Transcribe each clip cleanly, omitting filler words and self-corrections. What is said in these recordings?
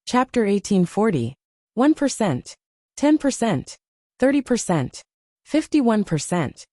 Chapter 1840. 1%, 10%, 30%, 51%.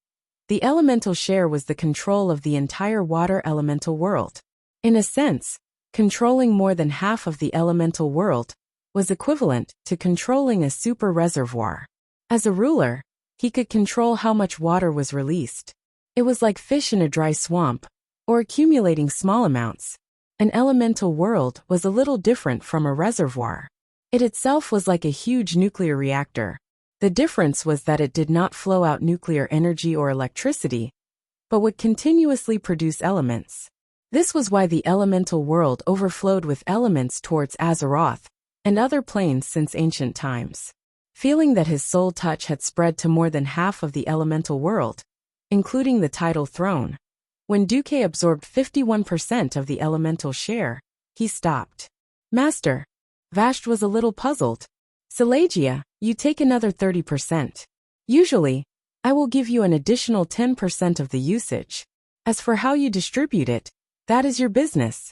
The elemental share was the control of the entire water elemental world. In a sense, controlling more than half of the elemental world was equivalent to controlling a super reservoir. As a ruler, he could control how much water was released. It was like fish in a dry swamp, or accumulating small amounts. An elemental world was a little different from a reservoir. It itself was like a huge nuclear reactor. The difference was that it did not flow out nuclear energy or electricity, but would continuously produce elements. This was why the elemental world overflowed with elements towards Azeroth and other planes since ancient times. Feeling that his soul touch had spread to more than half of the elemental world, including the tidal throne, when Duque absorbed 51% of the elemental share, he stopped. Master. Vashj was a little puzzled. Silegia, you take another 30%. Usually, I will give you an additional 10% of the usage. As for how you distribute it, that is your business.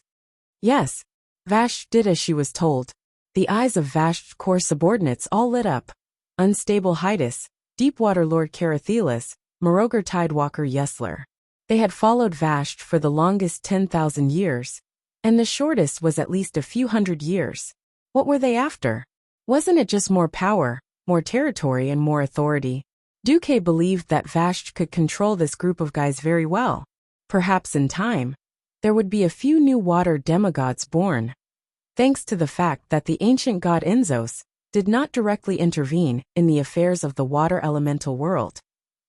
Yes. Vashj did as she was told. The eyes of Vashj's core subordinates all lit up. Unstable Hydas, Deepwater Lord Carathelis, Morogar Tidewalker Yesler. They had followed Vashj for the longest 10,000 years, and the shortest was at least a few hundred years. What were they after? Wasn't it just more power, more territory and more authority? Duque believed that Vashj could control this group of guys very well. Perhaps in time, there would be a few new water demigods born. Thanks to the fact that the ancient god Enzos did not directly intervene in the affairs of the water elemental world.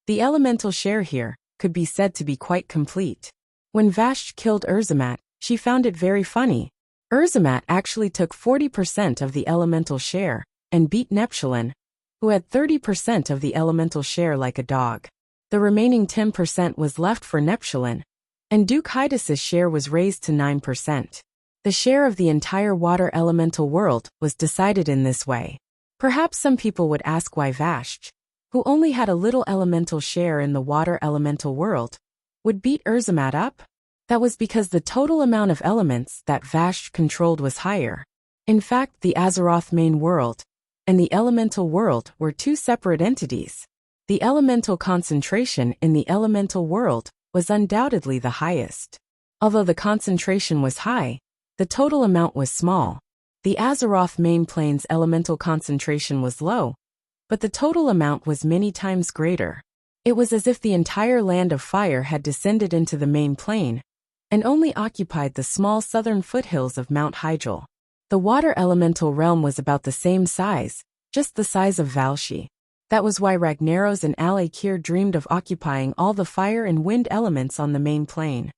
The elemental share here could be said to be quite complete. When Vashj killed Urzamat, she found it very funny. Urzamat actually took 40% of the elemental share and beat Neptulin, who had 30% of the elemental share like a dog. The remaining 10% was left for Neptulin, and Duke Hydas's share was raised to 9%. The share of the entire water elemental world was decided in this way. Perhaps some people would ask why Vashj, who only had a little elemental share in the water elemental world, would beat Urzamat up? That was because the total amount of elements that Vashj controlled was higher. In fact, the Azeroth main world and the elemental world were two separate entities. The elemental concentration in the elemental world was undoubtedly the highest. Although the concentration was high, the total amount was small. The Azeroth main plane's elemental concentration was low, but the total amount was many times greater. It was as if the entire land of fire had descended into the main plane and only occupied the small southern foothills of Mount Hyjal. The water elemental realm was about the same size, just the size of Valshi. That was why Ragnaros and Alakir dreamed of occupying all the fire and wind elements on the main plane.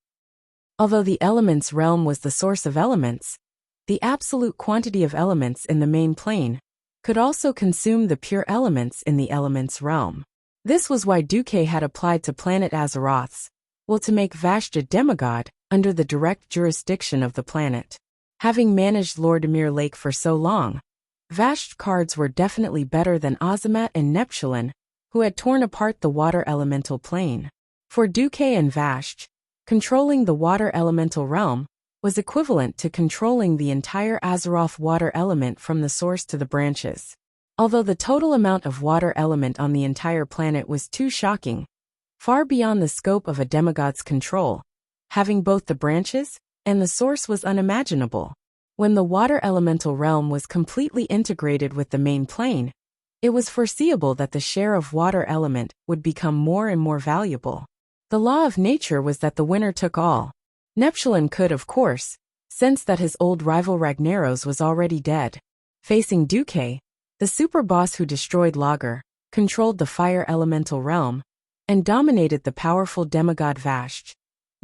Although the elements realm was the source of elements, the absolute quantity of elements in the main plane could also consume the pure elements in the elements realm. This was why Duque had applied to planet Azeroth's will to make Vashj a demigod under the direct jurisdiction of the planet. Having managed Lordemir Lake for so long, Vashj's cards were definitely better than Azamat and Neptulin, who had torn apart the water elemental plane. For Duque and Vashj, controlling the water elemental realm was equivalent to controlling the entire Azeroth water element from the source to the branches. Although the total amount of water element on the entire planet was too shocking, far beyond the scope of a demigod's control, having both the branches and the source was unimaginable. When the water elemental realm was completely integrated with the main plane, it was foreseeable that the share of water element would become more and more valuable. The law of nature was that the winner took all. Neptulin could, of course, sense that his old rival Ragnaros was already dead. Facing Duque, the super boss who destroyed Lager, controlled the fire elemental realm, and dominated the powerful demigod Vashj,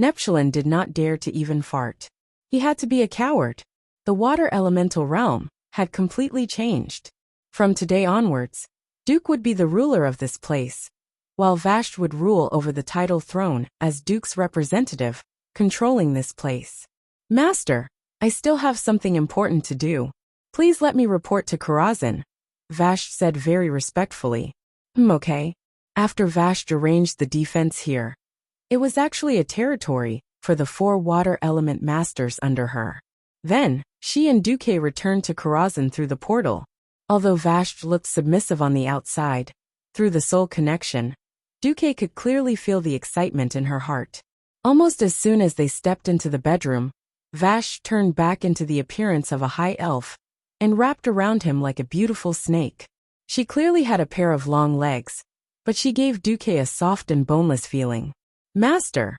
Neptulin did not dare to even fart. He had to be a coward. The water elemental realm had completely changed. From today onwards, Duke would be the ruler of this place, while Vashj would rule over the tidal throne as Duke's representative, controlling this place. Master, I still have something important to do. Please let me report to Karazhan, Vashj said very respectfully. Okay. After Vashj arranged the defense here, it was actually a territory for the 4 water element masters under her. Then, She and Duque returned to Karazhan through the portal. Although Vashj looked submissive on the outside, through the soul connection, Duque could clearly feel the excitement in her heart. Almost as soon as they stepped into the bedroom, Vashj turned back into the appearance of a high elf and wrapped around him like a beautiful snake. She clearly had a pair of long legs, but she gave Duque a soft and boneless feeling. Master!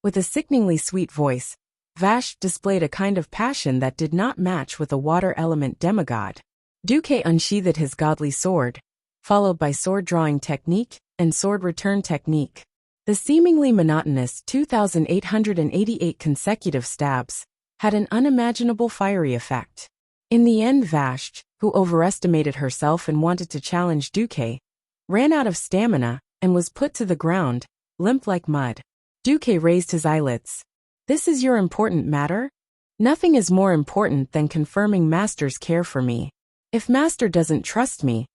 With a sickeningly sweet voice, Vashj displayed a kind of passion that did not match with a water element demigod. Duque unsheathed his godly sword, followed by sword-drawing technique and sword return technique. The seemingly monotonous 2,888 consecutive stabs had an unimaginable fiery effect. In the end, Vashj, who overestimated herself and wanted to challenge Duque, ran out of stamina and was put to the ground, limp like mud. Duque raised his eyelids. This is your important matter? Nothing is more important than confirming Master's care for me. If Master doesn't trust me,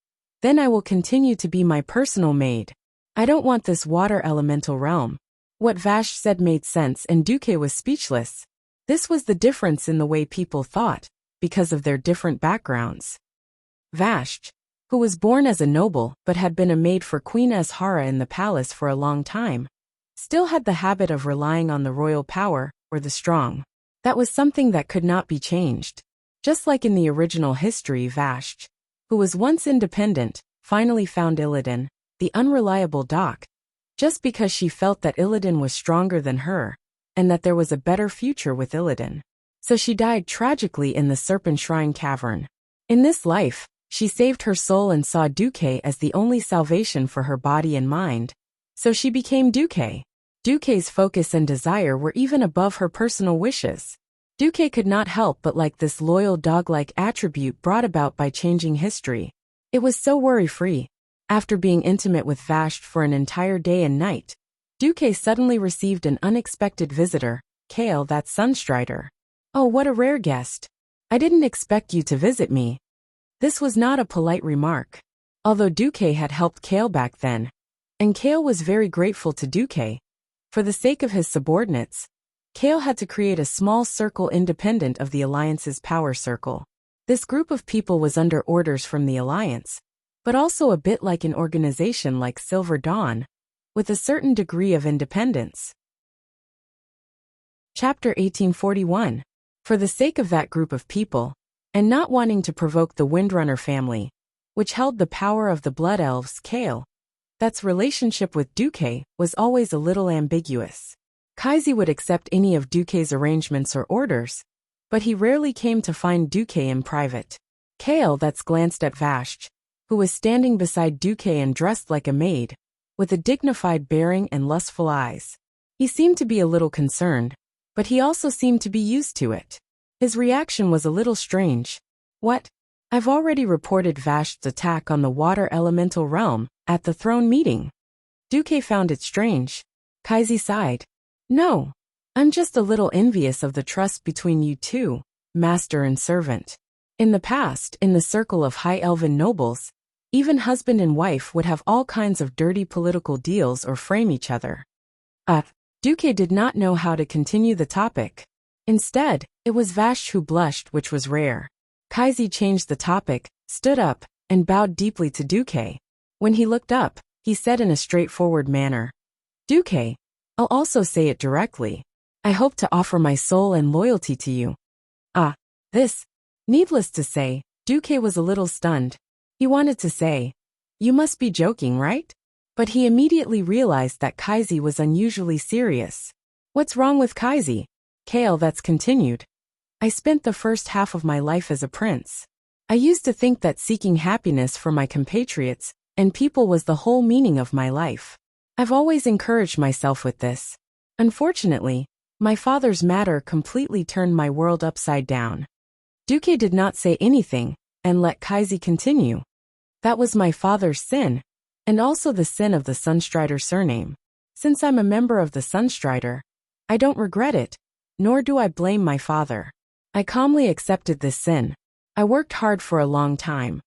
then I will continue to be my personal maid. I don't want this water elemental realm. What Vashj said made sense and Duque was speechless. This was the difference in the way people thought, because of their different backgrounds. Vashj, who was born as a noble but had been a maid for Queen Azhara in the palace for a long time, still had the habit of relying on the royal power, or the strong. That was something that could not be changed. Just like in the original history, Vashj, who was once independent, finally found Illidan, the unreliable doc, just because she felt that Illidan was stronger than her, and that there was a better future with Illidan. So she died tragically in the Serpent Shrine Cavern. In this life, she saved her soul and saw Duque as the only salvation for her body and mind. So she became Duque. Duque's focus and desire were even above her personal wishes. Duque could not help but like this loyal dog-like attribute brought about by changing history. It was so worry-free. After being intimate with Vashj for an entire day and night, Duque suddenly received an unexpected visitor, Kale, that Sunstrider. Oh, what a rare guest. I didn't expect you to visit me. This was not a polite remark. Although Duque had helped Kale back then, and Kale was very grateful to Duque, for the sake of his subordinates, Kale had to create a small circle independent of the Alliance's power circle. This group of people was under orders from the Alliance, but also a bit like an organization like Silver Dawn, with a certain degree of independence. Chapter 1841. For the sake of that group of people, and not wanting to provoke the Windrunner family, which held the power of the Blood Elves, Kale, that's relationship with Duque was always a little ambiguous. Kaizi would accept any of Duque's arrangements or orders, but he rarely came to find Duque in private. Kale that's glanced at Vashj, who was standing beside Duque and dressed like a maid, with a dignified bearing and lustful eyes. He seemed to be a little concerned, but he also seemed to be used to it. His reaction was a little strange. What? I've already reported Vashj's attack on the water elemental realm at the throne meeting. Duque found it strange. Kaizi sighed. No, I'm just a little envious of the trust between you two, master and servant. In the past, in the circle of high elven nobles, even husband and wife would have all kinds of dirty political deals or frame each other. Duque did not know how to continue the topic. Instead, it was Vashj who blushed, which was rare. Kaizi changed the topic, stood up, and bowed deeply to Duque. When he looked up, he said in a straightforward manner, Duque, I'll also say it directly. I hope to offer my soul and loyalty to you. This. Needless to say, Duque was a little stunned. He wanted to say, you must be joking, right? But he immediately realized that Kaizi was unusually serious. What's wrong with Kaizi? Kale that's continued. I spent the first half of my life as a prince. I used to think that seeking happiness for my compatriots and people was the whole meaning of my life. I've always encouraged myself with this. Unfortunately, my father's matter completely turned my world upside down. Duque did not say anything, and let Kaizi continue. That was my father's sin, and also the sin of the Sunstrider surname. Since I'm a member of the Sunstrider, I don't regret it, nor do I blame my father. I calmly accepted this sin. I worked hard for a long time,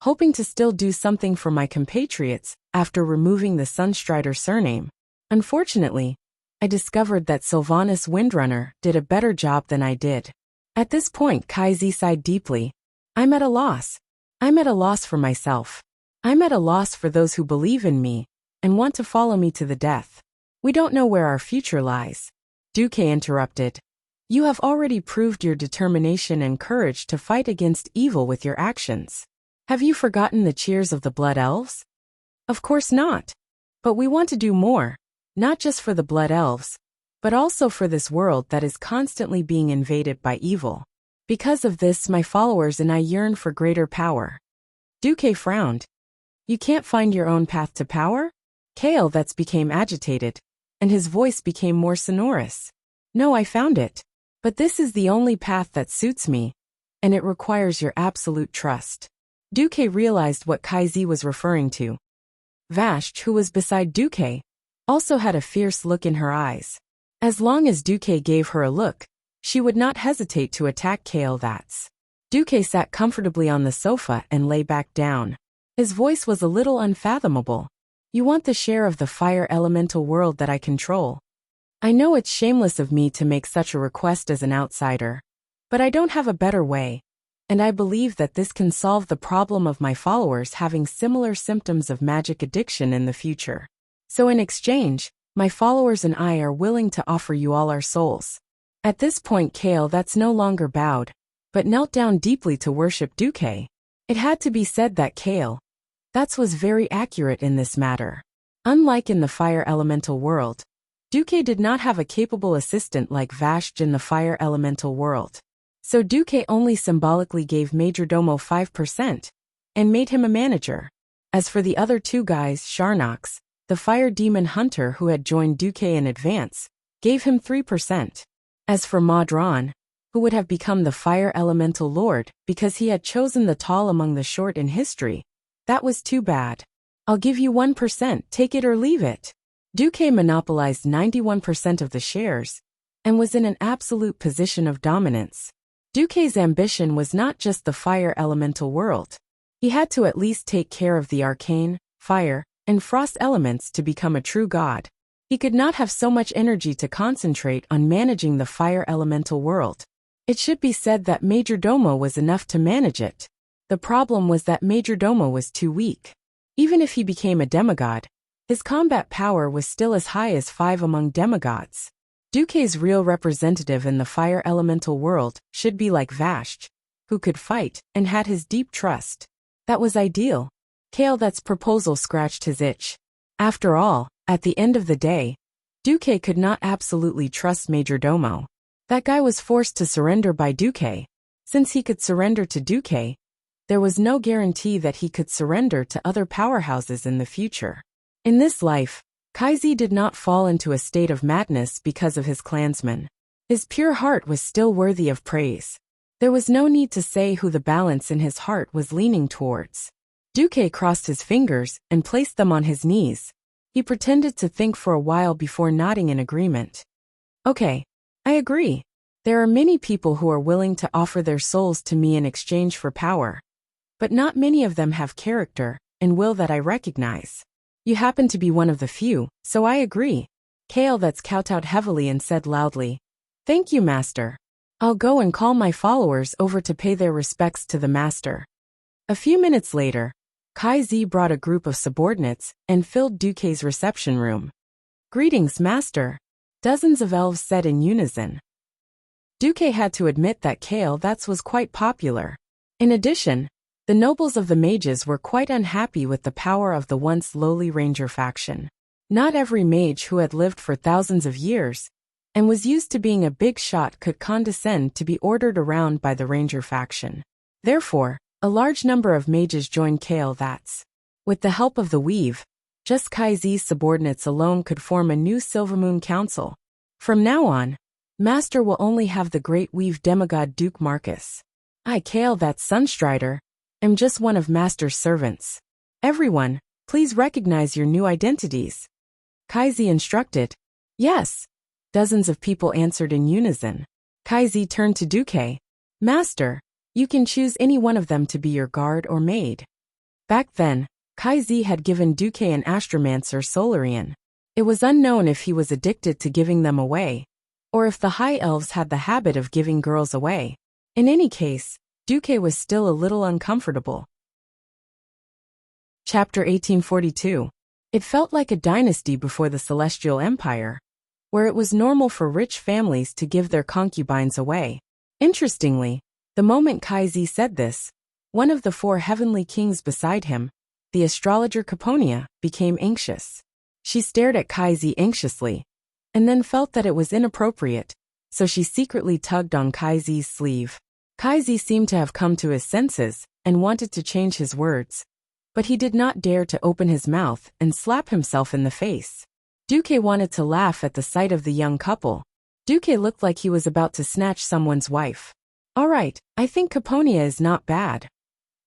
hoping to still do something for my compatriots after removing the Sunstrider surname. Unfortunately, I discovered that Sylvanas Windrunner did a better job than I did. At this point, Kaizi sighed deeply. I'm at a loss. I'm at a loss for myself. I'm at a loss for those who believe in me and want to follow me to the death. We don't know where our future lies. Duque interrupted. You have already proved your determination and courage to fight against evil with your actions. Have you forgotten the cheers of the Blood Elves? Of course not. But we want to do more, not just for the Blood Elves, but also for this world that is constantly being invaded by evil. Because of this, my followers and I yearn for greater power. Duque frowned. You can't find your own path to power? Kale that's became agitated, and his voice became more sonorous. No, I found it. But this is the only path that suits me, and it requires your absolute trust. Duque realized what Kaizi was referring to. Vashti, who was beside Duque, also had a fierce look in her eyes. As long as Duque gave her a look, she would not hesitate to attack Kale that's. Duque sat comfortably on the sofa and lay back down. His voice was a little unfathomable. You want the share of the fire elemental world that I control. I know it's shameless of me to make such a request as an outsider, but I don't have a better way, and I believe that this can solve the problem of my followers having similar symptoms of magic addiction in the future. So in exchange, my followers and I are willing to offer you all our souls. At this point, Kale that's no longer bowed, but knelt down deeply to worship Duque. It had to be said that Kale that's was very accurate in this matter. Unlike in the fire elemental world, Duque did not have a capable assistant like Vashti in the fire elemental world. So Duque only symbolically gave Majordomo 5% and made him a manager. As for the other two guys, Sharnox, the fire demon hunter who had joined Duque in advance, gave him 3%. As for Maudron, who would have become the fire elemental lord because he had chosen the tall among the short in history, that was too bad. I'll give you 1%, take it or leave it. Duque monopolized 91% of the shares and was in an absolute position of dominance. Duque's ambition was not just the fire elemental world. He had to at least take care of the arcane, fire, and frost elements to become a true god. He could not have so much energy to concentrate on managing the fire elemental world. It should be said that Majordomo was enough to manage it. The problem was that Majordomo was too weak. Even if he became a demigod, his combat power was still as high as 5 among demigods. Duque's real representative in the fire elemental world should be like Vashti, who could fight and had his deep trust. That was ideal. Kale that's proposal scratched his itch. After all, at the end of the day, Duque could not absolutely trust Majordomo. That guy was forced to surrender by Duque. Since he could surrender to Duque, there was no guarantee that he could surrender to other powerhouses in the future. In this life, Kaizi did not fall into a state of madness because of his clansmen. His pure heart was still worthy of praise. There was no need to say who the balance in his heart was leaning towards. Duque crossed his fingers and placed them on his knees. He pretended to think for a while before nodding in agreement. Okay, I agree. There are many people who are willing to offer their souls to me in exchange for power. But not many of them have character and will that I recognize. You happen to be one of the few, so I agree. Kale that's kowtowed heavily and said loudly, Thank you, Master. I'll go and call my followers over to pay their respects to the Master. A few minutes later, Kaizi brought a group of subordinates and filled Duque's reception room. Greetings, Master. Dozens of elves said in unison. Duque had to admit that Kale that's was quite popular. In addition, the nobles of the mages were quite unhappy with the power of the once lowly ranger faction. Not every mage who had lived for thousands of years and was used to being a big shot could condescend to be ordered around by the ranger faction. Therefore, a large number of mages joined Kale that's. With the help of the weave, just Kaizi's subordinates alone could form a new Silvermoon Council. From now on, Master will only have the great weave demigod Duke Marcus. I, Kale that's Sunstrider, am just one of Master's servants. Everyone, please recognize your new identities. Kaizi instructed. Yes. Dozens of people answered in unison. Kaizi turned to Duque. Master, you can choose any one of them to be your guard or maid. Back then, Kaizi had given Duque an astromancer Solarian. It was unknown if he was addicted to giving them away, or if the high elves had the habit of giving girls away. In any case, Duque was still a little uncomfortable. Chapter 1842. It felt like a dynasty before the Celestial Empire, where it was normal for rich families to give their concubines away. Interestingly, the moment Kaizi said this, one of the 4 heavenly kings beside him, the astrologer Caponia, became anxious. She stared at Kaizi anxiously, and then felt that it was inappropriate, so she secretly tugged on Kaizi's sleeve. Kaizi seemed to have come to his senses and wanted to change his words, but he did not dare to open his mouth and slap himself in the face. Duque wanted to laugh at the sight of the young couple. Duque looked like he was about to snatch someone's wife. All right, I think Caponia is not bad.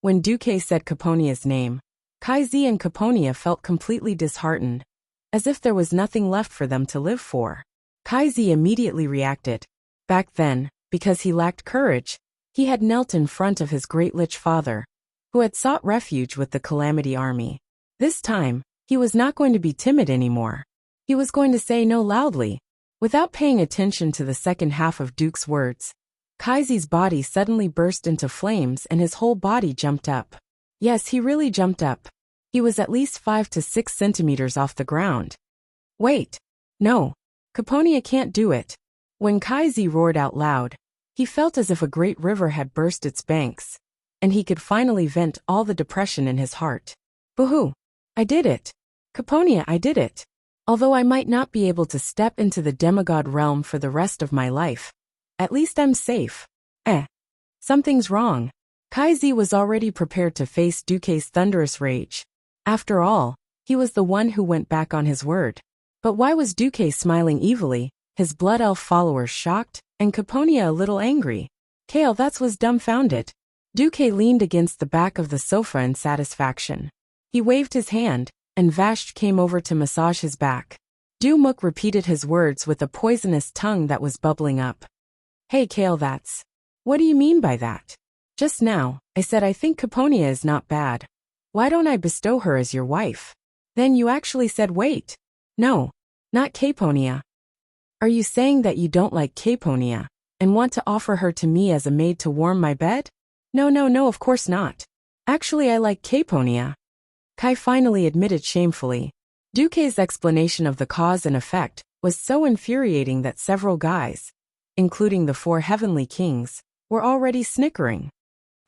When Duque said Caponia's name, Kaizi and Caponia felt completely disheartened, as if there was nothing left for them to live for. Kaizi immediately reacted. Back then, because he lacked courage, he had knelt in front of his great lich father, who had sought refuge with the Calamity Army. This time, he was not going to be timid anymore. He was going to say no loudly. Without paying attention to the second half of Duke's words, Kaizi's body suddenly burst into flames and his whole body jumped up. Yes, he really jumped up. He was at least 5 to 6 centimeters off the ground. Wait. No. Caponia can't do it. When Kaizi roared out loud, he felt as if a great river had burst its banks, and he could finally vent all the depression in his heart. Boo-hoo! I did it. Caponia, I did it. Although I might not be able to step into the demigod realm for the rest of my life, at least I'm safe. Something's wrong. Kaizi was already prepared to face Duque's thunderous rage. After all, he was the one who went back on his word. But why was Duque smiling evilly, his blood elf followers shocked, and Caponia a little angry? Kale, that was dumbfounded. Duque leaned against the back of the sofa in satisfaction. He waved his hand, and Vashj came over to massage his back. Dumuk repeated his words with a poisonous tongue that was bubbling up. Hey Kale, that's... What do you mean by that? Just now, I said I think Caponia is not bad. Why don't I bestow her as your wife? Then you actually said wait. No, not Caponia. Are you saying that you don't like Caponia, and want to offer her to me as a maid to warm my bed? No, of course not. Actually, I like Caponia. Kai finally admitted shamefully. Duque's explanation of the cause and effect was so infuriating that several guys, including the 4 heavenly kings, were already snickering.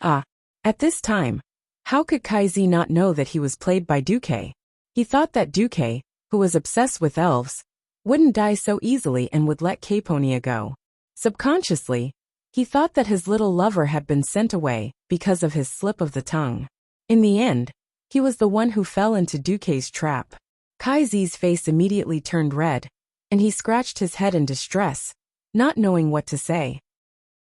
At this time, how could Kaizi not know that he was played by Duque? He thought that Duque, who was obsessed with elves, wouldn't die so easily and would let Caponia go. Subconsciously, he thought that his little lover had been sent away because of his slip of the tongue. In the end, he was the one who fell into Duque's trap. Kaizi's face immediately turned red, and he scratched his head in distress, not knowing what to say.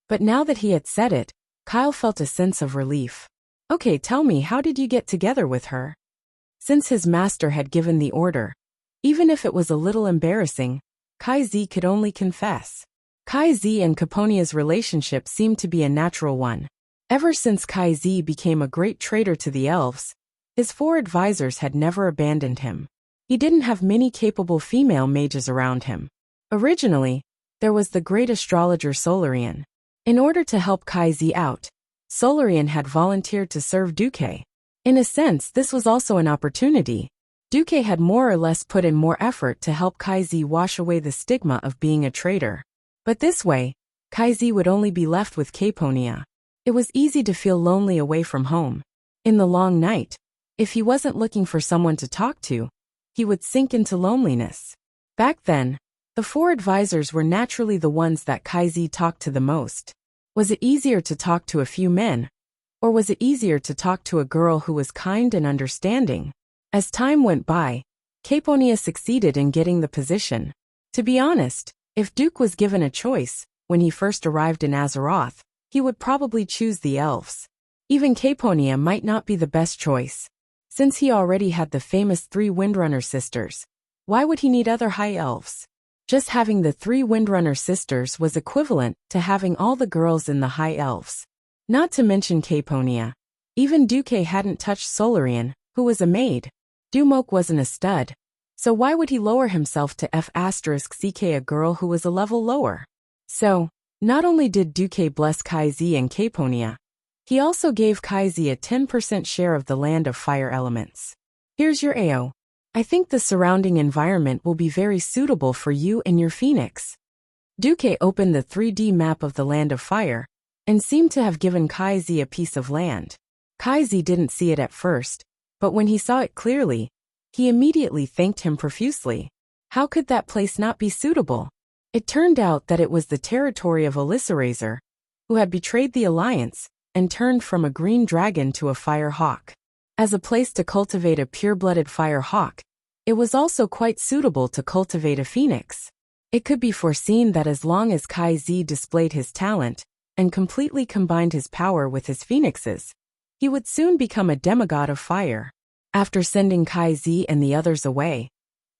But now that he had said it, Kyle felt a sense of relief. Okay, tell me, how did you get together with her? Since his master had given the order, even if it was a little embarrassing, Kaizi could only confess. Kaizi and Caponia's relationship seemed to be a natural one. Ever since Kaizi became a great traitor to the elves, his 4 advisors had never abandoned him. He didn't have many capable female mages around him. Originally, there was the great astrologer Solarian. In order to help Kaizi out, Solarian had volunteered to serve Duque. In a sense, this was also an opportunity. Duque had more or less put in more effort to help Kaizi wash away the stigma of being a traitor. But this way, Kaizi would only be left with Caponia. It was easy to feel lonely away from home. In the long night, if he wasn't looking for someone to talk to, he would sink into loneliness. Back then, the 4 advisors were naturally the ones that Kaizi talked to the most. Was it easier to talk to a few men, or was it easier to talk to a girl who was kind and understanding? As time went by, Caponia succeeded in getting the position. To be honest, if Duke was given a choice, when he first arrived in Azeroth, he would probably choose the elves. Even Caponia might not be the best choice. Since he already had the famous 3 Windrunner sisters, why would he need other high elves? Just having the 3 Windrunner sisters was equivalent to having all the girls in the high elves. Not to mention Caponia. Even Duque hadn't touched Solarian, who was a maid. Dumok wasn't a stud. So why would he lower himself to F***ck a girl who was a level lower? So, Not only did Duque bless Kaizi and Caponia, he also gave Kaizi a 10% share of the land of fire elements. Here's your AO. I think the surrounding environment will be very suitable for you and your phoenix. Duque opened the 3D map of the land of fire and seemed to have given Kaizi a piece of land. Kaizi didn't see it at first, but when he saw it clearly, he immediately thanked him profusely. How could that place not be suitable? It turned out that it was the territory of Elisarazer, who had betrayed the alliance and turned from a green dragon to a fire hawk. As a place to cultivate a pure-blooded fire hawk, it was also quite suitable to cultivate a phoenix. It could be foreseen that as long as Kaizi displayed his talent and completely combined his power with his phoenixes, he would soon become a demigod of fire. After sending Kaizi and the others away,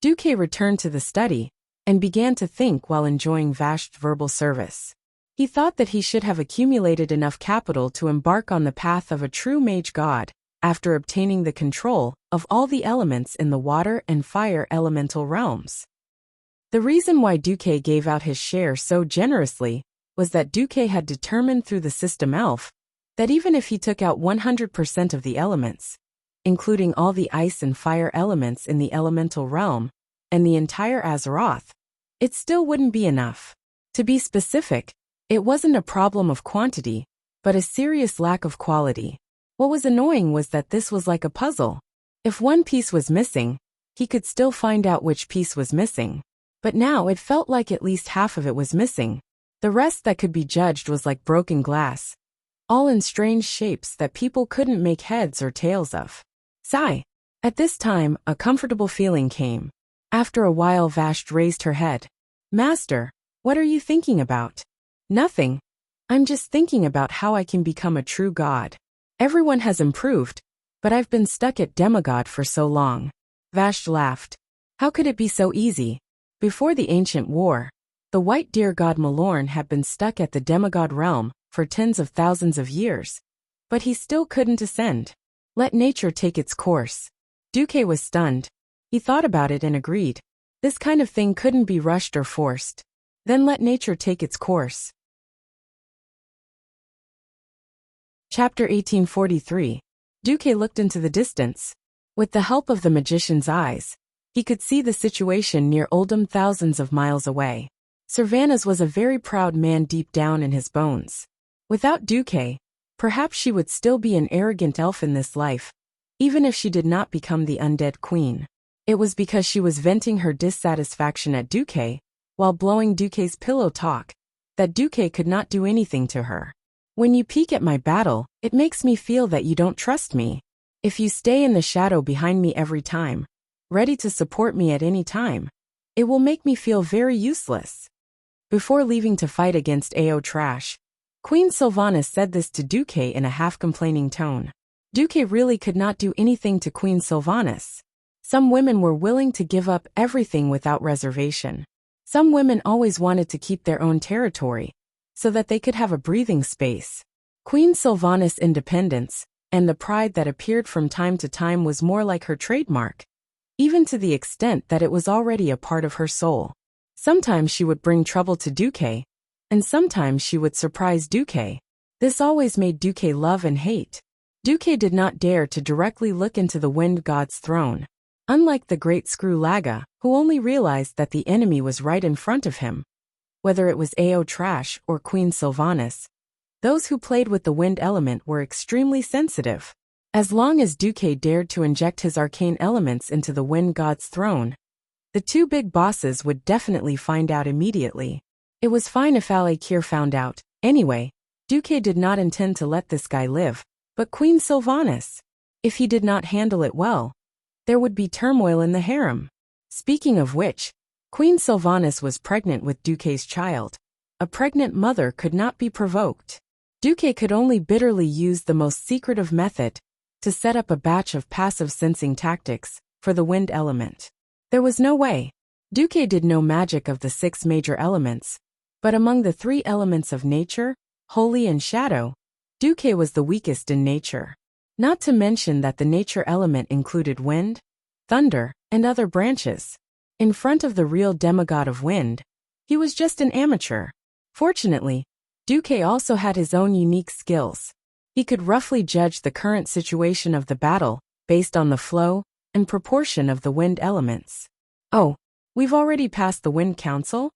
Duque returned to the study and began to think while enjoying vast verbal service. He thought that he should have accumulated enough capital to embark on the path of a true mage god, after obtaining the control of all the elements in the water and fire elemental realms. The reason why Duque gave out his share so generously was that Duque had determined through the system elf that even if he took out 100% of the elements, including all the ice and fire elements in the elemental realm and the entire Azeroth, it still wouldn't be enough. To be specific, it wasn't a problem of quantity, but a serious lack of quality. What was annoying was that this was like a puzzle. If one piece was missing, he could still find out which piece was missing. But now it felt like at least half of it was missing. The rest that could be judged was like broken glass, all in strange shapes that people couldn't make heads or tails of. Sigh. At this time, a comfortable feeling came. After a while, Vashti raised her head. Master, what are you thinking about? Nothing. I'm just thinking about how I can become a true god. Everyone has improved, but I've been stuck at demigod for so long. Vashti laughed. How could it be so easy? Before the ancient war, the white deer god Malorn had been stuck at the demigod realm for tens of thousands of years, but he still couldn't ascend. Let nature take its course. Duque was stunned. He thought about it and agreed. This kind of thing couldn't be rushed or forced. Then let nature take its course. Chapter 1843. Duque looked into the distance. With the help of the magician's eyes, he could see the situation near Oldham thousands of miles away. Servanas was a very proud man deep down in his bones. Without Duque, perhaps she would still be an arrogant elf in this life, even if she did not become the undead queen. It was because she was venting her dissatisfaction at Duque, while blowing Duque's pillow talk, that Duque could not do anything to her. When you peek at my battle, it makes me feel that you don't trust me. If you stay in the shadow behind me every time, ready to support me at any time, it will make me feel very useless. Before leaving to fight against AO Trash, Queen Sylvanas said this to Duque in a half-complaining tone. Duque really could not do anything to Queen Sylvanas. Some women were willing to give up everything without reservation. Some women always wanted to keep their own territory, so that they could have a breathing space. Queen Sylvanas' independence, and the pride that appeared from time to time was more like her trademark, even to the extent that it was already a part of her soul. Sometimes she would bring trouble to Duque, and sometimes she would surprise Duque. This always made Duque love and hate. Duque did not dare to directly look into the wind god's throne. Unlike the great Screw Laga, who only realized that the enemy was right in front of him, whether it was AO Trash or Queen Sylvanas, those who played with the wind element were extremely sensitive. As long as Duque dared to inject his arcane elements into the wind god's throne, the two big bosses would definitely find out immediately. It was fine if Alakir found out. Anyway, Duque did not intend to let this guy live, but Queen Sylvanas, if he did not handle it well, there would be turmoil in the harem. Speaking of which, Queen Sylvanas was pregnant with Duque's child. A pregnant mother could not be provoked. Duque could only bitterly use the most secretive method to set up a batch of passive sensing tactics for the wind element. There was no way. Duque did no magic of the 6 major elements, but among the 3 elements of nature, holy and shadow, Duque was the weakest in nature. Not to mention that the nature element included wind, thunder, and other branches. In front of the real demigod of wind, he was just an amateur. Fortunately, Duque also had his own unique skills. He could roughly judge the current situation of the battle based on the flow and proportion of the wind elements. Oh, we've already passed the Wind Council?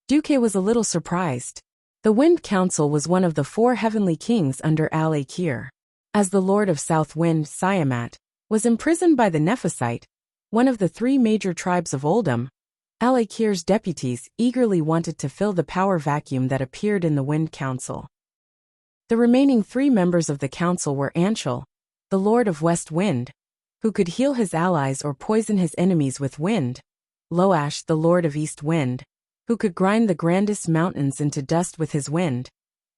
Duque was a little surprised. The Wind Council was one of the 4 heavenly kings under Al-Akir. As the Lord of South Wind, Siamat, was imprisoned by the Nephesite, one of the 3 major tribes of Oldham, Al-Akir's deputies eagerly wanted to fill the power vacuum that appeared in the Wind Council. The remaining 3 members of the council were Anshul, the Lord of West Wind, who could heal his allies or poison his enemies with wind, Loash, the Lord of East Wind, who could grind the grandest mountains into dust with his wind,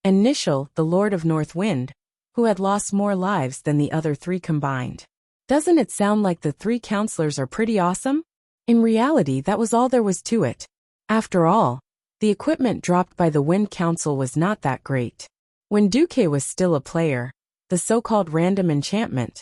and Nishal, the Lord of North Wind, who had lost more lives than the other 3 combined. Doesn't it sound like the 3 counselors are pretty awesome? In reality, that was all there was to it. After all, the equipment dropped by the Wind Council was not that great. When Duque was still a player, the so-called random enchantment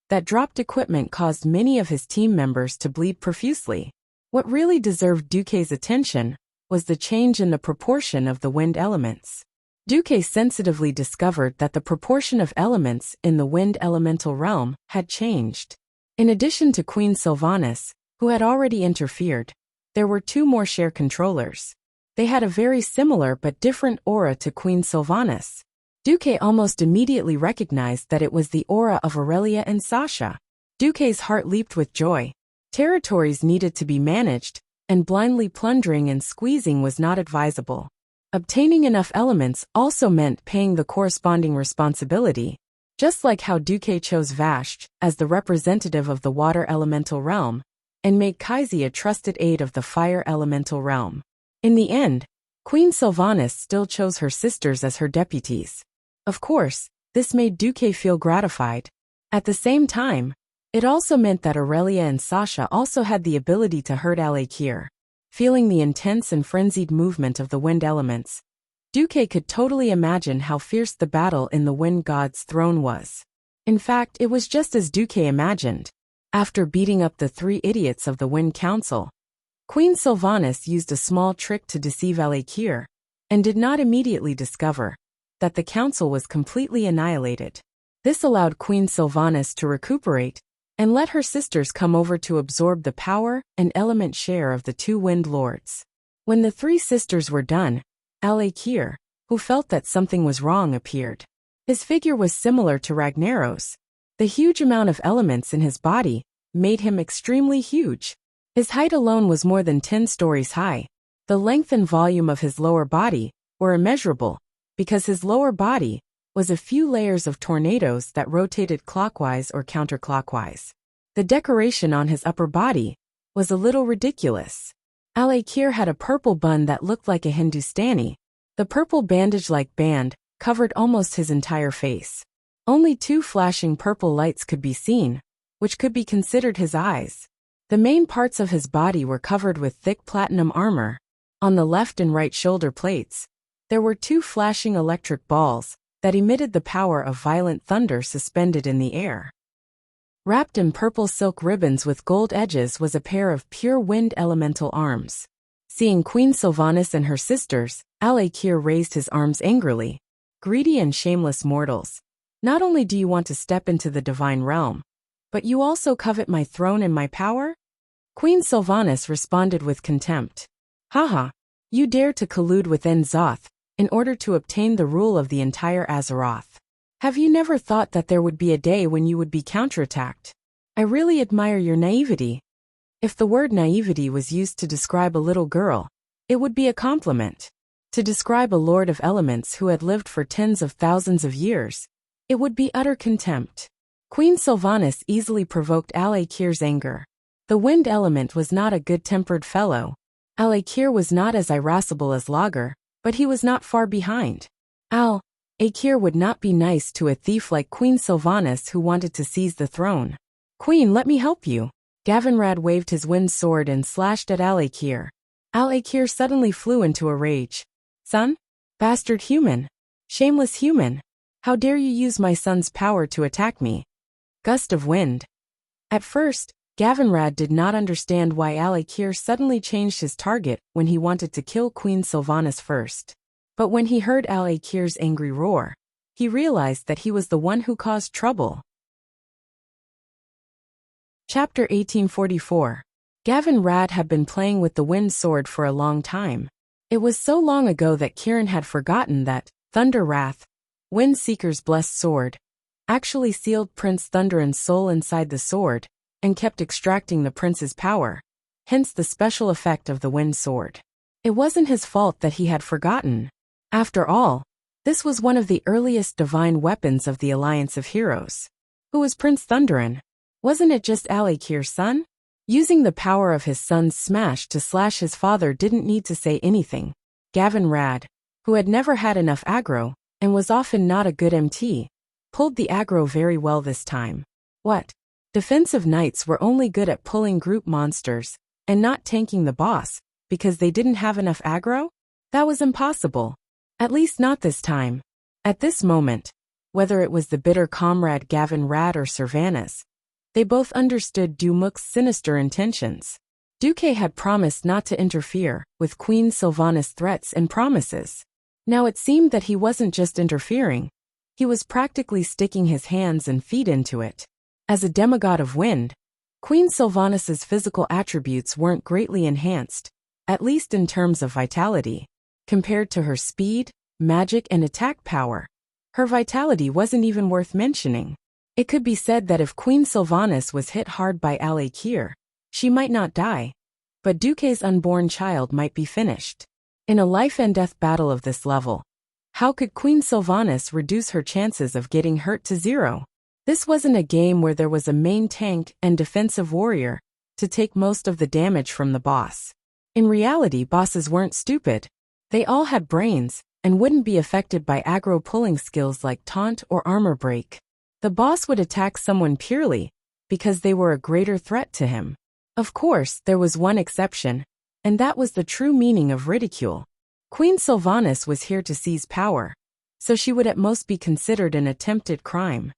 that dropped equipment caused many of his team members to bleed profusely. What really deserved Duque's attention was the change in the proportion of the wind elements. Duque sensitively discovered that the proportion of elements in the wind elemental realm had changed. In addition to Queen Sylvanas, who had already interfered, there were 2 more share controllers. They had a very similar but different aura to Queen Sylvanas. Duque almost immediately recognized that it was the aura of Aurelia and Sasha. Duque's heart leaped with joy. Territories needed to be managed, and blindly plundering and squeezing was not advisable. Obtaining enough elements also meant paying the corresponding responsibility, just like how Duque chose Vashj as the representative of the water elemental realm, and made Kaisi a trusted aide of the fire elemental realm. In the end, Queen Sylvanas still chose her sisters as her deputies. Of course, this made Duque feel gratified. At the same time, it also meant that Aurelia and Sasha also had the ability to hurt Al-Akir. Feeling the intense and frenzied movement of the wind elements, Duque could totally imagine how fierce the battle in the Wind God's throne was. In fact, it was just as Duque imagined. After beating up the 3 idiots of the Wind Council, Queen Sylvanas used a small trick to deceive Al-Akir, and did not immediately discover that the council was completely annihilated. This allowed Queen Sylvanas to recuperate and let her sisters come over to absorb the power and element share of the 2 wind lords. When the 3 sisters were done, Al-Akir, who felt that something was wrong, appeared. His figure was similar to Ragnaros's. The huge amount of elements in his body made him extremely huge. His height alone was more than 10 stories high. The length and volume of his lower body were immeasurable, because his lower body was a few layers of tornadoes that rotated clockwise or counterclockwise. The decoration on his upper body was a little ridiculous. Al-Akir had a purple bun that looked like a Hindustani. The purple bandage-like band covered almost his entire face. Only 2 flashing purple lights could be seen, which could be considered his eyes. The main parts of his body were covered with thick platinum armor. On the left and right shoulder plates, there were 2 flashing electric balls that emitted the power of violent thunder suspended in the air. Wrapped in purple silk ribbons with gold edges was a pair of pure wind elemental arms. Seeing Queen Sylvanas and her sisters, Al-Akir raised his arms angrily. Greedy and shameless mortals, not only do you want to step into the divine realm, but you also covet my throne and my power? Queen Sylvanas responded with contempt. Haha, you dare to collude with En-Zoth in order to obtain the rule of the entire Azeroth. Have you never thought that there would be a day when you would be counterattacked? I really admire your naivety. If the word naivety was used to describe a little girl, it would be a compliment. To describe a lord of elements who had lived for tens of thousands of years, it would be utter contempt. Queen Sylvanas easily provoked Al-Akir's anger. The wind element was not a good-tempered fellow. Al-Akir was not as irascible as Lager, but he was not far behind. Al-Akir would not be nice to a thief like Queen Sylvanas who wanted to seize the throne. Queen, let me help you. Gavinrad waved his wind sword and slashed at Al-Akir. Al-Akir suddenly flew into a rage. Son? Bastard human. Shameless human. How dare you use my son's power to attack me? Gust of wind. At first, Gavinrad did not understand why Al-Akir suddenly changed his target when he wanted to kill Queen Sylvanas first. But when he heard Al-Akir's angry roar, he realized that he was the one who caused trouble. Chapter 1844. Gavin Rad had been playing with the wind sword for a long time. It was so long ago that Kieran had forgotten that Thunder Wrath, Wind Seeker's blessed sword, actually sealed Prince Thunderan's soul inside the sword and kept extracting the prince's power, hence the special effect of the wind sword. It wasn't his fault that he had forgotten. After all, this was one of the earliest divine weapons of the Alliance of Heroes. Who was Prince Thunderan? Wasn't it just Al-Akir's son? Using the power of his son's smash to slash his father didn't need to say anything. Gavin Rad, who had never had enough aggro, and was often not a good MT, pulled the aggro very well this time. What? Defensive knights were only good at pulling group monsters, and not tanking the boss, because they didn't have enough aggro? That was impossible. At least not this time. At this moment, whether it was the bitter comrade Gavin Rad or Sylvanas, they both understood Dumuk's sinister intentions. Duque had promised not to interfere with Queen Sylvanas' threats and promises. Now it seemed that he wasn't just interfering, he was practically sticking his hands and feet into it. As a demigod of wind, Queen Sylvanas' physical attributes weren't greatly enhanced, at least in terms of vitality. Compared to her speed, magic and attack power, her vitality wasn't even worth mentioning. It could be said that if Queen Sylvanas was hit hard by Al-Akir, she might not die, but Duque's unborn child might be finished. In a life-and-death battle of this level, how could Queen Sylvanas reduce her chances of getting hurt to zero? This wasn't a game where there was a main tank and defensive warrior to take most of the damage from the boss. In reality, bosses weren't stupid. They all had brains and wouldn't be affected by aggro pulling skills like taunt or armor break. The boss would attack someone purely because they were a greater threat to him. Of course, there was one exception, and that was the true meaning of ridicule. Queen Sylvanas was here to seize power, so she would at most be considered an attempted crime.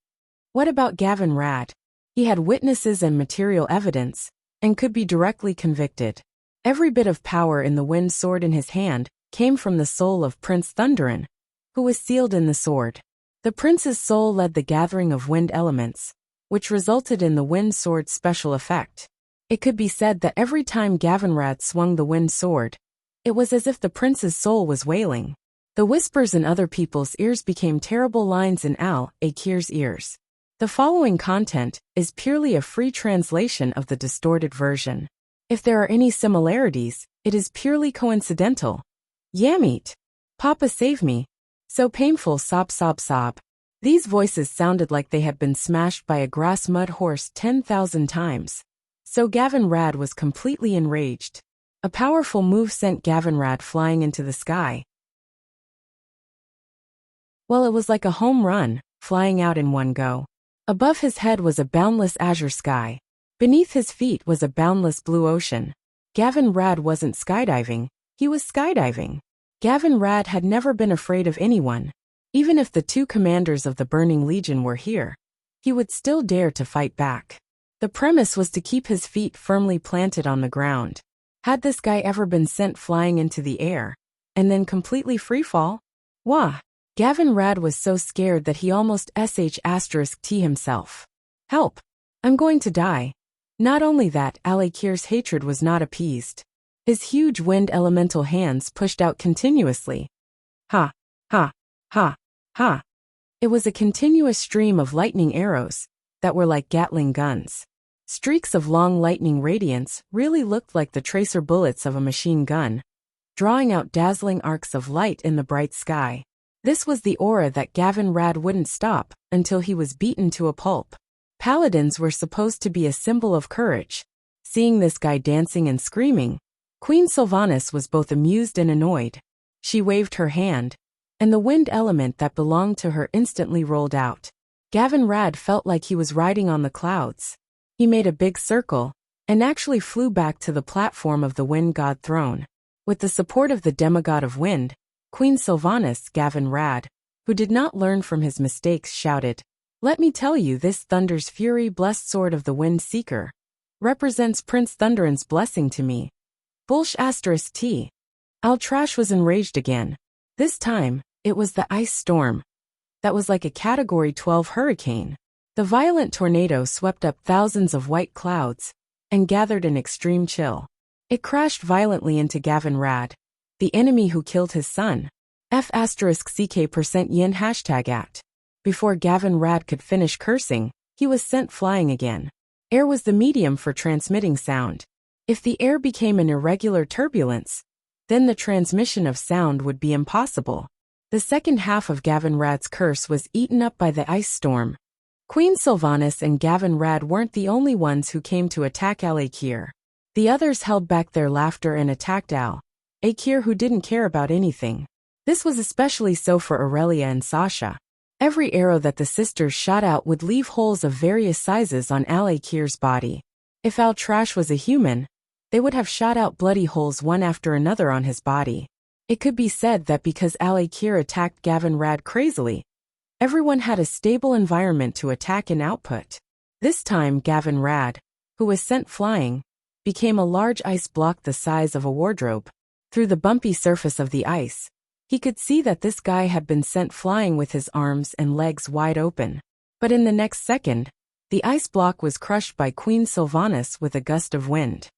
What about Gavin Rad? He had witnesses and material evidence, and could be directly convicted. Every bit of power in the wind sword in his hand came from the soul of Prince Thunderan, who was sealed in the sword. The prince's soul led the gathering of wind elements, which resulted in the wind sword's special effect. It could be said that every time Gavin Rad swung the wind sword, it was as if the prince's soul was wailing. The whispers in other people's ears became terrible lines in Al-Akir's ears. The following content is purely a free translation of the distorted version. If there are any similarities, it is purely coincidental. Yamit! Papa save me! So painful, sob sob sob. These voices sounded like they had been smashed by a grass mud horse 10,000 times. So Gavin Rad was completely enraged. A powerful move sent Gavin Rad flying into the sky. Well, it was like a home run, flying out in one go. Above his head was a boundless azure sky. Beneath his feet was a boundless blue ocean. Gavin Rad wasn't skydiving, he was skydiving. Gavin Rad had never been afraid of anyone. Even if the two commanders of the Burning Legion were here, he would still dare to fight back. The premise was to keep his feet firmly planted on the ground. Had this guy ever been sent flying into the air, and then completely freefall? Wah! Gavin Rad was so scared that he almost *T himself. Help! I'm going to die. Not only that, Al-Akir's hatred was not appeased. His huge wind elemental hands pushed out continuously. Ha! Ha! Ha! Ha! It was a continuous stream of lightning arrows that were like Gatling guns. Streaks of long lightning radiance really looked like the tracer bullets of a machine gun, drawing out dazzling arcs of light in the bright sky. This was the aura that Gavin Rad wouldn't stop until he was beaten to a pulp. Paladins were supposed to be a symbol of courage. Seeing this guy dancing and screaming, Queen Sylvanas was both amused and annoyed. She waved her hand, and the wind element that belonged to her instantly rolled out. Gavin Rad felt like he was riding on the clouds. He made a big circle, and actually flew back to the platform of the wind god throne. With the support of the demigod of wind, Queen Sylvanas, Gavin Rad, who did not learn from his mistakes, shouted, "Let me tell you, this Thunder's Fury blessed sword of the Wind Seeker represents Prince Thunderan's blessing to me. Bullsh *T. Al-Trash was enraged again. This time, it was the ice storm. That was like a Category 12 hurricane. The violent tornado swept up thousands of white clouds and gathered an extreme chill. It crashed violently into Gavin Rad, the enemy who killed his son. F***ck%yin #at. Before Gavin Rad could finish cursing, he was sent flying again. Air was the medium for transmitting sound. If the air became an irregular turbulence, then the transmission of sound would be impossible. The second half of Gavin Rad's curse was eaten up by the ice storm. Queen Sylvanas and Gavin Rad weren't the only ones who came to attack Al'Akir. The others held back their laughter and attacked Al'Akir, who didn't care about anything. This was especially so for Aurelia and Sasha. Every arrow that the sisters shot out would leave holes of various sizes on Al'Akir's body. If Al-Trash was a human, they would have shot out bloody holes one after another on his body. It could be said that because Al'Akir attacked Gavin Rad crazily, everyone had a stable environment to attack and output. This time Gavin Rad, who was sent flying, became a large ice block the size of a wardrobe. Through the bumpy surface of the ice, he could see that this guy had been sent flying with his arms and legs wide open. But in the next second, the ice block was crushed by Queen Sylvanas with a gust of wind.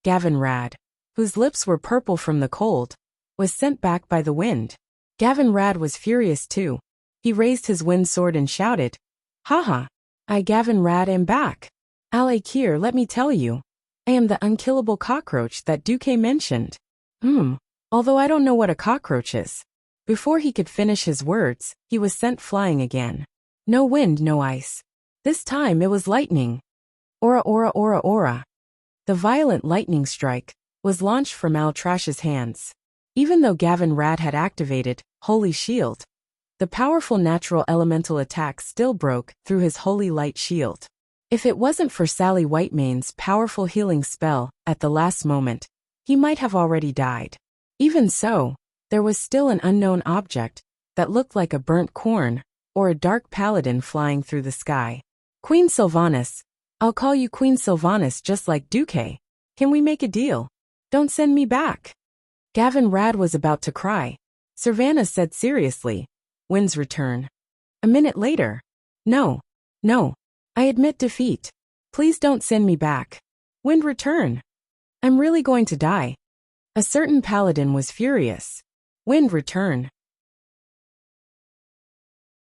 Gavin Rad, whose lips were purple from the cold, was sent back by the wind. Gavin Rad was furious too. He raised his wind sword and shouted, "Haha! I Gavin Rad am back. Al'Akir, let me tell you, I am the unkillable cockroach that Duque mentioned. Although I don't know what a cockroach is." Before he could finish his words, he was sent flying again. No wind, no ice. This time it was lightning. Aura, aura, aura, aura. The violent lightning strike was launched from Al-Trash's hands. Even though Gavin Rad had activated Holy Shield, the powerful natural elemental attack still broke through his Holy Light Shield. If it wasn't for Sally Whitemane's powerful healing spell at the last moment, he might have already died. Even so, there was still an unknown object that looked like a burnt corn or a dark paladin flying through the sky. "Queen Sylvanas, I'll call you Queen Sylvanas just like Duque. Can we make a deal? Don't send me back." Gavin Rad was about to cry. Sylvanas said seriously, "Wind's return." A minute later, No, I admit defeat. Please don't send me back. Wind return. I'm really going to die." A certain paladin was furious. Wind return.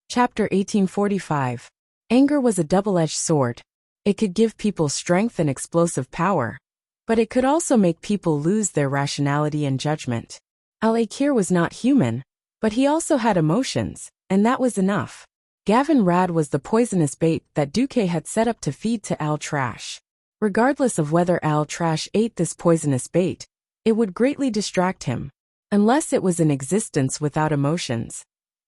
Chapter 1845. Anger was a double-edged sword. It could give people strength and explosive power, but it could also make people lose their rationality and judgment. Al'Akir was not human, but he also had emotions, and that was enough. Gavin Rad was the poisonous bait that Duque had set up to feed to Al-Trash. Regardless of whether Al-Trash ate this poisonous bait, it would greatly distract him, unless it was an existence without emotions.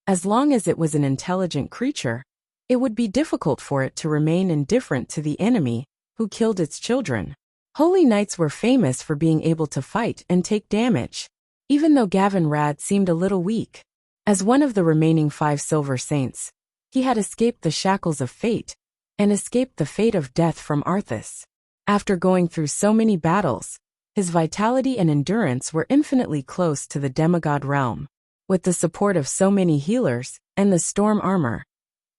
As long as it was an intelligent creature, it would be difficult for it to remain indifferent to the enemy who killed its children. Holy Knights were famous for being able to fight and take damage, even though Gavin Rad seemed a little weak. As one of the remaining 5 Silver Saints, he had escaped the shackles of fate and escaped the fate of death from Arthas. After going through so many battles, his vitality and endurance were infinitely close to the demigod realm. With the support of so many healers and the storm armor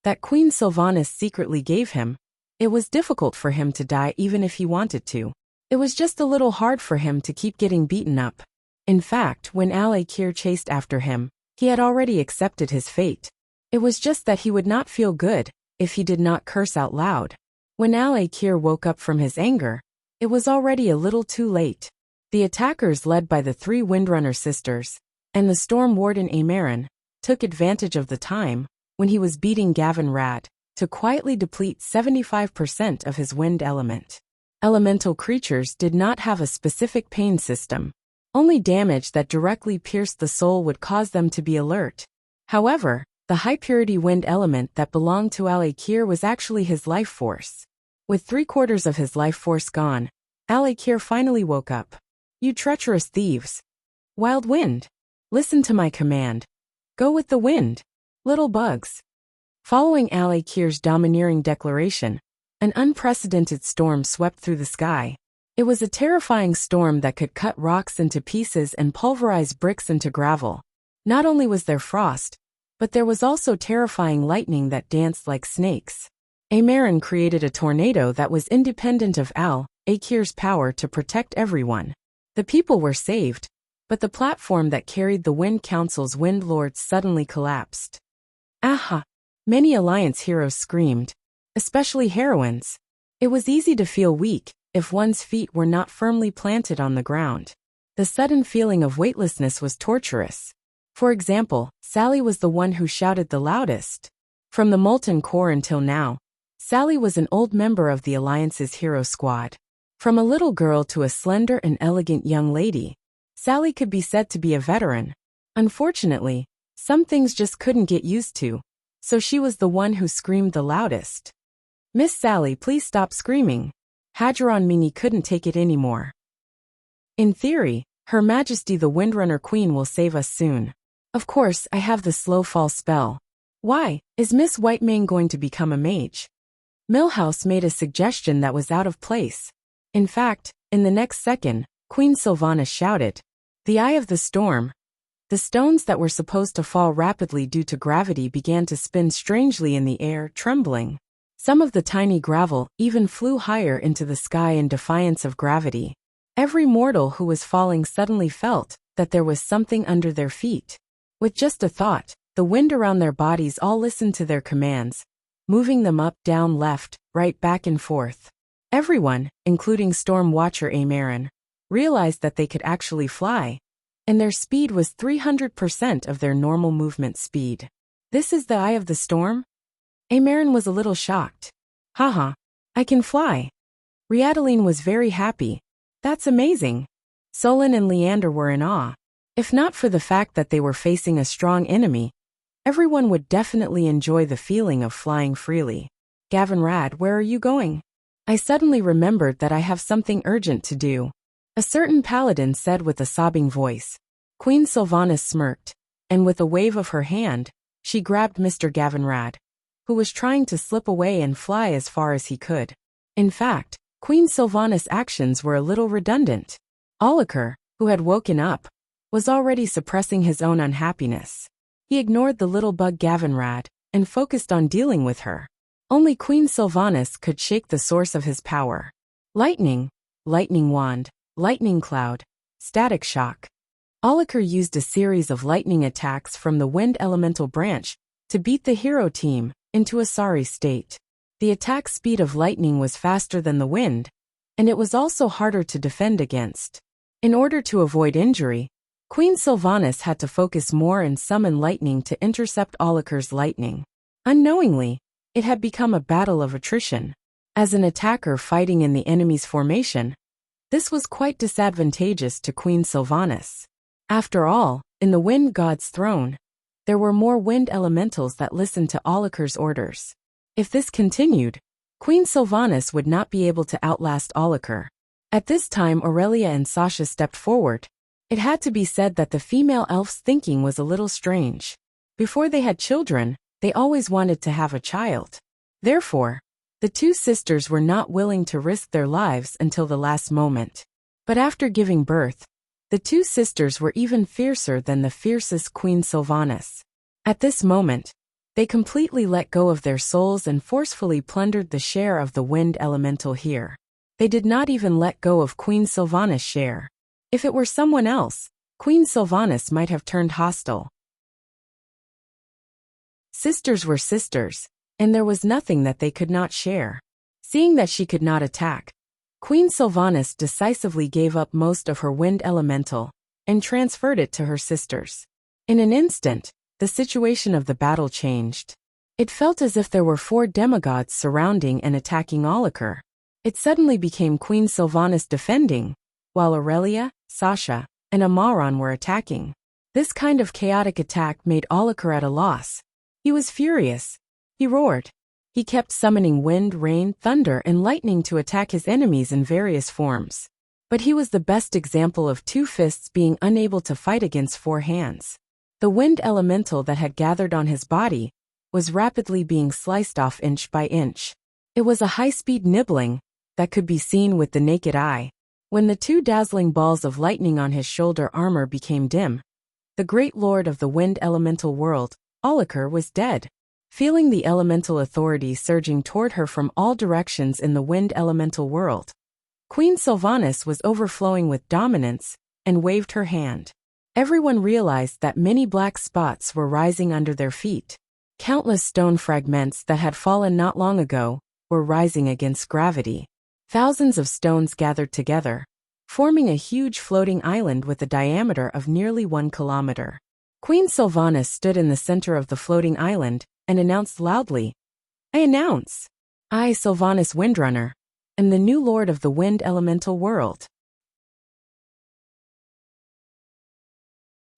that Queen Sylvanas secretly gave him, it was difficult for him to die even if he wanted to. It was just a little hard for him to keep getting beaten up. In fact, when Al'Akir chased after him, he had already accepted his fate. It was just that he would not feel good if he did not curse out loud. When Al'Akir woke up from his anger, it was already a little too late. The attackers led by the 3 Windrunner sisters and the Storm Warden Amarin took advantage of the time when he was beating Gavin Rad to quietly deplete 75% of his wind element. Elemental creatures did not have a specific pain system. Only damage that directly pierced the soul would cause them to be alert. However, the high-purity wind element that belonged to Al'Akir was actually his life force. With 3/4 of his life force gone, Al'Akir finally woke up. "You treacherous thieves! Wild wind! Listen to my command. Go with the wind, little bugs." Following Al'Akir's domineering declaration, an unprecedented storm swept through the sky. It was a terrifying storm that could cut rocks into pieces and pulverize bricks into gravel. Not only was there frost, but there was also terrifying lightning that danced like snakes. Amarin created a tornado that was independent of Al-Akir's power to protect everyone. The people were saved, but the platform that carried the Wind Council's Wind Lords suddenly collapsed. Aha! Many Alliance heroes screamed, especially heroines. It was easy to feel weak if one's feet were not firmly planted on the ground. The sudden feeling of weightlessness was torturous. For example, Sally was the one who shouted the loudest. From the Molten Core until now, Sally was an old member of the Alliance's hero squad. From a little girl to a slender and elegant young lady, Sally could be said to be a veteran. Unfortunately, some things just couldn't get used to, so she was the one who screamed the loudest. "Miss Sally, please stop screaming." Hadron Mini couldn't take it anymore. "In theory, Her Majesty the Windrunner Queen will save us soon. Of course, I have the slow fall spell. Why, is Miss Whitemane going to become a mage?" Millhouse made a suggestion that was out of place. In fact, in the next second, Queen Sylvanas shouted, "The Eye of the Storm." The stones that were supposed to fall rapidly due to gravity began to spin strangely in the air, trembling. Some of the tiny gravel even flew higher into the sky in defiance of gravity. Every mortal who was falling suddenly felt that there was something under their feet. With just a thought, the wind around their bodies all listened to their commands, moving them up, down, left, right, back and forth. Everyone, including Storm Watcher Amarin, realized that they could actually fly, and their speed was 300% of their normal movement speed. "This is the Eye of the Storm?" Amarin was a little shocked. "Haha, I can fly." Riadeline was very happy. "That's amazing." Solon and Leander were in awe. If not for the fact that they were facing a strong enemy, everyone would definitely enjoy the feeling of flying freely. "Gavinrad, where are you going?" "I suddenly remembered that I have something urgent to do," a certain paladin said with a sobbing voice. Queen Sylvanas smirked, and with a wave of her hand, she grabbed Mr. Gavinrad, who was trying to slip away and fly as far as he could. In fact, Queen Sylvanas' actions were a little redundant. Aulakar, who had woken up, was already suppressing his own unhappiness. He ignored the little bug Gavinrad and focused on dealing with her. Only Queen Sylvanas could shake the source of his power. Lightning, lightning wand, lightning cloud, static shock. Aulakar used a series of lightning attacks from the wind elemental branch to beat the hero team into a sorry state. The attack speed of lightning was faster than the wind, and it was also harder to defend against. In order to avoid injury, Queen Sylvanas had to focus more and summon lightning to intercept Aulakar's lightning. Unknowingly, it had become a battle of attrition. As an attacker fighting in the enemy's formation, this was quite disadvantageous to Queen Sylvanas. After all, in the Wind God's throne, there were more wind elementals that listened to Aulakar's orders. If this continued, Queen Sylvanas would not be able to outlast Aulakar. At this time Aurelia and Sasha stepped forward. It had to be said that the female elf's thinking was a little strange. Before they had children, they always wanted to have a child. Therefore, the two sisters were not willing to risk their lives until the last moment. But after giving birth, the two sisters were even fiercer than the fiercest Queen Sylvanas. At this moment, they completely let go of their souls and forcefully plundered the share of the wind elemental here. They did not even let go of Queen Sylvanas' share. If it were someone else, Queen Sylvanas might have turned hostile. Sisters were sisters, and there was nothing that they could not share. Seeing that she could not attack, Queen Sylvanas decisively gave up most of her wind elemental and transferred it to her sisters. In an instant, the situation of the battle changed. It felt as if there were 4 demigods surrounding and attacking Aulakar. It suddenly became Queen Sylvanas defending, while Aurelia, Sasha, and Amaran were attacking. This kind of chaotic attack made Aulakar at a loss. He was furious. He roared. He kept summoning wind, rain, thunder, and lightning to attack his enemies in various forms. But he was the best example of 2 fists being unable to fight against 4 hands. The wind elemental that had gathered on his body was rapidly being sliced off inch by inch. It was a high-speed nibbling that could be seen with the naked eye. When the 2 dazzling balls of lightning on his shoulder armor became dim, the great lord of the wind elemental world, Aulakar, was dead. Feeling the elemental authority surging toward her from all directions in the wind elemental world, Queen Sylvanas was overflowing with dominance and waved her hand. Everyone realized that many black spots were rising under their feet. Countless stone fragments that had fallen not long ago were rising against gravity. Thousands of stones gathered together, forming a huge floating island with a diameter of nearly 1 kilometer. Queen Sylvanas stood in the center of the floating island and announced loudly, "I announce, I, Sylvanas Windrunner, am the new lord of the wind elemental world."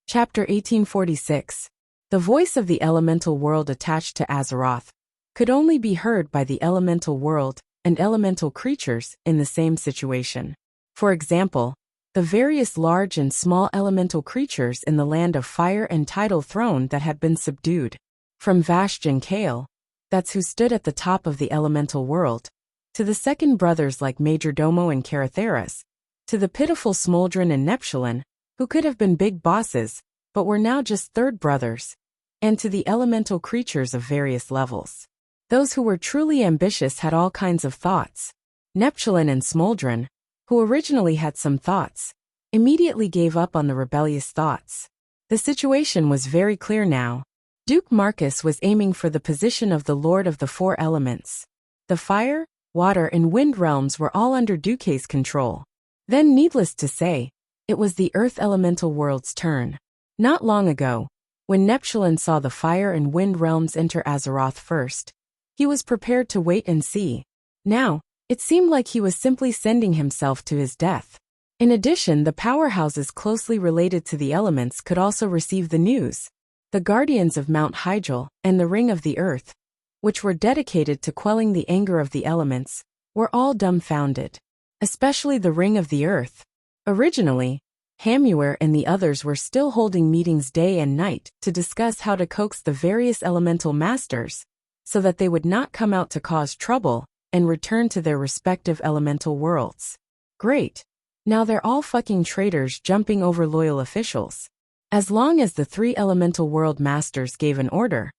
Chapter 1846. The voice of the elemental world attached to Azeroth could only be heard by the elemental world and elemental creatures in the same situation. For example, the various large and small elemental creatures in the land of fire and tidal throne that had been subdued. From Vashj and Kael, that's who stood at the top of the elemental world, to the second brothers like Majordomo and Caratheras, to the pitiful Smoldron and Neptulin, who could have been big bosses, but were now just third brothers, and to the elemental creatures of various levels. Those who were truly ambitious had all kinds of thoughts. Neptulin and Smoldron, who originally had some thoughts, immediately gave up on the rebellious thoughts. The situation was very clear now. Duke Marcus was aiming for the position of the Lord of the Four Elements. The fire, water and wind realms were all under Duke's control. Then, needless to say, it was the Earth Elemental World's turn. Not long ago, when Neptulin saw the fire and wind realms enter Azeroth first, he was prepared to wait and see. Now, it seemed like he was simply sending himself to his death. In addition, the powerhouses closely related to the elements could also receive the news. The Guardians of Mount Hyjal and the Ring of the Earth, which were dedicated to quelling the anger of the elements, were all dumbfounded. Especially the Ring of the Earth. Originally, Hamuer and the others were still holding meetings day and night to discuss how to coax the various elemental masters, so that they would not come out to cause trouble and return to their respective elemental worlds. Great. Now they're all fucking traitors jumping over loyal officials. As long as the three elemental world masters gave an order,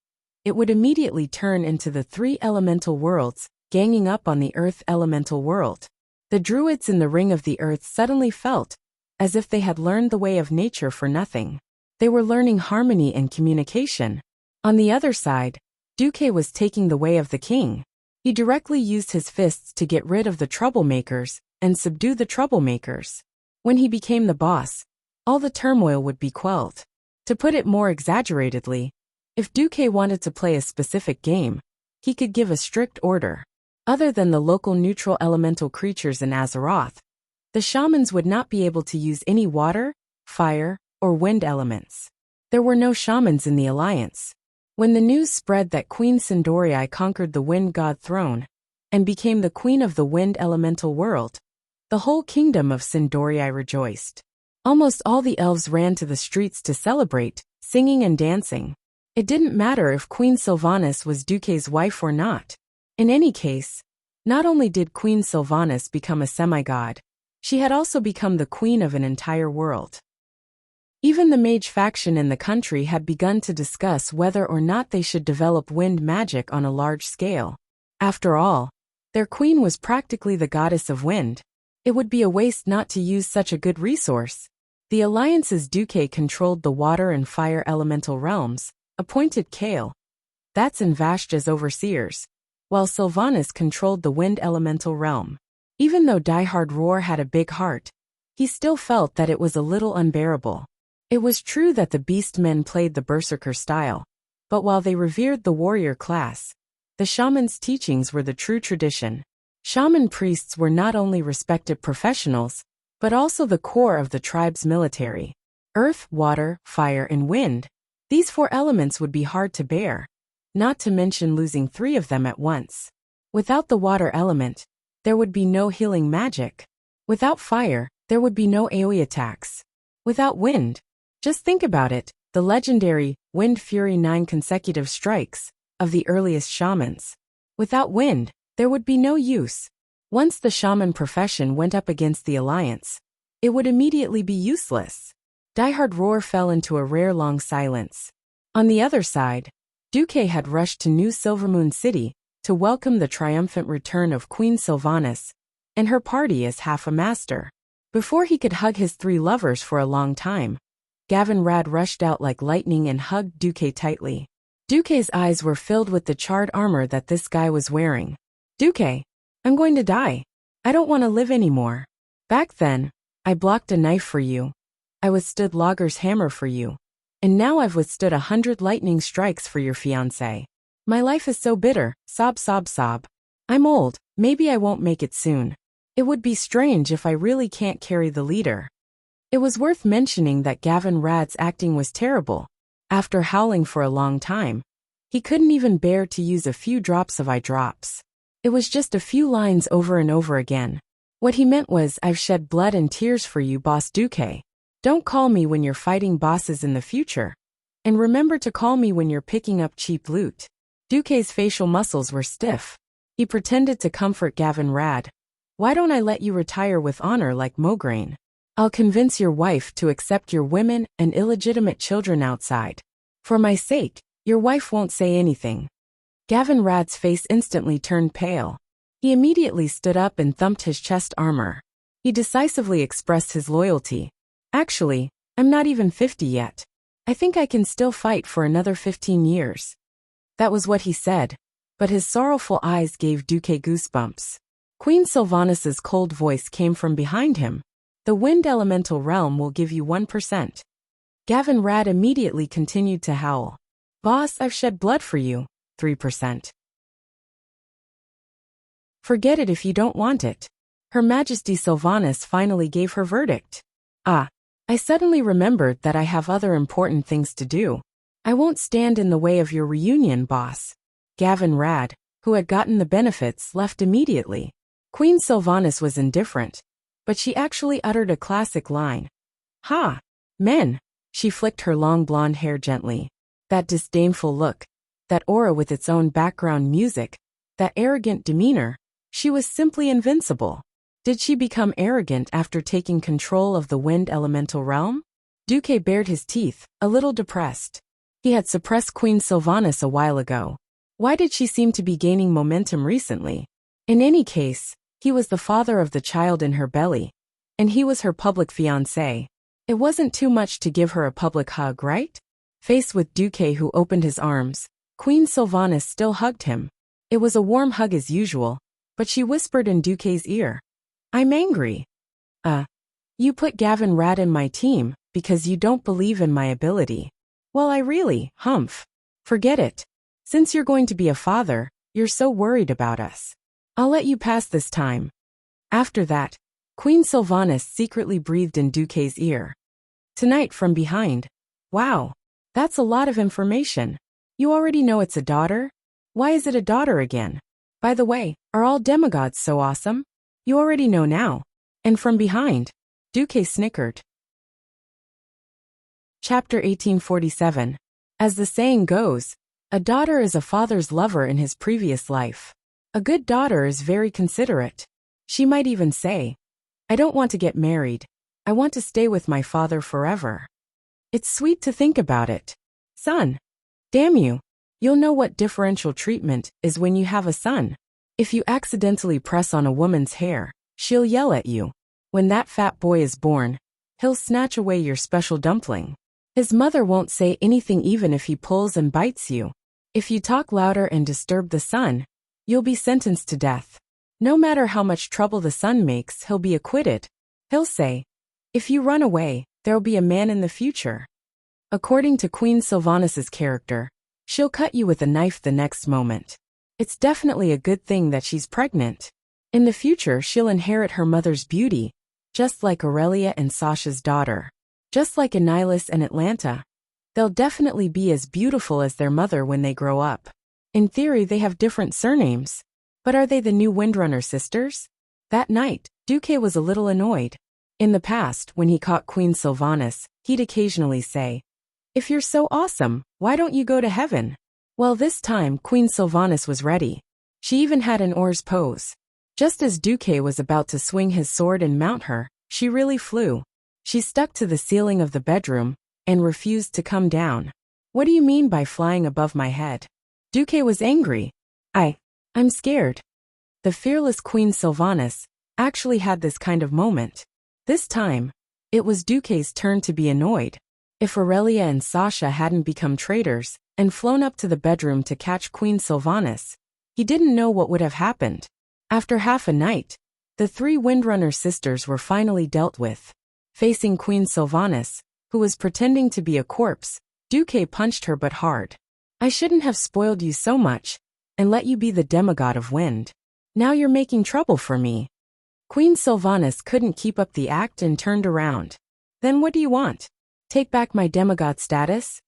it would immediately turn into the three elemental worlds ganging up on the Earth elemental world. The druids in the Ring of the Earth suddenly felt as if they had learned the way of nature for nothing. They were learning harmony and communication. On the other side, Duke was taking the way of the king. He directly used his fists to get rid of the troublemakers and subdue the troublemakers. When he became the boss, all the turmoil would be quelled. To put it more exaggeratedly, if Duke wanted to play a specific game, he could give a strict order. Other than the local neutral elemental creatures in Azeroth, the shamans would not be able to use any water, fire, or wind elements. There were no shamans in the Alliance. When the news spread that Queen Sindorii conquered the Wind God throne and became the queen of the wind elemental world, the whole kingdom of Sindorii rejoiced. Almost all the elves ran to the streets to celebrate, singing and dancing. It didn't matter if Queen Sylvanas was Duke's wife or not. In any case, not only did Queen Sylvanas become a semigod, she had also become the queen of an entire world. Even the mage faction in the country had begun to discuss whether or not they should develop wind magic on a large scale. After all, their queen was practically the goddess of wind. It would be a waste not to use such a good resource. The Alliance's Duke controlled the water and fire elemental realms, appointed Kael, that's in Vashj as overseers, while Sylvanas controlled the wind elemental realm. Even though Diehard Roar had a big heart, he still felt that it was a little unbearable. It was true that the beastmen played the berserker style, but while they revered the warrior class, the shaman's teachings were the true tradition. Shaman priests were not only respected professionals, but also the core of the tribe's military. Earth, water, fire, and wind. These four elements would be hard to bear, not to mention losing three of them at once. Without the water element, there would be no healing magic. Without fire, there would be no AoE attacks. Without wind, just think about it, the legendary Wind Fury 9 consecutive strikes of the earliest shamans. Without wind, there would be no use. Once the shaman profession went up against the Alliance, it would immediately be useless. diehard roar fell into a rare long silence. On the other side, Duque had rushed to New Silvermoon City to welcome the triumphant return of Queen Sylvanas and her party as half a master. Before he could hug his 3 lovers for a long time, Gavin Rad rushed out like lightning and hugged Duque tightly. Duque's eyes were filled with the charred armor that this guy was wearing. Duque, I'm going to die. I don't want to live anymore. Back then, I blocked a knife for you. I withstood Logger's hammer for you. And now I've withstood 100 lightning strikes for your fiancé. My life is so bitter, sob sob sob. I'm old, maybe I won't make it soon. It would be strange if I really can't carry the leader. It was worth mentioning that Gavin Rad's acting was terrible. After howling for a long time, he couldn't even bear to use a few drops of eye drops. It was just a few lines over and over again. What he meant was, I've shed blood and tears for you, Boss Duque. Don't call me when you're fighting bosses in the future. And remember to call me when you're picking up cheap loot. Duque's facial muscles were stiff. He pretended to comfort Gavin Rad. Why don't I let you retire with honor like Mograine? I'll convince your wife to accept your women and illegitimate children outside. For my sake, your wife won't say anything. Gavin Rad's face instantly turned pale. He immediately stood up and thumped his chest armor. He decisively expressed his loyalty. Actually, I'm not even 50 yet. I think I can still fight for another 15 years. That was what he said, but his sorrowful eyes gave Duque goosebumps. Queen Sylvanas's cold voice came from behind him. The wind elemental realm will give you 1%. Gavin Rad immediately continued to howl. Boss, I've shed blood for you, 3%. Forget it if you don't want it. Her Majesty Sylvanas finally gave her verdict. I suddenly remembered that I have other important things to do. I won't stand in the way of your reunion, boss. Gavin Rad, who had gotten the benefits, left immediately. Queen Sylvanas was indifferent, but she actually uttered a classic line. Ha! Men! She flicked her long blonde hair gently. That disdainful look, that aura with its own background music, that arrogant demeanor, she was simply invincible. Did she become arrogant after taking control of the wind elemental realm? Duque bared his teeth, a little depressed. He had suppressed Queen Sylvanas a while ago. Why did she seem to be gaining momentum recently? In any case, he was the father of the child in her belly, and he was her public fiancé. It wasn't too much to give her a public hug, right? Faced with Duque, who opened his arms, Queen Sylvanas still hugged him. It was a warm hug as usual, but she whispered in Duque's ear. I'm angry. You put Gavin Rad in my team because you don't believe in my ability. Well, I really, humph. Forget it. Since you're going to be a father, you're so worried about us. I'll let you pass this time. After that, Queen Sylvanas secretly breathed in Duque's ear. Tonight from behind. Wow, that's a lot of information. You already know it's a daughter? Why is it a daughter again? By the way, are all demigods so awesome? You already know now. And from behind. Duque snickered. Chapter 1847. As the saying goes, a daughter is a father's lover in his previous life. A good daughter is very considerate. She might even say, I don't want to get married. I want to stay with my father forever. It's sweet to think about it. Son. Damn you. You'll know what differential treatment is when you have a son. If you accidentally press on a woman's hair, she'll yell at you. When that fat boy is born, he'll snatch away your special dumpling. His mother won't say anything even if he pulls and bites you. If you talk louder and disturb the son, you'll be sentenced to death. No matter how much trouble the son makes, he'll be acquitted. He'll say, if you run away, there'll be a man in the future. According to Queen Sylvanas's character, she'll cut you with a knife the next moment. It's definitely a good thing that she's pregnant. In the future, she'll inherit her mother's beauty, just like Aurelia and Sasha's daughter. Just like Annihilus and Atlanta. They'll definitely be as beautiful as their mother when they grow up. In theory, they have different surnames. But are they the new Windrunner sisters? That night, Duque was a little annoyed. In the past, when he caught Queen Sylvanas, he'd occasionally say, if you're so awesome, why don't you go to heaven? Well, this time, Queen Sylvanas was ready. She even had an oars pose. Just as Duque was about to swing his sword and mount her, she really flew. She stuck to the ceiling of the bedroom and refused to come down. What do you mean by flying above my head? Duque was angry. I'm scared. The fearless Queen Sylvanas actually had this kind of moment. This time, it was Duque's turn to be annoyed. If Aurelia and Sasha hadn't become traitors and flown up to the bedroom to catch Queen Sylvanas, he didn't know what would have happened. After half a night, the three Windrunner sisters were finally dealt with. Facing Queen Sylvanas, who was pretending to be a corpse, Duque punched her but hard. I shouldn't have spoiled you so much and let you be the demigod of wind. Now you're making trouble for me. Queen Sylvanas couldn't keep up the act and turned around. Then what do you want? Take back my demigod status?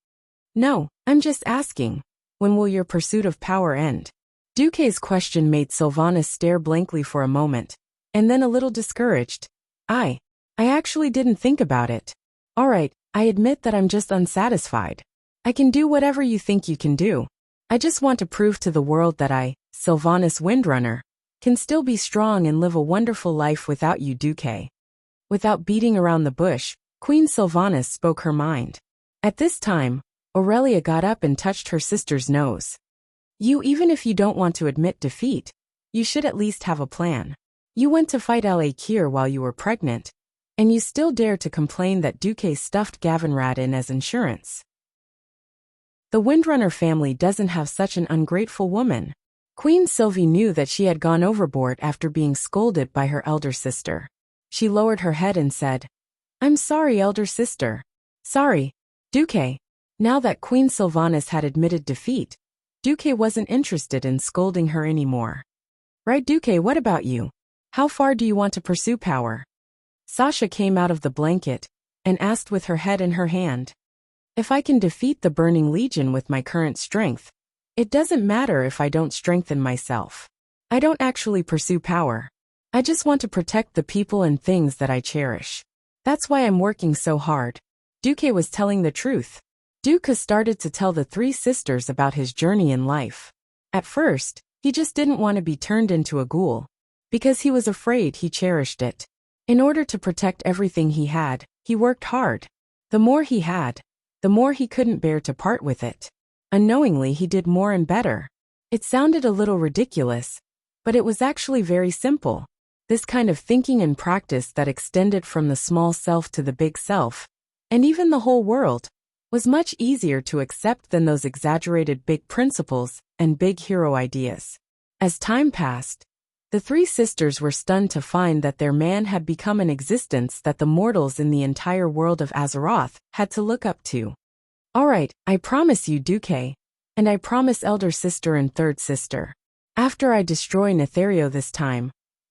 No, I'm just asking. When will your pursuit of power end? Duque's question made Sylvanas stare blankly for a moment, and then a little discouraged. I actually didn't think about it. Alright, I admit that I'm just unsatisfied. I can do whatever you think you can do. I just want to prove to the world that I, Sylvanas Windrunner, can still be strong and live a wonderful life without you, Duque. Without beating around the bush, Queen Sylvanas spoke her mind. At this time, Aurelia got up and touched her sister's nose. Even if you don't want to admit defeat, you should at least have a plan. You went to fight Al-Akir while you were pregnant, and you still dare to complain that Duque stuffed Gavinrad in as insurance. The Windrunner family doesn't have such an ungrateful woman. Queen Sylvie knew that she had gone overboard after being scolded by her elder sister. She lowered her head and said, I'm sorry, elder sister. Sorry, Duque. Now that Queen Sylvanas had admitted defeat, Duque wasn't interested in scolding her anymore. Right, Duque, what about you? How far do you want to pursue power? Sasha came out of the blanket and asked with her head in her hand. If I can defeat the Burning Legion with my current strength, it doesn't matter if I don't strengthen myself. I don't actually pursue power. I just want to protect the people and things that I cherish. That's why I'm working so hard. Duque was telling the truth. Duque started to tell the three sisters about his journey in life. At first, he just didn't want to be turned into a ghoul, because he was afraid he cherished it. In order to protect everything he had, he worked hard. The more he had, the more he couldn't bear to part with it. Unknowingly, he did more and better. It sounded a little ridiculous, but it was actually very simple. This kind of thinking and practice that extended from the small self to the big self, and even the whole world, was much easier to accept than those exaggerated big principles and big hero ideas. As time passed, the three sisters were stunned to find that their man had become an existence that the mortals in the entire world of Azeroth had to look up to. Alright, I promise you, Duque, and I promise elder sister and third sister. After I destroy Nethereo this time,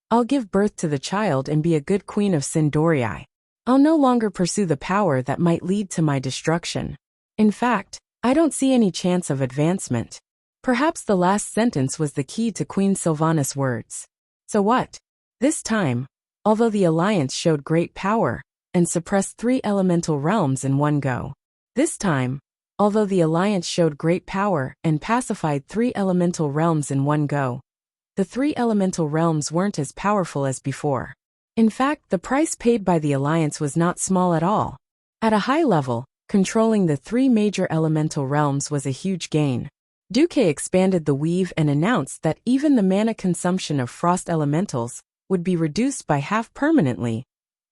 I'll give birth to the child and be a good queen of Sindorii. I'll no longer pursue the power that might lead to my destruction. In fact, I don't see any chance of advancement. Perhaps the last sentence was the key to Queen Sylvanas' words. So what? This time, although the Alliance showed great power and suppressed 3 elemental realms in one go. This time, although the Alliance showed great power and pacified 3 elemental realms in one go, the 3 elemental realms weren't as powerful as before. In fact, the price paid by the Alliance was not small at all. At a high level, controlling the 3 major elemental realms was a huge gain. Duque expanded the weave and announced that even the mana consumption of frost elementals would be reduced by half permanently,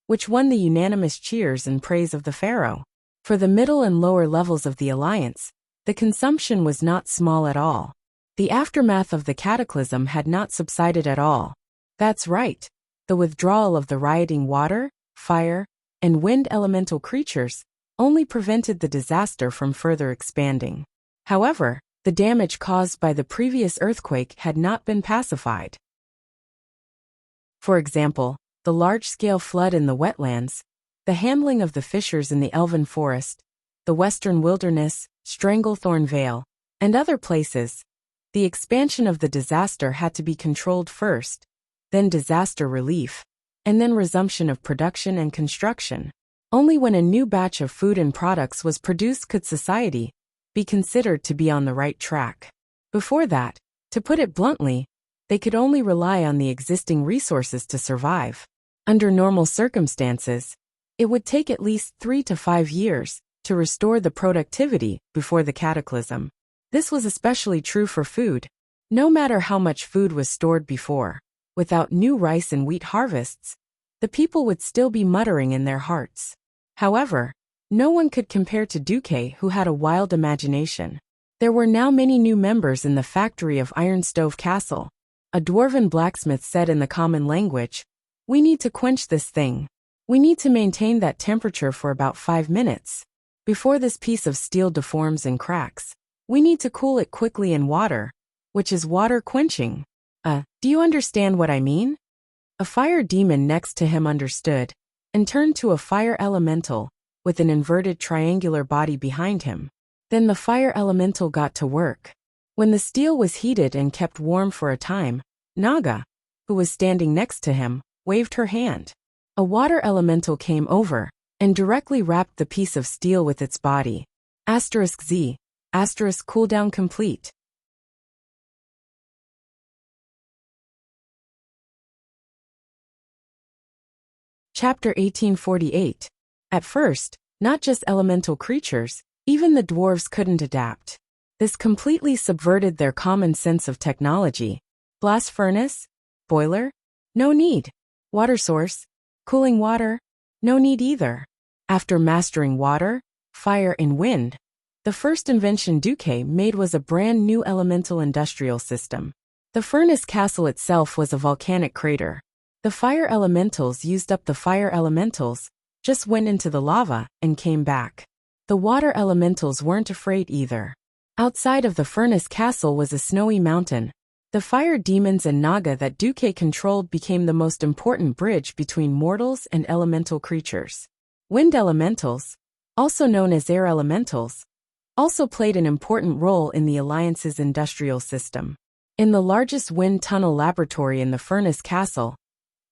which won the unanimous cheers and praise of the Pharaoh. For the middle and lower levels of the Alliance, the consumption was not small at all. The aftermath of the cataclysm had not subsided at all. That's right. The withdrawal of the rioting water, fire, and wind elemental creatures only prevented the disaster from further expanding. However, the damage caused by the previous earthquake had not been pacified. For example, the large-scale flood in the wetlands, the handling of the fissures in the Elven Forest, the Western Wilderness, Stranglethorn Vale, and other places. The expansion of the disaster had to be controlled first, then disaster relief, and then resumption of production and construction. Only when a new batch of food and products was produced could society be considered to be on the right track. Before that, to put it bluntly, they could only rely on the existing resources to survive. Under normal circumstances, It would take at least 3 to 5 years to restore the productivity before the cataclysm. This was especially true for food. No matter how much food was stored before, without new rice and wheat harvests, the people would still be muttering in their hearts. However, no one could compare to Duque, who had a wild imagination. There were now many new members in the factory of Ironstove Castle. A dwarven blacksmith said in the common language, "We need to quench this thing. We need to maintain that temperature for about 5 minutes. Before this piece of steel deforms and cracks, we need to cool it quickly in water, which is water quenching. Do you understand what I mean?" A fire demon next to him understood, and turned to a fire elemental, with an inverted triangular body behind him. Then the fire elemental got to work. When the steel was heated and kept warm for a time, Naga, who was standing next to him, waved her hand. A water elemental came over, and directly wrapped the piece of steel with its body. *Z. Cooldown complete. Chapter 1848. At first, not just elemental creatures, even the dwarves couldn't adapt. This completely subverted their common sense of technology. Blast furnace? Boiler? No need. Water source? Cooling water? No need either. After mastering water, fire, and wind, the first invention Duque made was a brand new elemental industrial system. The furnace castle itself was a volcanic crater. The fire elementals used up the fire elementals, just went into the lava, and came back. The water elementals weren't afraid either. Outside of the furnace castle was a snowy mountain. The fire demons and Naga that Duque controlled became the most important bridge between mortals and elemental creatures. Wind elementals, also known as air elementals, also played an important role in the Alliance's industrial system. In the largest wind tunnel laboratory in the furnace castle,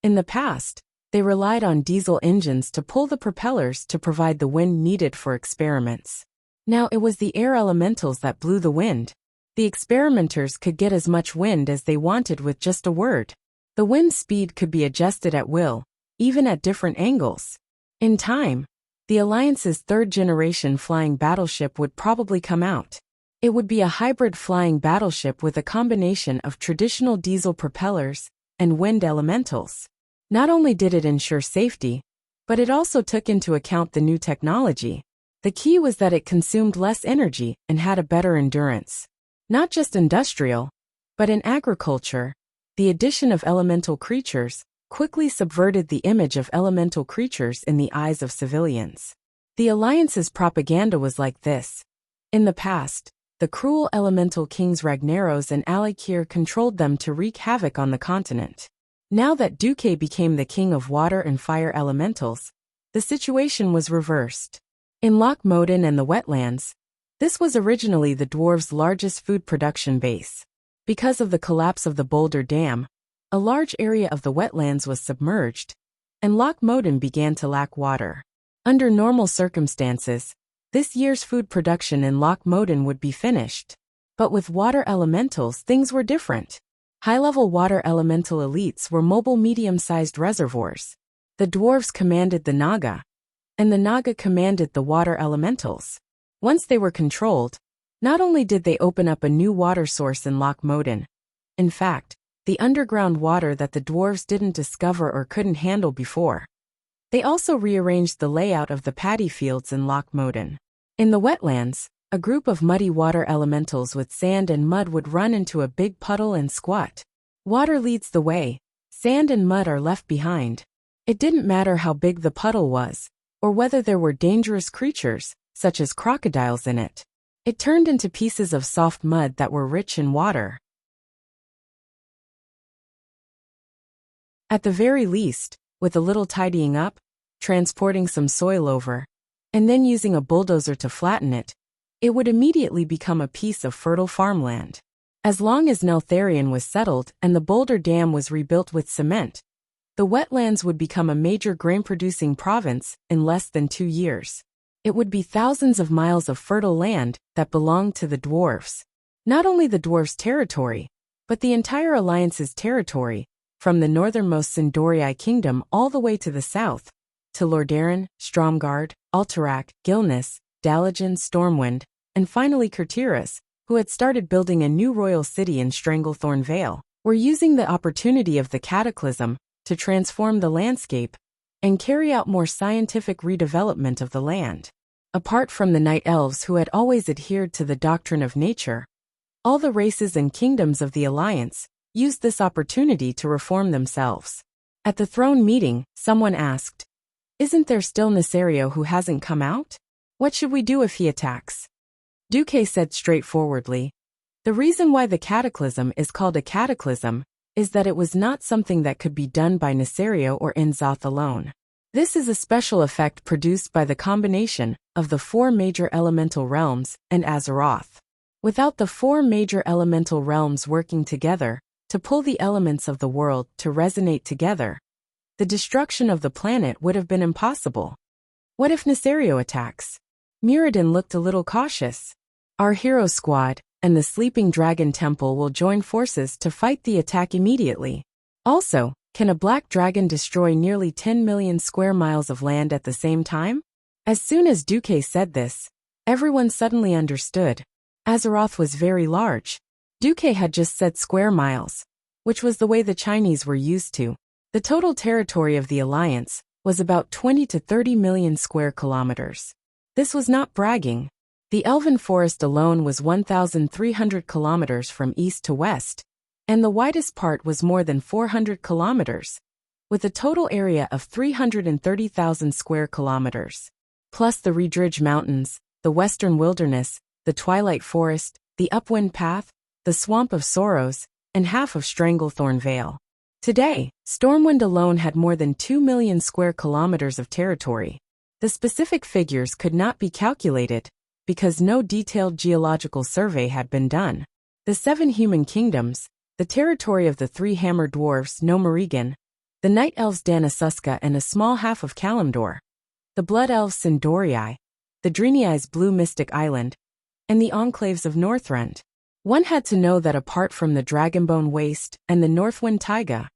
in the past, they relied on diesel engines to pull the propellers to provide the wind needed for experiments. Now it was the air elementals that blew the wind. The experimenters could get as much wind as they wanted with just a word. The wind speed could be adjusted at will, even at different angles. In time, the Alliance's third-generation flying battleship would probably come out. It would be a hybrid flying battleship with a combination of traditional diesel propellers and wind elementals. Not only did it ensure safety, but it also took into account the new technology. The key was that it consumed less energy and had a better endurance. Not just industrial, but in agriculture, the addition of elemental creatures quickly subverted the image of elemental creatures in the eyes of civilians. The Alliance's propaganda was like this. In the past, the cruel elemental kings Ragnaros and Alikir controlled them to wreak havoc on the continent. Now that Duque became the king of water and fire elementals, the situation was reversed. In Loch Moden and the wetlands, this was originally the dwarves' largest food production base. Because of the collapse of the Boulder Dam, a large area of the wetlands was submerged, and Loch Moden began to lack water. Under normal circumstances, this year's food production in Loch Moden would be finished. But with water elementals, things were different. High-level water elemental elites were mobile medium-sized reservoirs. The dwarves commanded the Naga, and the Naga commanded the water elementals. Once they were controlled, not only did they open up a new water source in Loch Moden, in fact, the underground water that the dwarves didn't discover or couldn't handle before. They also rearranged the layout of the paddy fields in Loch Moden. In the wetlands, a group of muddy water elementals with sand and mud would run into a big puddle and squat. Water leads the way, sand and mud are left behind. It didn't matter how big the puddle was, or whether there were dangerous creatures, such as crocodiles in it. It turned into pieces of soft mud that were rich in water. At the very least, with a little tidying up, transporting some soil over, and then using a bulldozer to flatten it, it would immediately become a piece of fertile farmland. As long as Neltharion was settled and the Boulder Dam was rebuilt with cement, the wetlands would become a major grain-producing province in less than 2 years. It would be thousands of miles of fertile land that belonged to the dwarves. Not only the dwarves' territory, but the entire Alliance's territory, from the northernmost Sindorii kingdom all the way to the south, to Lordaeron, Stromgard, Alterac, Gilnis, Dalagen, Stormwind, and finally Kurtiras, who had started building a new royal city in Stranglethorn Vale, were using the opportunity of the cataclysm to transform the landscape and carry out more scientific redevelopment of the land. Apart from the Night Elves who had always adhered to the doctrine of nature, all the races and kingdoms of the Alliance used this opportunity to reform themselves. At the throne meeting, someone asked, "Isn't there still Nesario who hasn't come out? What should we do if he attacks?" Duque said straightforwardly, "The reason why the cataclysm is called a cataclysm is that it was not something that could be done by Nesario or Inzoth alone. This is a special effect produced by the combination of the 4 major elemental realms and Azeroth. Without the 4 major elemental realms working together to pull the elements of the world to resonate together, the destruction of the planet would have been impossible. What if Nesario attacks?" Muradin looked a little cautious. "Our hero squad and the Sleeping Dragon Temple will join forces to fight the attack immediately. Also, can a black dragon destroy nearly 10 million square miles of land at the same time?" As soon as Duque said this, everyone suddenly understood. Azeroth was very large. Duque had just said square miles, which was the way the Chinese were used to. The total territory of the Alliance was about 20 to 30 million square kilometers. This was not bragging. The Elven Forest alone was 1,300 kilometers from east to west, and the widest part was more than 400 kilometers, with a total area of 330,000 square kilometers. Plus the Redridge Mountains, the Western Wilderness, the Twilight Forest, the Upwind Path, the Swamp of Sorrows, and half of Stranglethorn Vale. Today, Stormwind alone had more than 2 million square kilometers of territory. The specific figures could not be calculated, because no detailed geological survey had been done. The 7 human kingdoms, the territory of the 3 hammer dwarves Nomorigan, the Night Elves Danasuska and a small half of Kalimdor, the Blood Elves Sindorii, the Dreniai's Blue Mystic Island, and the enclaves of Northrend. One had to know that apart from the Dragonbone Waste and the Northwind Taiga,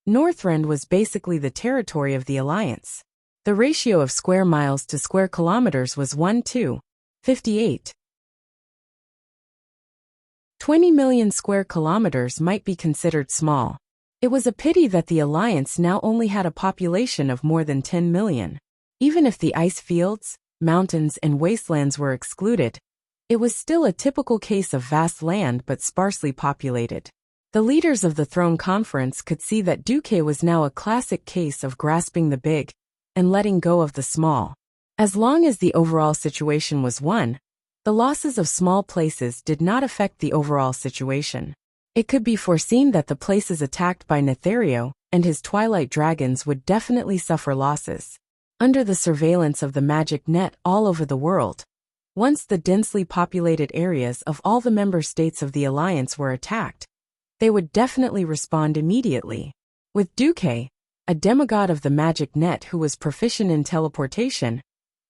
Northrend was basically the territory of the Alliance. The ratio of square miles to square kilometers was 1:58. 20 million square kilometers might be considered small. It was a pity that the Alliance now only had a population of more than 10 million. Even if the ice fields, mountains, and wastelands were excluded, it was still a typical case of vast land but sparsely populated. The leaders of the Throne Conference could see that Duque was now a classic case of grasping the big and letting go of the small. As long as the overall situation was one, the losses of small places did not affect the overall situation. It could be foreseen that the places attacked by Nesario and his Twilight Dragons would definitely suffer losses. Under the surveillance of the magic net all over the world, once the densely populated areas of all the member states of the Alliance were attacked, they would definitely respond immediately. With Duque, a demigod of the magic net who was proficient in teleportation,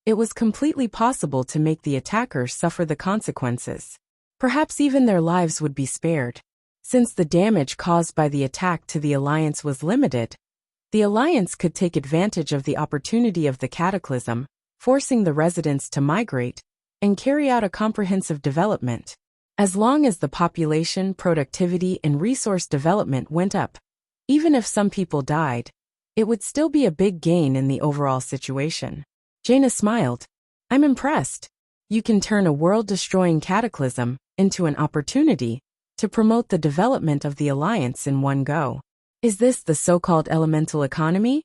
it was completely possible to make the attackers suffer the consequences. Perhaps even their lives would be spared. Since the damage caused by the attack to the Alliance was limited, the Alliance could take advantage of the opportunity of the cataclysm, forcing the residents to migrate and carry out a comprehensive development. As long as the population, productivity, and resource development went up, even if some people died, it would still be a big gain in the overall situation. Jaina smiled. "I'm impressed. You can turn a world-destroying cataclysm into an opportunity to promote the development of the Alliance in one go. Is this the so-called elemental economy?"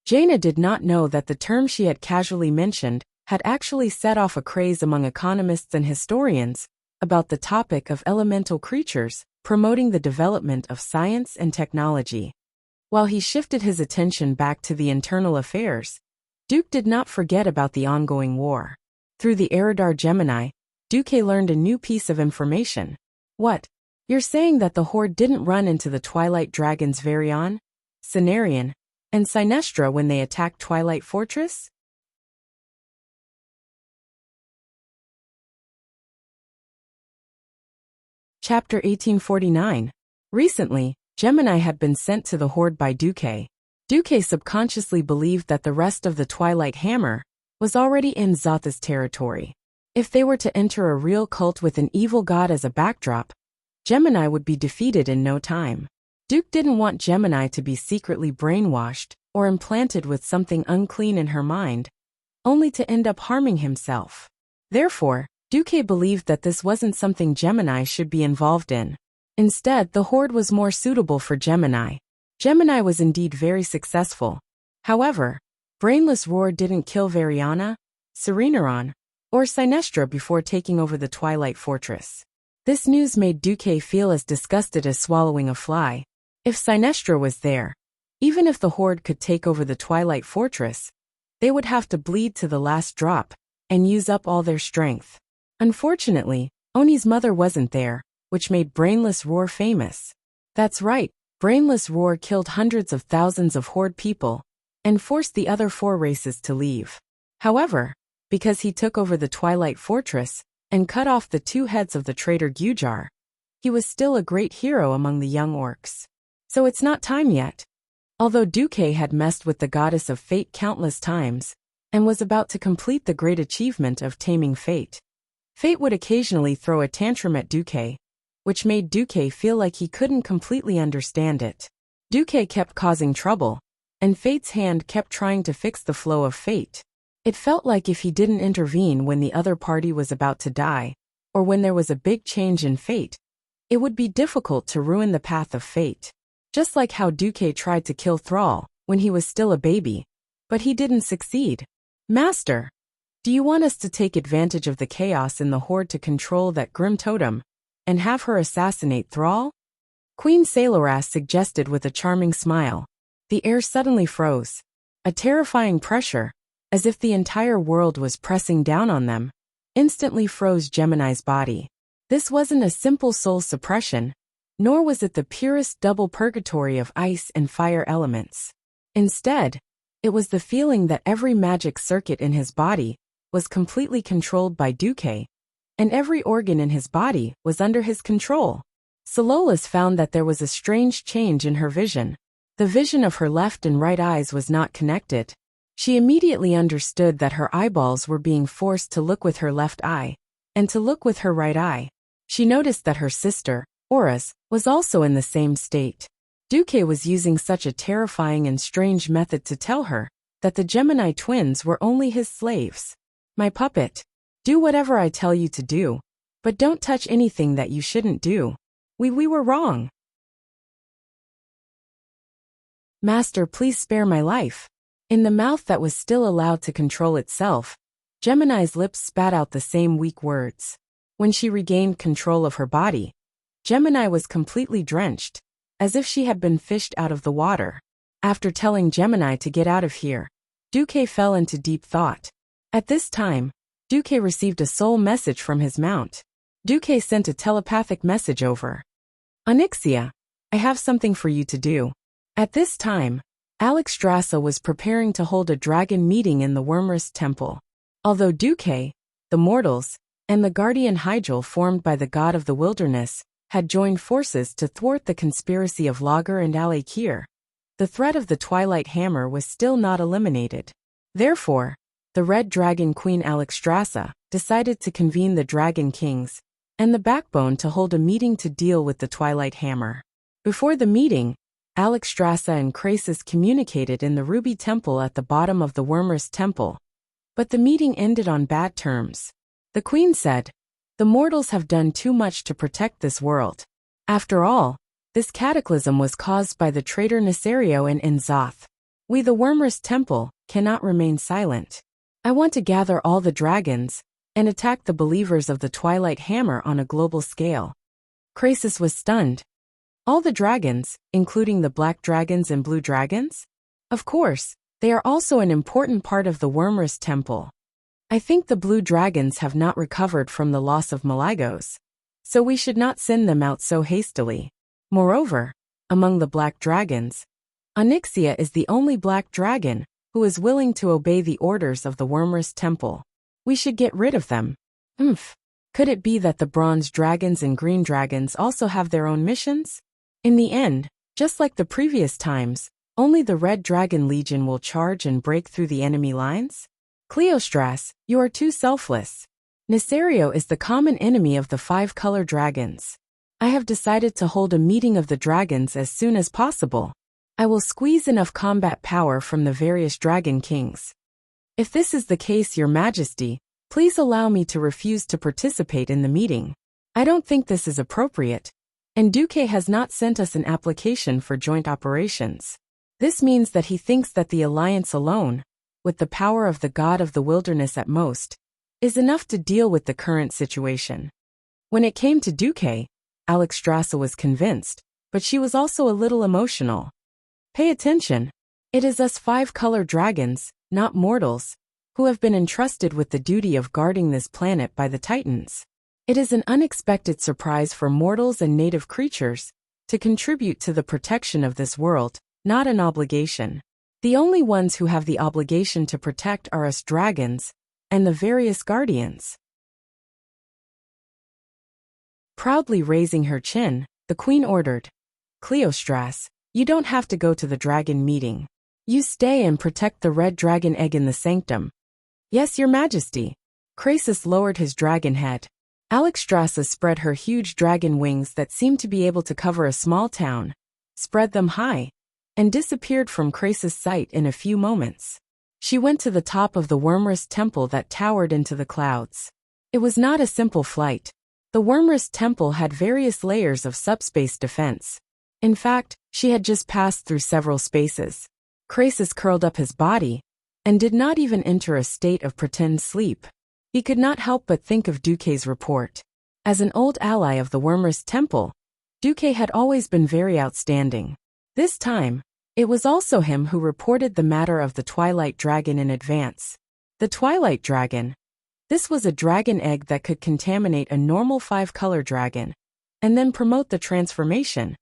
Jaina did not know that the term she had casually mentioned had actually set off a craze among economists and historians about the topic of elemental creatures promoting the development of science and technology. While he shifted his attention back to the internal affairs, Duke did not forget about the ongoing war. Through the Eridar Gemini, Duque learned a new piece of information. "What? You're saying that the Horde didn't run into the Twilight Dragons Varian, Cenarion, and Sinestra when they attacked Twilight Fortress?" Chapter 1849. Recently, Gemini had been sent to the Horde by Duque. Duque subconsciously believed that the rest of the Twilight Hammer was already in Zotha's territory. If they were to enter a real cult with an evil god as a backdrop, Gemini would be defeated in no time. Duke didn't want Gemini to be secretly brainwashed or implanted with something unclean in her mind, only to end up harming himself. Therefore, Duque believed that this wasn't something Gemini should be involved in. Instead, the Horde was more suitable for Gemini. Gemini was indeed very successful. However, Brainless Roar didn't kill Variana, Serenaron, or Sinestra before taking over the Twilight Fortress. This news made Duque feel as disgusted as swallowing a fly. If Sinestra was there, even if the Horde could take over the Twilight Fortress, they would have to bleed to the last drop and use up all their strength. Unfortunately, Oni's mother wasn't there, which made Brainless Roar famous. That's right, Brainless Roar killed hundreds of thousands of Horde people and forced the other 4 races to leave. However, because he took over the Twilight Fortress and cut off the 2 heads of the traitor Gujar, he was still a great hero among the young orcs. So it's not time yet. Although Duque had messed with the goddess of fate countless times and was about to complete the great achievement of taming fate, fate would occasionally throw a tantrum at Duque, which made Duque feel like he couldn't completely understand it. Duque kept causing trouble, and fate's hand kept trying to fix the flow of fate. It felt like if he didn't intervene when the other party was about to die, or when there was a big change in fate, it would be difficult to ruin the path of fate. Just like how Duque tried to kill Thrall when he was still a baby, but he didn't succeed. Master, do you want us to take advantage of the chaos in the Horde to control that grim totem and have her assassinate Thrall? Queen Sailoras suggested with a charming smile. The air suddenly froze. A terrifying pressure, as if the entire world was pressing down on them, instantly froze Gemini's body. This wasn't a simple soul suppression, nor was it the purest double purgatory of ice and fire elements. Instead, it was the feeling that every magic circuit in his body was completely controlled by Duque, and every organ in his body was under his control. Sololas found that there was a strange change in her vision. The vision of her left and right eyes was not connected. She immediately understood that her eyeballs were being forced to look with her left eye, and to look with her right eye. She noticed that her sister, Auras, was also in the same state. Duque was using such a terrifying and strange method to tell her that the Gemini twins were only his slaves. My puppet, do whatever I tell you to do, but don't touch anything that you shouldn't do. We were wrong. Master, please spare my life. In the mouth that was still allowed to control itself, Gemini's lips spat out the same weak words. When she regained control of her body, Gemini was completely drenched, as if she had been fished out of the water. After telling Gemini to get out of here, Duque fell into deep thought. At this time, Duque received a soul message from his mount. Duque sent a telepathic message over. Onyxia, I have something for you to do. At this time, Alexstrasza was preparing to hold a dragon meeting in the Wormrest Temple. Although Duque, the mortals, and the guardian Hygel formed by the god of the wilderness had joined forces to thwart the conspiracy of Lager and Alakir, the threat of the Twilight Hammer was still not eliminated. Therefore, the Red Dragon Queen Alexstrasza decided to convene the Dragon Kings and the Backbone to hold a meeting to deal with the Twilight Hammer. Before the meeting, Alexstrasza and Krasis communicated in the Ruby Temple at the bottom of the Wormrest Temple, but the meeting ended on bad terms. The Queen said, "The mortals have done too much to protect this world. After all, this cataclysm was caused by the traitor Nesario and Inzoth. We, the Wormrest Temple, cannot remain silent. I want to gather all the dragons and attack the believers of the Twilight Hammer on a global scale." Krasis was stunned. All the dragons, including the black dragons and blue dragons? Of course, they are also an important part of the Wormrest Temple. I think the blue dragons have not recovered from the loss of Malygos, so we should not send them out so hastily. Moreover, among the black dragons, Onyxia is the only black dragon who is willing to obey the orders of the Wormrest Temple. We should get rid of them. Could it be that the bronze dragons and green dragons also have their own missions? In the end, just like the previous times, Only the Red Dragon Legion will charge and break through the enemy lines? Cleostras, you are too selfless. Nesario is the common enemy of the 5-color dragons. I have decided to hold a meeting of the dragons as soon as possible. I will squeeze enough combat power from the various dragon kings. If this is the case, Your Majesty, please allow me to refuse to participate in the meeting. I don't think this is appropriate, and Duque has not sent us an application for joint operations. This means that he thinks that the alliance alone, with the power of the god of the wilderness at most, is enough to deal with the current situation. When it came to Duque, Alexstrasza was convinced, but she was also a little emotional. Pay attention. It is us 5-color dragons, not mortals, who have been entrusted with the duty of guarding this planet by the Titans. It is an unexpected surprise for mortals and native creatures to contribute to the protection of this world, not an obligation. The only ones who have the obligation to protect are us dragons and the various guardians. Proudly raising her chin, the queen ordered, Cleostras, you don't have to go to the dragon meeting. You stay and protect the red dragon egg in the sanctum. Yes, Your Majesty. Krasus lowered his dragon head. Alexstrasza spread her huge dragon wings that seemed to be able to cover a small town, spread them high, and disappeared from Krasus' sight in a few moments. She went to the top of the Wormrest Temple that towered into the clouds. It was not a simple flight. The Wormrest Temple had various layers of subspace defense. In fact, she had just passed through several spaces. Krasus curled up his body and did not even enter a state of pretend sleep. He could not help but think of Duque's report. As an old ally of the Wormrest Temple, Duque had always been very outstanding. This time, it was also him who reported the matter of the Twilight Dragon in advance. The Twilight Dragon. This was a dragon egg that could contaminate a normal 5-color dragon, and then promote the transformation,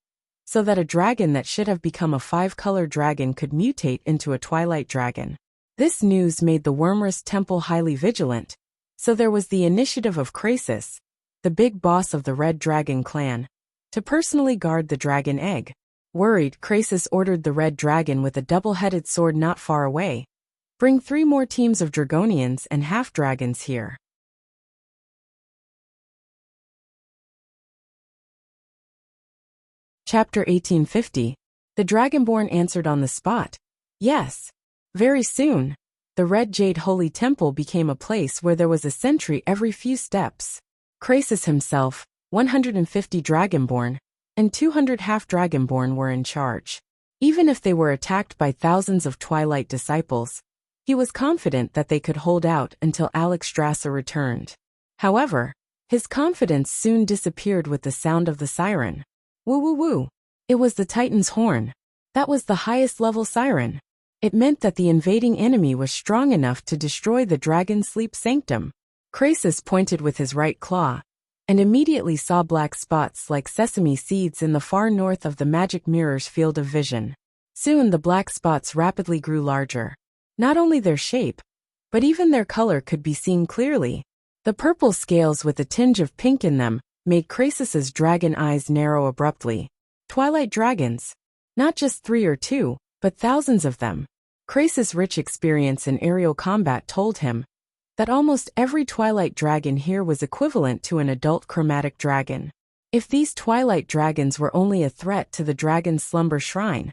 so that a dragon that should have become a 5-color dragon could mutate into a Twilight Dragon. This news made the Wormrest Temple highly vigilant, so there was the initiative of Krasus, the big boss of the Red Dragon clan, to personally guard the dragon egg. Worried, Krasus ordered the Red Dragon with a double-headed sword not far away. Bring 3 more teams of Dragonians and half-dragons here. Chapter 1850. The Dragonborn answered on the spot. Yes. Very soon, the Red Jade Holy Temple became a place where there was a sentry every few steps. Krasus himself, 150 Dragonborn, and 200 half-Dragonborn were in charge. Even if they were attacked by thousands of Twilight disciples, he was confident that they could hold out until Alexstrasza returned. However, his confidence soon disappeared with the sound of the siren. Woo woo woo. It was the Titan's horn. That was the highest level siren. It meant that the invading enemy was strong enough to destroy the dragon's sleep sanctum. Krasus pointed with his right claw, and immediately saw black spots like sesame seeds in the far north of the magic mirror's field of vision. Soon the black spots rapidly grew larger. Not only their shape, but even their color could be seen clearly. The purple scales with a tinge of pink in them made Krasus's dragon eyes narrow abruptly. Twilight dragons. Not just 3 or 2, but thousands of them. Krasus' rich experience in aerial combat told him that almost every Twilight dragon here was equivalent to an adult chromatic dragon. If these Twilight dragons were only a threat to the dragon's slumber shrine,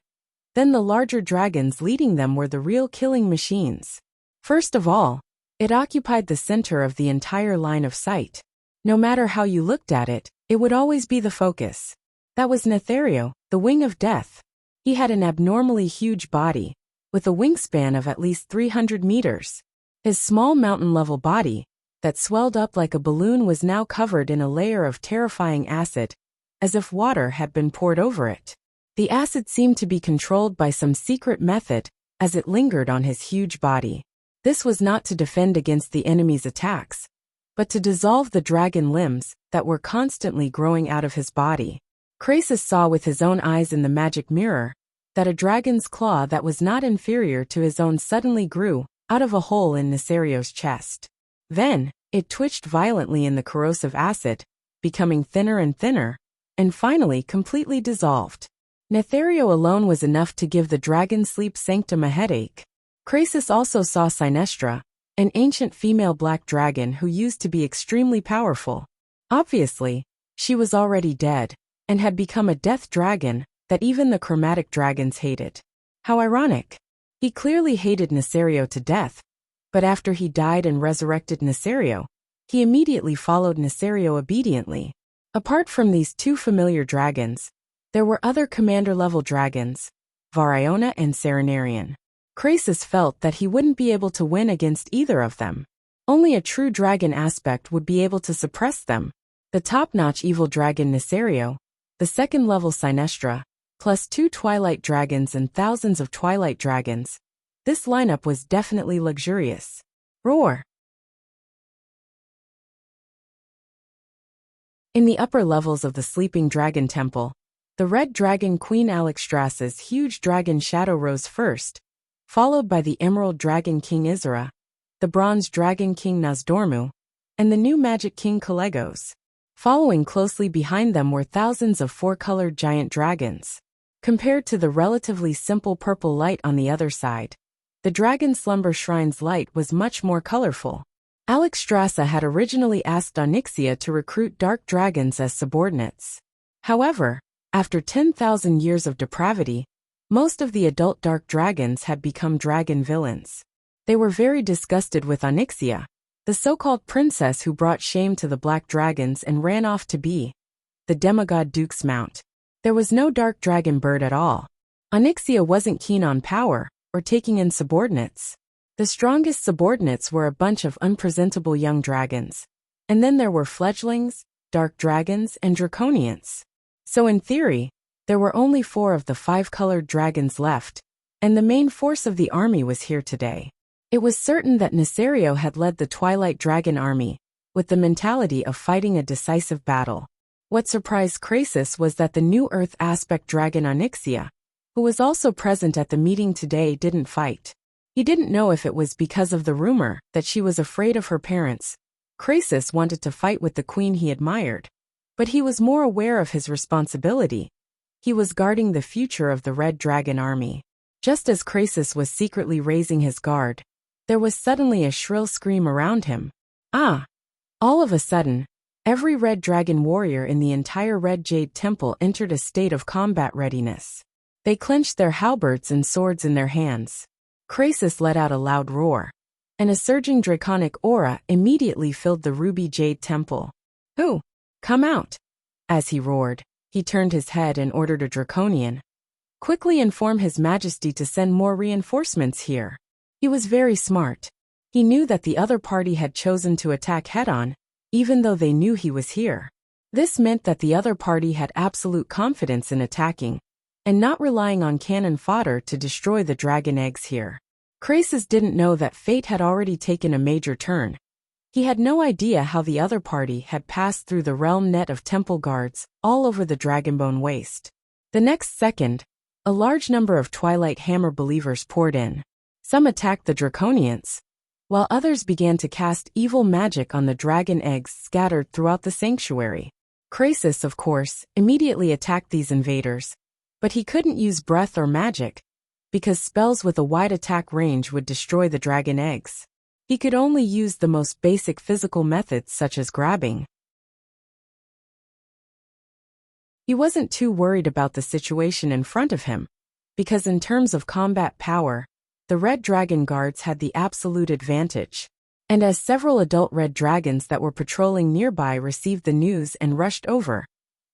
then the larger dragons leading them were the real killing machines. First of all, it occupied the center of the entire line of sight. No matter how you looked at it, it would always be the focus. That was Nesario, the Wing of Death. He had an abnormally huge body, with a wingspan of at least 300 meters. His small mountain-level body, that swelled up like a balloon, was now covered in a layer of terrifying acid, as if water had been poured over it. The acid seemed to be controlled by some secret method, as it lingered on his huge body. This was not to defend against the enemy's attacks, but to dissolve the dragon limbs that were constantly growing out of his body. Krasus saw with his own eyes in the magic mirror that a dragon's claw that was not inferior to his own suddenly grew out of a hole in Nesario's chest. Then, it twitched violently in the corrosive acid, becoming thinner and thinner, and finally completely dissolved. Nethario alone was enough to give the dragon sleep sanctum a headache. Krasis also saw Sinestra, an ancient female black dragon who used to be extremely powerful. Obviously, she was already dead, and had become a death dragon that even the chromatic dragons hated. How ironic. He clearly hated Nethario to death, but after he died and resurrected Nethario, he immediately followed Nethario obediently. Apart from these two familiar dragons, there were other commander-level dragons, Variona and Serenarian. Krasis felt that he wouldn't be able to win against either of them. Only a true dragon aspect would be able to suppress them. The top-notch evil dragon Nethario, the second-level Sinestra, plus 2 Twilight dragons and thousands of Twilight dragons. This lineup was definitely luxurious. Roar! In the upper levels of the Sleeping Dragon Temple, the Red Dragon Queen Alexstrasza's huge dragon shadow rose first, followed by the Emerald Dragon King Isra, the Bronze Dragon King Nozdormu, and the new Magic King Kalegos. Following closely behind them were thousands of 4-colored giant dragons. Compared to the relatively simple purple light on the other side, the Dragon Slumber Shrine's light was much more colorful. Alexstrasza had originally asked Onyxia to recruit dark dragons as subordinates. However, after 10,000 years of depravity, most of the adult dark dragons had become dragon villains. They were very disgusted with Onyxia, the so-called princess who brought shame to the black dragons and ran off to be the demigod Duke's mount. There was no dark dragon bird at all. Onyxia wasn't keen on power or taking in subordinates. The strongest subordinates were a bunch of unpresentable young dragons. And then there were fledglings, dark dragons, and draconians. So in theory, there were only 4 of the 5-colored dragons left, and the main force of the army was here today. It was certain that Nethario had led the Twilight Dragon army, with the mentality of fighting a decisive battle. What surprised Krasis was that the new Earth aspect dragon Onyxia, who was also present at the meeting today, didn't fight. He didn't know if it was because of the rumor that she was afraid of her parents. Krasis wanted to fight with the queen he admired, but he was more aware of his responsibility. He was guarding the future of the Red Dragon army. Just as Krasis was secretly raising his guard, there was suddenly a shrill scream around him. Ah! All of a sudden, every Red Dragon warrior in the entire Red Jade Temple entered a state of combat readiness. They clenched their halberds and swords in their hands. Krasis let out a loud roar, and a surging draconic aura immediately filled the Ruby Jade Temple. Who? Come out! As he roared, he turned his head and ordered a draconian. Quickly inform His Majesty to send more reinforcements here. He was very smart. He knew that the other party had chosen to attack head-on, even though they knew he was here. This meant that the other party had absolute confidence in attacking, and not relying on cannon fodder to destroy the dragon eggs here. Krasis didn't know that fate had already taken a major turn. He had no idea how the other party had passed through the realm net of temple guards all over the Dragonbone Waste. The next second, a large number of Twilight Hammer believers poured in. Some attacked the Draconians, while others began to cast evil magic on the dragon eggs scattered throughout the sanctuary. Krasis, of course, immediately attacked these invaders, but he couldn't use breath or magic, because spells with a wide attack range would destroy the dragon eggs. He could only use the most basic physical methods such as grabbing. He wasn't too worried about the situation in front of him, because in terms of combat power, the Red Dragon Guards had the absolute advantage. And as several adult red dragons that were patrolling nearby received the news and rushed over,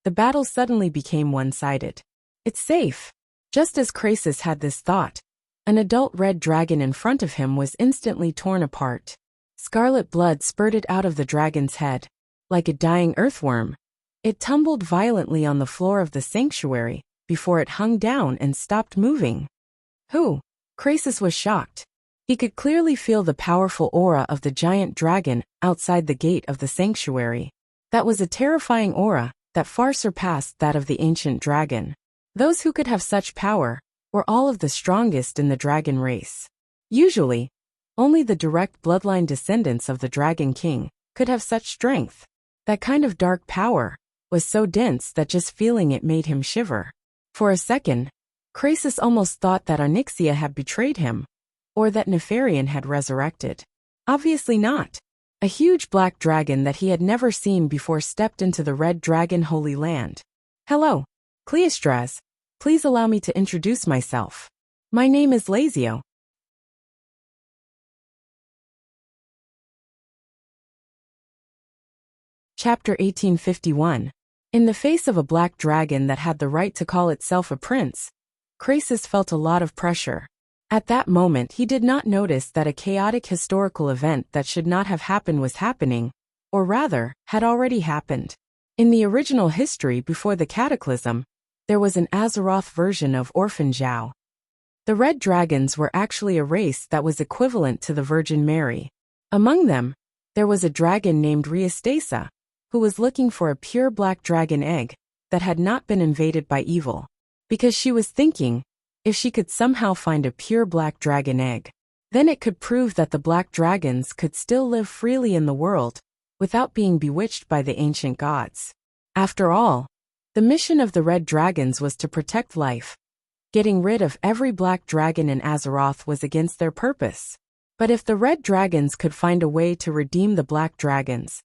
the battle suddenly became one-sided. It's safe. Just as Krasis had this thought, an adult red dragon in front of him was instantly torn apart. Scarlet blood spurted out of the dragon's head. Like a dying earthworm, it tumbled violently on the floor of the sanctuary before it hung down and stopped moving. Who? Krasis was shocked. He could clearly feel the powerful aura of the giant dragon outside the gate of the sanctuary. That was a terrifying aura that far surpassed that of the ancient dragon. Those who could have such power were all of the strongest in the dragon race. Usually, only the direct bloodline descendants of the Dragon King could have such strength. That kind of dark power was so dense that just feeling it made him shiver. For a second, Croesus almost thought that Onyxia had betrayed him, or that Nefarian had resurrected. Obviously not. A huge black dragon that he had never seen before stepped into the red dragon holy land. Hello, Cleistras. Please allow me to introduce myself. My name is Lazio. Chapter 1851. In the face of a black dragon that had the right to call itself a prince, Croesus felt a lot of pressure. At that moment he did not notice that a chaotic historical event that should not have happened was happening, or rather, had already happened. In the original history before the cataclysm, there was an Azeroth version of Orphan Zhao. The red dragons were actually a race that was equivalent to the Virgin Mary. Among them, there was a dragon named Riastesa, who was looking for a pure black dragon egg that had not been invaded by evil. Because she was thinking, if she could somehow find a pure black dragon egg, then it could prove that the black dragons could still live freely in the world without being bewitched by the ancient gods. After all, the mission of the red dragons was to protect life. Getting rid of every black dragon in Azeroth was against their purpose. But if the red dragons could find a way to redeem the black dragons,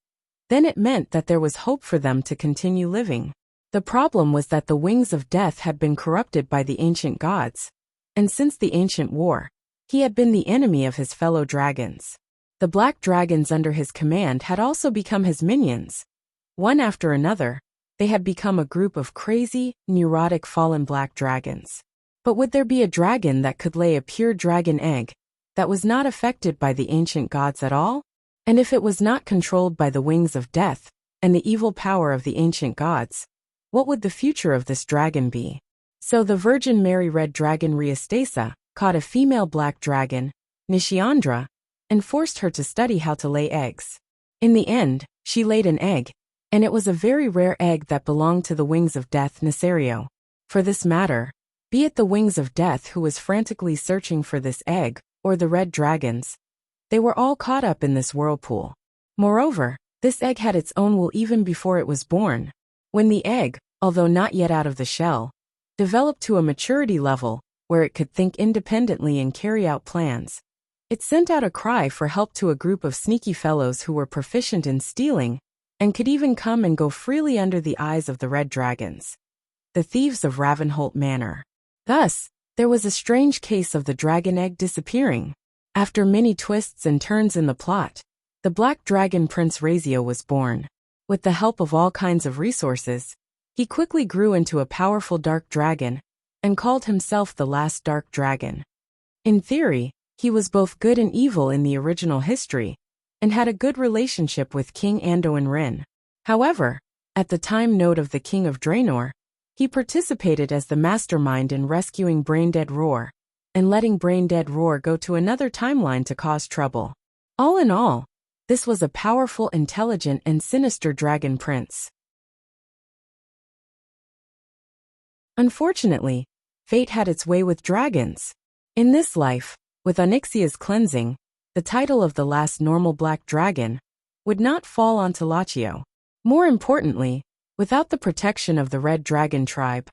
then it meant that there was hope for them to continue living. The problem was that the wings of death had been corrupted by the ancient gods, and since the ancient war, he had been the enemy of his fellow dragons. The black dragons under his command had also become his minions. One after another, they had become a group of crazy, neurotic fallen black dragons. But would there be a dragon that could lay a pure dragon egg that was not affected by the ancient gods at all? And if it was not controlled by the wings of death and the evil power of the ancient gods, what would the future of this dragon be? So the Virgin Mary red dragon Riastesa caught a female black dragon, Nishiandra, and forced her to study how to lay eggs. In the end, she laid an egg, and it was a very rare egg that belonged to the wings of death Nesario. For this matter, be it the wings of death who was frantically searching for this egg, or the red dragons, they were all caught up in this whirlpool. Moreover, this egg had its own will even before it was born. When the egg, although not yet out of the shell, developed to a maturity level where it could think independently and carry out plans, it sent out a cry for help to a group of sneaky fellows who were proficient in stealing and could even come and go freely under the eyes of the red dragons, the thieves of Ravenholt Manor. Thus, there was a strange case of the dragon egg disappearing. After many twists and turns in the plot, the black dragon Prince Razio was born. With the help of all kinds of resources, he quickly grew into a powerful dark dragon and called himself the last dark dragon. In theory, he was both good and evil in the original history, and had a good relationship with King Anduin Wrynn. However, at the time node of the King of Draenor, he participated as the mastermind in rescuing Braindead Roar, and letting Braindead Roar go to another timeline to cause trouble. All in all, this was a powerful, intelligent, and sinister dragon prince. Unfortunately, fate had its way with dragons. In this life, with Onyxia's cleansing, the title of the last normal black dragon would not fall onto Lachio. More importantly, without the protection of the red dragon tribe,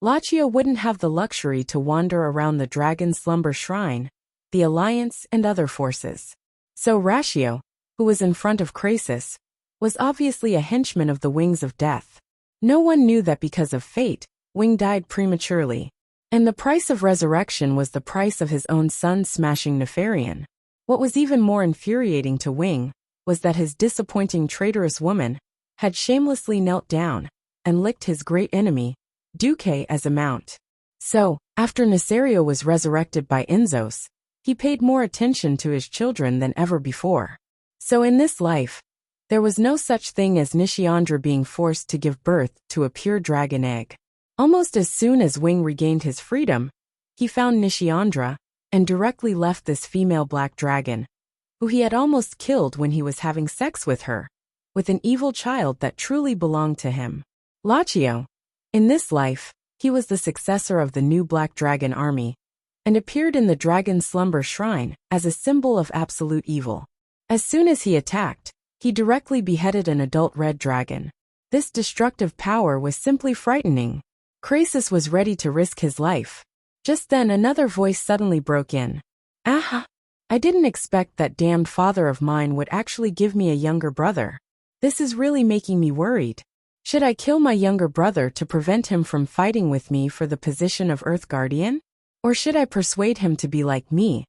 Lachio wouldn't have the luxury to wander around the Dragon Slumber Shrine, the Alliance, and other forces. So Ratio, who was in front of Croesus, was obviously a henchman of the Wings of Death. No one knew that because of fate, Wing died prematurely, and the price of resurrection was the price of his own son smashing Nefarian. What was even more infuriating to Wing was that his disappointing traitorous woman had shamelessly knelt down and licked his great enemy, Duque, as a mount. So, after Nesario was resurrected by Inzos, he paid more attention to his children than ever before. So in this life, there was no such thing as Nishiandra being forced to give birth to a pure dragon egg. Almost as soon as Wing regained his freedom, he found Nishiandra and directly left this female black dragon, who he had almost killed when he was having sex with her, with an evil child that truly belonged to him. Lachio. In this life, he was the successor of the new Black Dragon army, and appeared in the Dragon Slumber Shrine as a symbol of absolute evil. As soon as he attacked, he directly beheaded an adult red dragon. This destructive power was simply frightening. Croesus was ready to risk his life. Just then another voice suddenly broke in. Aha! I didn't expect that damned father of mine would actually give me a younger brother. This is really making me worried. Should I kill my younger brother to prevent him from fighting with me for the position of Earth Guardian? Or should I persuade him to be like me?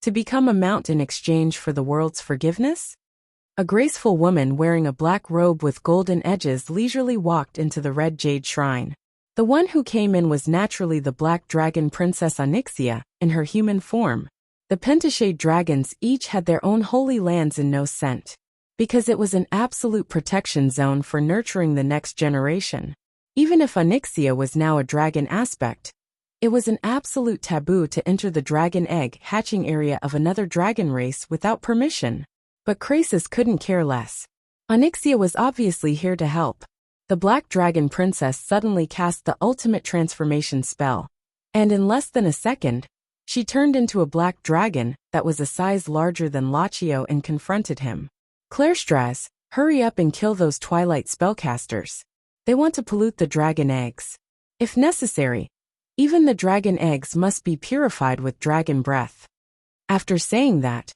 To become a mount in exchange for the world's forgiveness? A graceful woman wearing a black robe with golden edges leisurely walked into the red jade shrine. The one who came in was naturally the black dragon princess Onyxia, in her human form. The pentashade dragons each had their own holy lands in No Scent, because it was an absolute protection zone for nurturing the next generation. Even if Onyxia was now a dragon aspect, it was an absolute taboo to enter the dragon egg hatching area of another dragon race without permission. But Croesus couldn't care less. Onyxia was obviously here to help. The black dragon princess suddenly cast the ultimate transformation spell, and in less than a second, she turned into a black dragon that was a size larger than Lachio and confronted him. Clairstraz, hurry up and kill those twilight spellcasters. They want to pollute the dragon eggs. If necessary, even the dragon eggs must be purified with dragon breath. After saying that,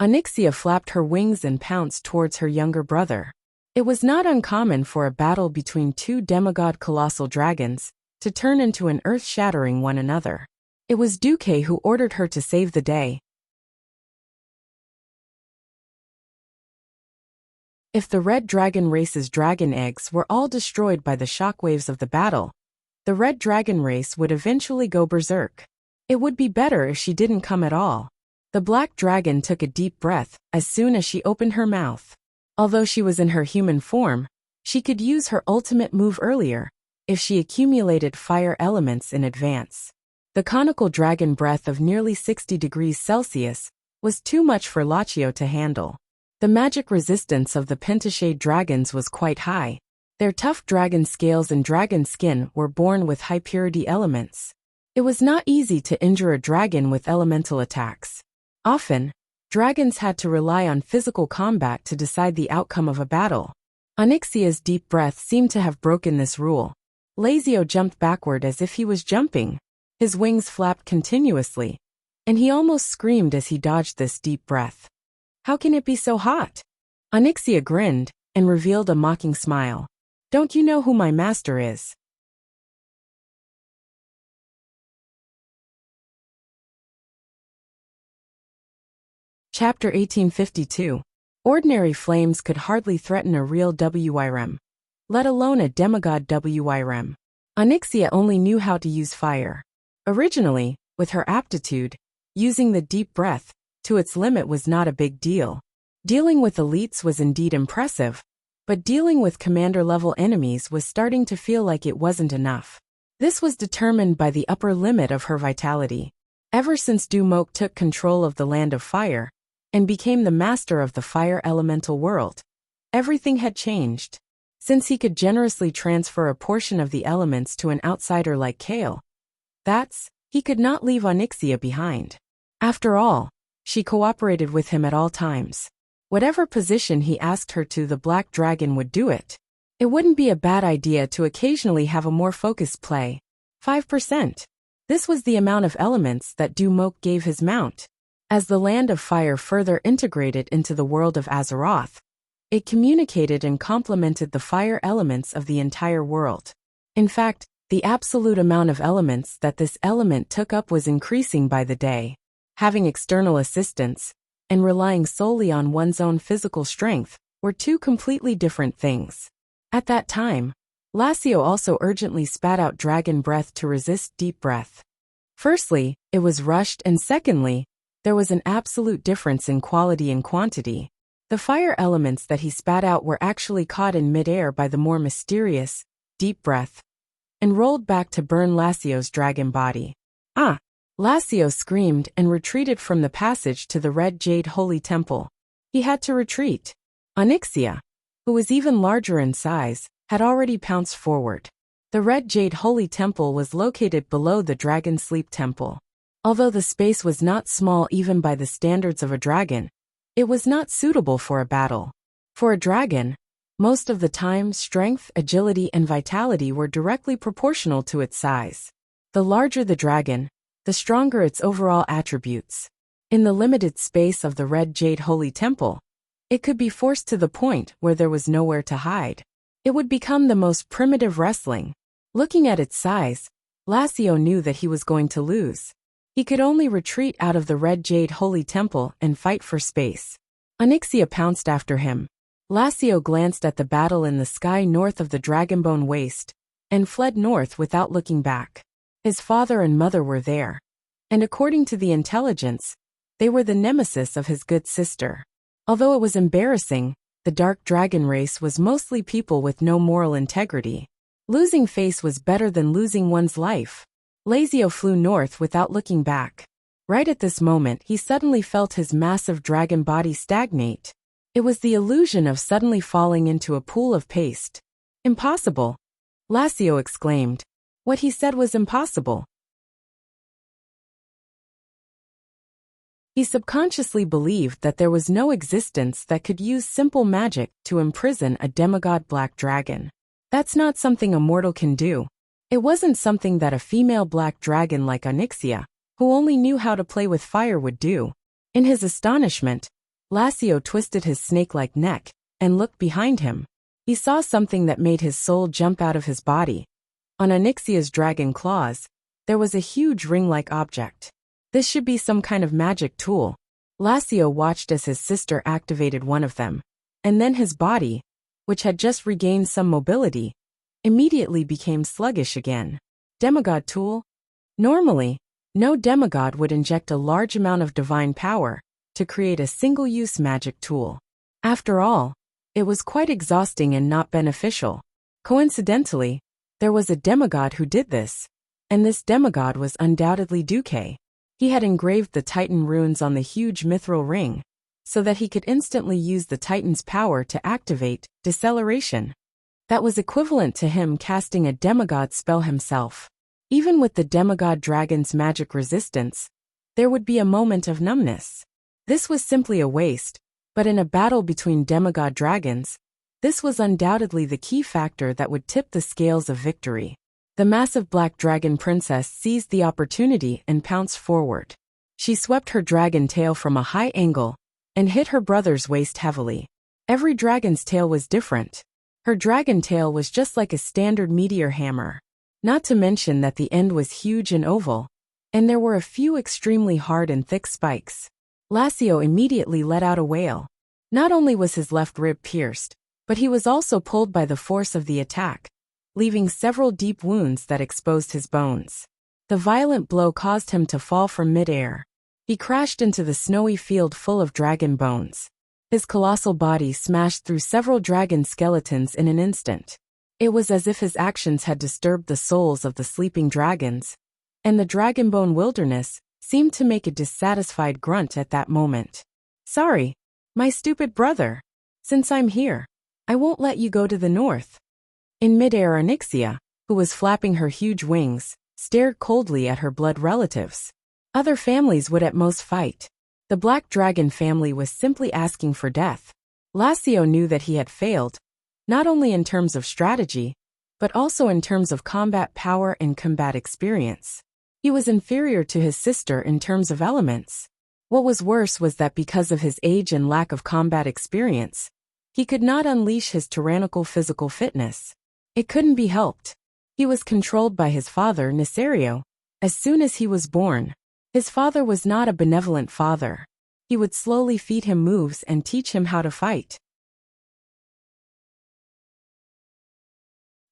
Onyxia flapped her wings and pounced towards her younger brother. It was not uncommon for a battle between two demigod colossal dragons to turn into an earth-shattering one another. It was Duque who ordered her to save the day. If the red dragon race's dragon eggs were all destroyed by the shockwaves of the battle, the red dragon race would eventually go berserk. It would be better if she didn't come at all. The black dragon took a deep breath as soon as she opened her mouth. Although she was in her human form, she could use her ultimate move earlier, if she accumulated fire elements in advance. The conical dragon breath of nearly 60 degrees Celsius was too much for Lachio to handle. The magic resistance of the pentashade dragons was quite high. Their tough dragon scales and dragon skin were born with high purity elements. It was not easy to injure a dragon with elemental attacks. Often, dragons had to rely on physical combat to decide the outcome of a battle. Onyxia's deep breath seemed to have broken this rule. Lazio jumped backward as if he was jumping. His wings flapped continuously, and he almost screamed as he dodged this deep breath. How can it be so hot? Onyxia grinned and revealed a mocking smile. Don't you know who my master is? Chapter 1852. Ordinary flames could hardly threaten a real WIREM, let alone a demigod WIREM. Onyxia only knew how to use fire. Originally, with her aptitude, using the deep breath to its limit was not a big deal. Dealing with elites was indeed impressive, but dealing with commander-level enemies was starting to feel like it wasn't enough. This was determined by the upper limit of her vitality. Ever since Dumoke took control of the Land of Fire and became the master of the fire elemental world, everything had changed. Since he could generously transfer a portion of the elements to an outsider like Kale, he could not leave Onyxia behind. After all, she cooperated with him at all times. Whatever position he asked her to, the black dragon would do it. It wouldn't be a bad idea to occasionally have a more focused play. 5%. This was the amount of elements that Dumoke gave his mount. As the Land of Fire further integrated into the world of Azeroth, it communicated and complemented the fire elements of the entire world. In fact, the absolute amount of elements that this element took up was increasing by the day. Having external assistance and relying solely on one's own physical strength were two completely different things. At that time, Lachio also urgently spat out dragon breath to resist deep breath. Firstly, it was rushed, and secondly, there was an absolute difference in quality and quantity. The fire elements that he spat out were actually caught in midair by the more mysterious, deep breath, and rolled back to burn Lacio's dragon body. Ah! Lachio screamed and retreated from the passage to the red jade holy temple. He had to retreat. Onyxia, who was even larger in size, had already pounced forward. The red jade holy temple was located below the dragon sleep temple. Although the space was not small even by the standards of a dragon, it was not suitable for a battle. For a dragon, Most of the time, strength, agility, and vitality were directly proportional to its size. The larger the dragon, the stronger its overall attributes. In the limited space of the Red Jade Holy Temple, it could be forced to the point where there was nowhere to hide. It would become the most primitive wrestling. Looking at its size, Lassio knew that he was going to lose. He could only retreat out of the Red Jade Holy Temple and fight for space. Onyxia pounced after him. Lassio glanced at the battle in the sky north of the Dragonbone Waste and fled north without looking back. His father and mother were there, and according to the intelligence, they were the nemesis of his good sister. Although it was embarrassing, the Dark Dragon race was mostly people with no moral integrity. Losing face was better than losing one's life. Lazio flew north without looking back. Right at this moment, he suddenly felt his massive dragon body stagnate. It was the illusion of suddenly falling into a pool of paste. Impossible! Lassio exclaimed. What he said was impossible. He subconsciously believed that there was no existence that could use simple magic to imprison a demigod black dragon. That's not something a mortal can do. It wasn't something that a female black dragon like Onyxia, who only knew how to play with fire, would do. In his astonishment, Lassio twisted his snake-like neck and looked behind him. He saw something that made his soul jump out of his body. On Onyxia's dragon claws, there was a huge ring-like object. This should be some kind of magic tool. Lassio watched as his sister activated one of them, and then his body, which had just regained some mobility, immediately became sluggish again. Demigod tool? Normally, no demigod would inject a large amount of divine power to create a single-use magic tool. After all, it was quite exhausting and not beneficial. Coincidentally, there was a demigod who did this, and this demigod was undoubtedly Duque. He had engraved the Titan runes on the huge mithril ring, so that he could instantly use the Titan's power to activate deceleration. That was equivalent to him casting a demigod spell himself. Even with the demigod dragon's magic resistance, there would be a moment of numbness. This was simply a waste, but in a battle between demigod dragons, this was undoubtedly the key factor that would tip the scales of victory. The massive black dragon princess seized the opportunity and pounced forward. She swept her dragon tail from a high angle and hit her brother's waist heavily. Every dragon's tail was different. Her dragon tail was just like a standard meteor hammer. Not to mention that the end was huge and oval, and there were a few extremely hard and thick spikes. Lassio immediately let out a wail. Not only was his left rib pierced, but he was also pulled by the force of the attack, leaving several deep wounds that exposed his bones. The violent blow caused him to fall from midair. He crashed into the snowy field full of dragon bones. His colossal body smashed through several dragon skeletons in an instant. It was as if his actions had disturbed the souls of the sleeping dragons, and the Dragonbone wilderness seemed to make a dissatisfied grunt at that moment. Sorry, my stupid brother. Since I'm here, I won't let you go to the north. In midair, Onyxia, who was flapping her huge wings, stared coldly at her blood relatives. Other families would at most fight. The Black Dragon family was simply asking for death. Lassio knew that he had failed, not only in terms of strategy, but also in terms of combat power and combat experience. He was inferior to his sister in terms of elements. What was worse was that because of his age and lack of combat experience, he could not unleash his tyrannical physical fitness. It couldn't be helped. He was controlled by his father, Nisario, as soon as he was born. His father was not a benevolent father. He would slowly feed him moves and teach him how to fight.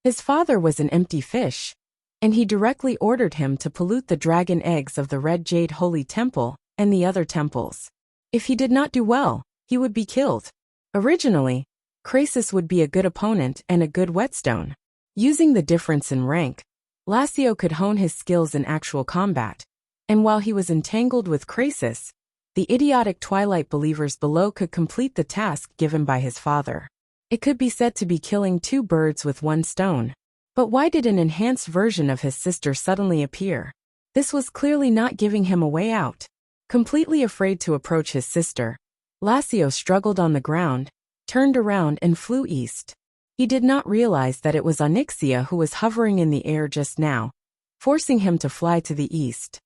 His father was an empty fish, and he directly ordered him to pollute the dragon eggs of the Red Jade Holy Temple and the other temples. If he did not do well, he would be killed. Originally, Krasis would be a good opponent and a good whetstone. Using the difference in rank, Lassio could hone his skills in actual combat, and while he was entangled with Krasis, the idiotic Twilight believers below could complete the task given by his father. It could be said to be killing two birds with one stone. But why did an enhanced version of his sister suddenly appear? This was clearly not giving him a way out. Completely afraid to approach his sister, Lassio struggled on the ground, turned around and flew east. He did not realize that it was Onyxia who was hovering in the air just now, forcing him to fly to the east.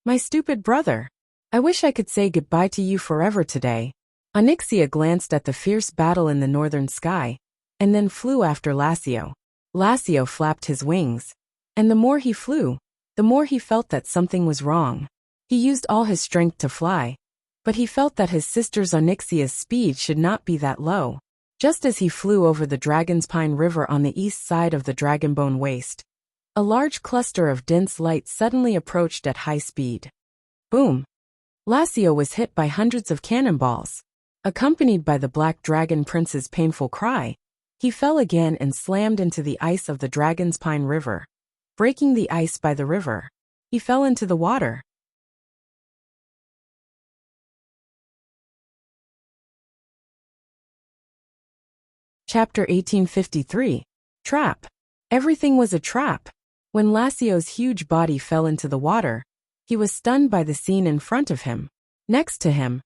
My stupid brother. I wish I could say goodbye to you forever today. Onyxia glanced at the fierce battle in the northern sky, and then flew after Lassio. Lassio flapped his wings, and the more he flew, the more he felt that something was wrong. He used all his strength to fly, but he felt that his sister's Onyxia's speed should not be that low. Just as he flew over the Dragon's Pine River on the east side of the Dragonbone Waste, a large cluster of dense light suddenly approached at high speed. Boom! Lassio was hit by hundreds of cannonballs. Accompanied by the Black Dragon Prince's painful cry, he fell again and slammed into the ice of the Dragon's Pine River. Breaking the ice by the river, he fell into the water. Chapter 1853. Trap. Everything was a trap. When Lassio's huge body fell into the water, he was stunned by the scene in front of him. Next to him,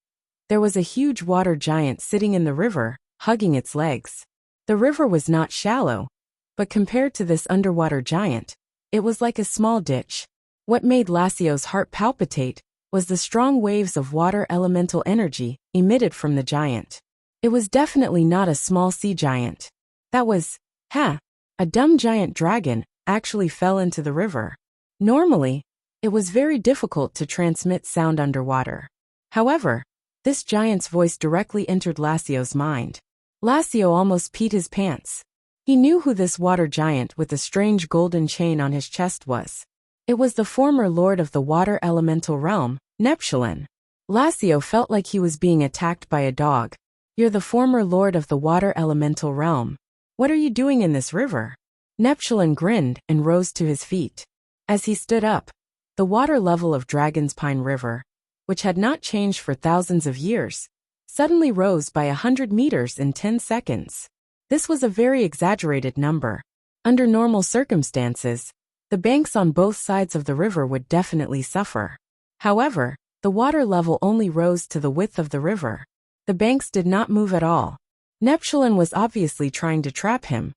there was a huge water giant sitting in the river, hugging its legs. The river was not shallow, but compared to this underwater giant, it was like a small ditch. What made Lassio's heart palpitate was the strong waves of water elemental energy emitted from the giant. It was definitely not a small sea giant. That was, a dumb giant dragon actually fell into the river. Normally, it was very difficult to transmit sound underwater. However, this giant's voice directly entered Lassio's mind. Lassio almost peed his pants. He knew who this water giant with the strange golden chain on his chest was. It was the former lord of the water elemental realm, Neptulin. Lassio felt like he was being attacked by a dog. You're the former lord of the water elemental realm. What are you doing in this river? Neptulin grinned and rose to his feet. As he stood up, the water level of Dragon's Pine River, which had not changed for thousands of years, suddenly rose by 100 meters in 10 seconds. This was a very exaggerated number. Under normal circumstances, the banks on both sides of the river would definitely suffer. However, the water level only rose to the width of the river. The banks did not move at all. Neptulin was obviously trying to trap him.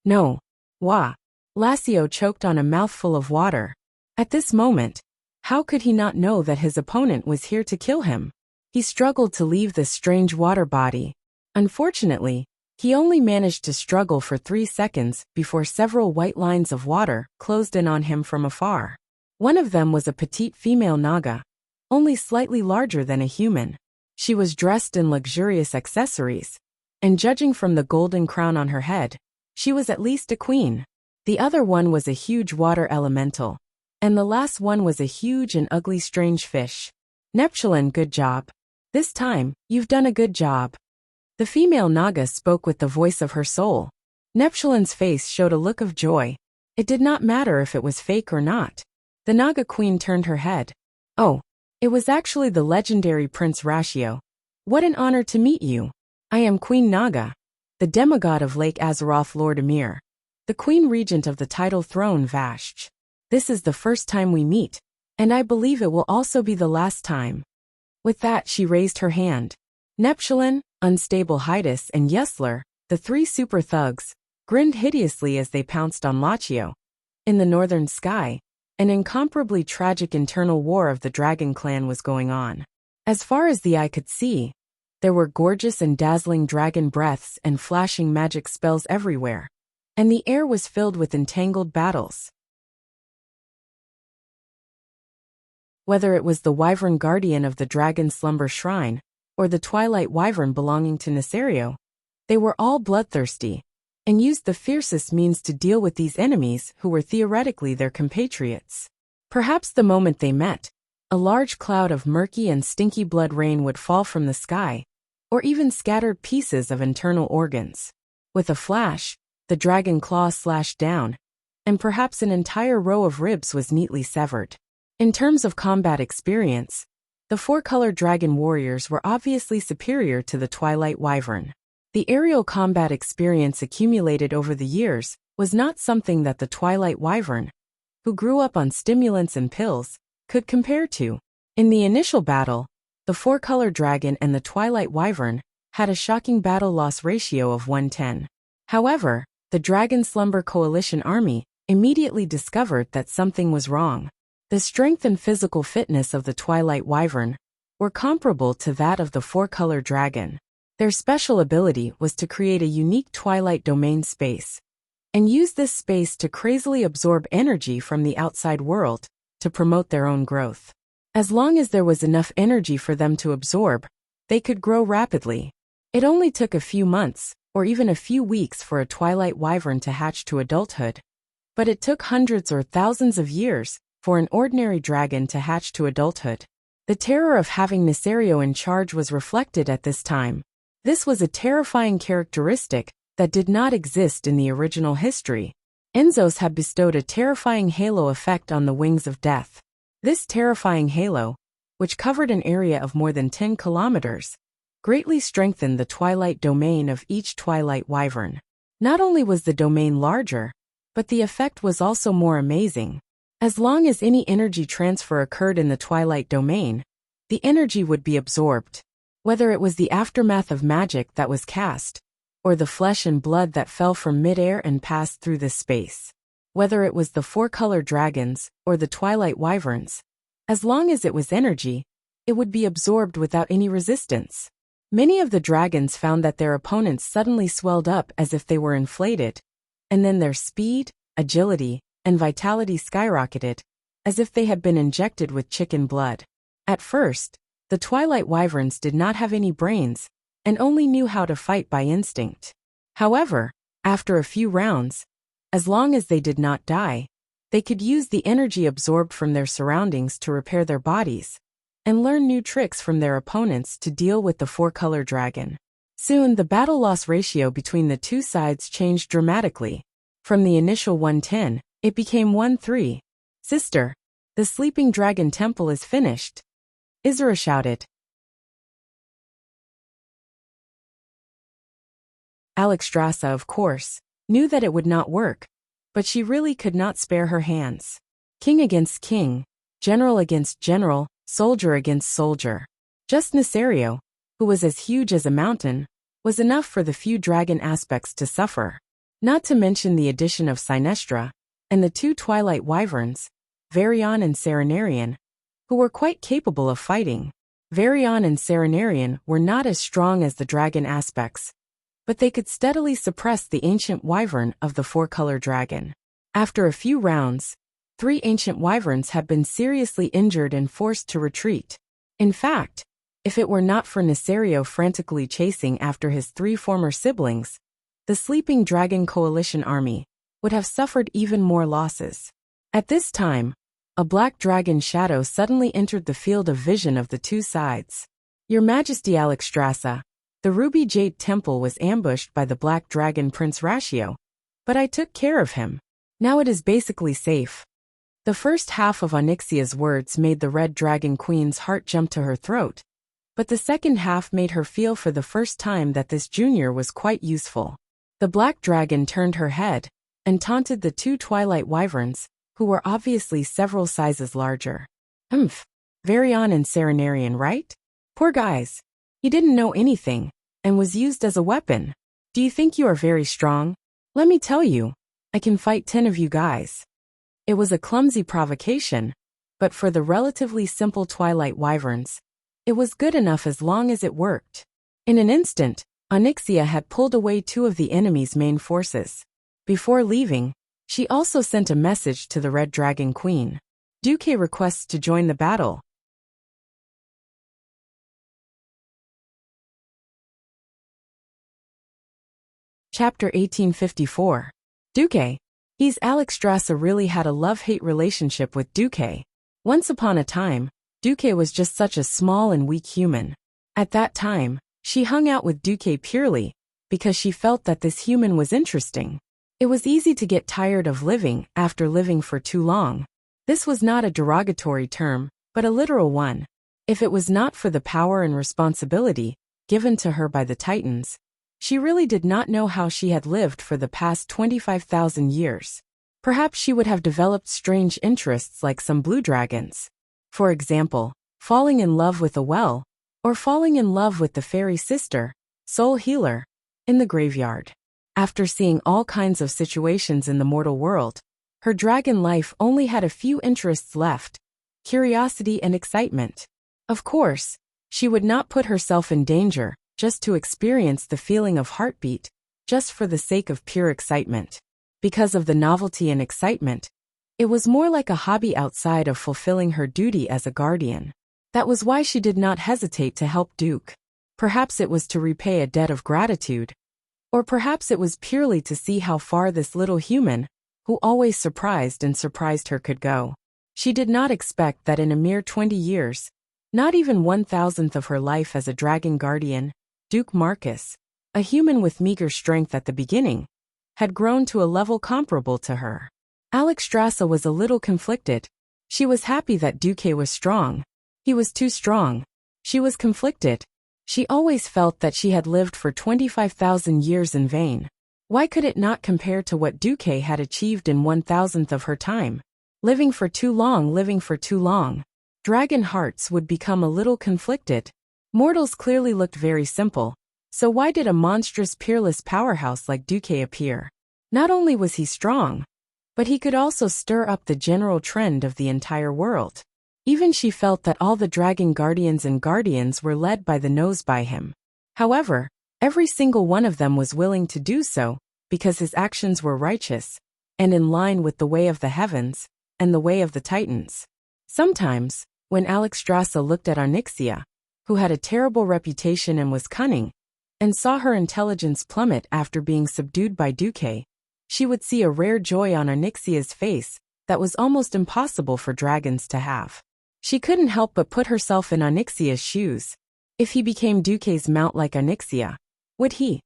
No. Wah. Lassio choked on a mouthful of water. At this moment, how could he not know that his opponent was here to kill him? He struggled to leave this strange water body. Unfortunately, he only managed to struggle for 3 seconds before several white lines of water closed in on him from afar. One of them was a petite female Naga, only slightly larger than a human. She was dressed in luxurious accessories, and judging from the golden crown on her head, she was at least a queen. The other one was a huge water elemental, and the last one was a huge and ugly strange fish. Neptulin, good job. This time, you've done a good job. The female Naga spoke with the voice of her soul. Neptulin's face showed a look of joy. It did not matter if it was fake or not. The Naga queen turned her head. Oh, it was actually the legendary Prince Ratio. What an honor to meet you. I am Queen Naga, the demigod of Lake Azeroth, Lord Emir, the Queen Regent of the tidal throne Vashj. This is the first time we meet, and I believe it will also be the last time. With that, she raised her hand. Neptulin, Unstable Hydas, and Yesler, the 3 super thugs, grinned hideously as they pounced on Lachio. In the northern sky, an incomparably tragic internal war of the Dragon Clan was going on. As far as the eye could see, there were gorgeous and dazzling dragon breaths and flashing magic spells everywhere, and the air was filled with entangled battles. Whether it was the Wyvern Guardian of the Dragon Slumber Shrine, or the Twilight Wyvern belonging to Nesario, they were all bloodthirsty, and used the fiercest means to deal with these enemies who were theoretically their compatriots. Perhaps the moment they met, a large cloud of murky and stinky blood rain would fall from the sky, or even scattered pieces of internal organs. With a flash, the dragon claw slashed down, and perhaps an entire row of ribs was neatly severed. In terms of combat experience, the 4-color dragon warriors were obviously superior to the Twilight Wyvern. The aerial combat experience accumulated over the years was not something that the Twilight Wyvern, who grew up on stimulants and pills, could compare to. In the initial battle, the 4-color dragon and the Twilight Wyvern had a shocking battle-loss ratio of 1:10. However, the Dragon Slumber Coalition army immediately discovered that something was wrong. The strength and physical fitness of the Twilight Wyvern were comparable to that of the four-color dragon. Their special ability was to create a unique Twilight domain space, and use this space to crazily absorb energy from the outside world to promote their own growth. As long as there was enough energy for them to absorb, they could grow rapidly. It only took a few months, or even a few weeks for a Twilight Wyvern to hatch to adulthood. But it took hundreds or thousands of years for an ordinary dragon to hatch to adulthood. The terror of having Nesario in charge was reflected at this time. This was a terrifying characteristic that did not exist in the original history. Enzos had bestowed a terrifying halo effect on the Wings of Death. This terrifying halo, which covered an area of more than 10 kilometers, greatly strengthened the Twilight domain of each Twilight Wyvern. Not only was the domain larger, but the effect was also more amazing. As long as any energy transfer occurred in the Twilight domain, the energy would be absorbed. Whether it was the aftermath of magic that was cast, or the flesh and blood that fell from midair and passed through this space. Whether it was the four-color dragons, or the Twilight Wyverns, as long as it was energy, it would be absorbed without any resistance. Many of the dragons found that their opponents suddenly swelled up as if they were inflated, and then their speed, agility, and vitality skyrocketed, as if they had been injected with chicken blood. At first, the Twilight Wyverns did not have any brains, and only knew how to fight by instinct. However, after a few rounds, as long as they did not die, they could use the energy absorbed from their surroundings to repair their bodies, and learn new tricks from their opponents to deal with the four-color dragon. Soon the battle-loss ratio between the two sides changed dramatically. From the initial 1:10, it became 1:3. "Sister, the sleeping dragon temple is finished," Isra shouted. Alexstrasza, of course, knew that it would not work, but she really could not spare her hands. King against king, general against general, soldier against soldier. Just Nesario, who was as huge as a mountain, was enough for the few dragon aspects to suffer. Not to mention the addition of Sinestra, and the two Twilight Wyverns, Varian and Serenarian, who were quite capable of fighting. Varian and Serenarian were not as strong as the dragon aspects, but they could steadily suppress the ancient wyvern of the four-color dragon. After a few rounds, 3 ancient wyverns had been seriously injured and forced to retreat. In fact, if it were not for Nesario frantically chasing after his 3 former siblings, the Sleeping Dragon Coalition army would have suffered even more losses. At this time, a black dragon shadow suddenly entered the field of vision of the two sides. "Your Majesty Alexstrasza, the Ruby Jade Temple was ambushed by the black dragon Prince Ratio, but I took care of him. Now it is basically safe." The first half of Onyxia's words made the Red Dragon Queen's heart jump to her throat, but the second half made her feel for the first time that this junior was quite useful. The black dragon turned her head and taunted the 2 Twilight Wyverns, who were obviously several sizes larger. Varian and Serenarian, right? Poor guys. He didn't know anything, and was used as a weapon. Do you think you are very strong? Let me tell you, I can fight 10 of you guys." It was a clumsy provocation, but for the relatively simple Twilight Wyverns, it was good enough as long as it worked. In an instant, Onyxia had pulled away 2 of the enemy's main forces. Before leaving, she also sent a message to the Red Dragon Queen. Duque requests to join the battle. Chapter 1854. Duque. He's Alexstrasza really had a love-hate relationship with Duque. Once upon a time, Duque was just such a small and weak human. At that time, she hung out with Duque purely because she felt that this human was interesting. It was easy to get tired of living after living for too long. This was not a derogatory term, but a literal one. If it was not for the power and responsibility given to her by the Titans, she really did not know how she had lived for the past 25,000 years. Perhaps she would have developed strange interests like some blue dragons. For example, falling in love with a well, or falling in love with the fairy sister, soul healer, in the graveyard. After seeing all kinds of situations in the mortal world, her dragon life only had a few interests left: curiosity and excitement. Of course, she would not put herself in danger just to experience the feeling of heartbeat, just for the sake of pure excitement. Because of the novelty and excitement, it was more like a hobby outside of fulfilling her duty as a guardian. That was why she did not hesitate to help Duke. Perhaps it was to repay a debt of gratitude, or perhaps it was purely to see how far this little human, who always surprised her, could go. She did not expect that in a mere 20 years, not even 1,000th of her life as a dragon guardian, Duke Marcus, a human with meager strength at the beginning, had grown to a level comparable to her. Alexstrasza was a little conflicted. She was happy that Duque was strong. He was too strong. She was conflicted. She always felt that she had lived for 25,000 years in vain. Why could it not compare to what Duque had achieved in 1,000th of her time? Living for too long. Dragon hearts would become a little conflicted. Mortals clearly looked very simple, so why did a monstrous peerless powerhouse like Duque appear? Not only was he strong, but he could also stir up the general trend of the entire world. Even she felt that all the dragon guardians and guardians were led by the nose by him. However, every single one of them was willing to do so, because his actions were righteous, and in line with the way of the heavens, and the way of the Titans. Sometimes, when Alexstrasza looked at Onyxia, who had a terrible reputation and was cunning, and saw her intelligence plummet after being subdued by Duque, she would see a rare joy on Onyxia's face that was almost impossible for dragons to have. She couldn't help but put herself in Onyxia's shoes. If he became Duque's mount like Onyxia, would he?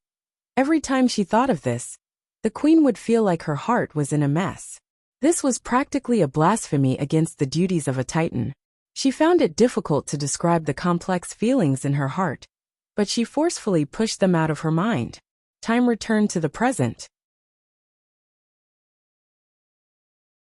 Every time she thought of this, the queen would feel like her heart was in a mess. This was practically a blasphemy against the duties of a Titan. She found it difficult to describe the complex feelings in her heart, but she forcefully pushed them out of her mind. Time returned to the present.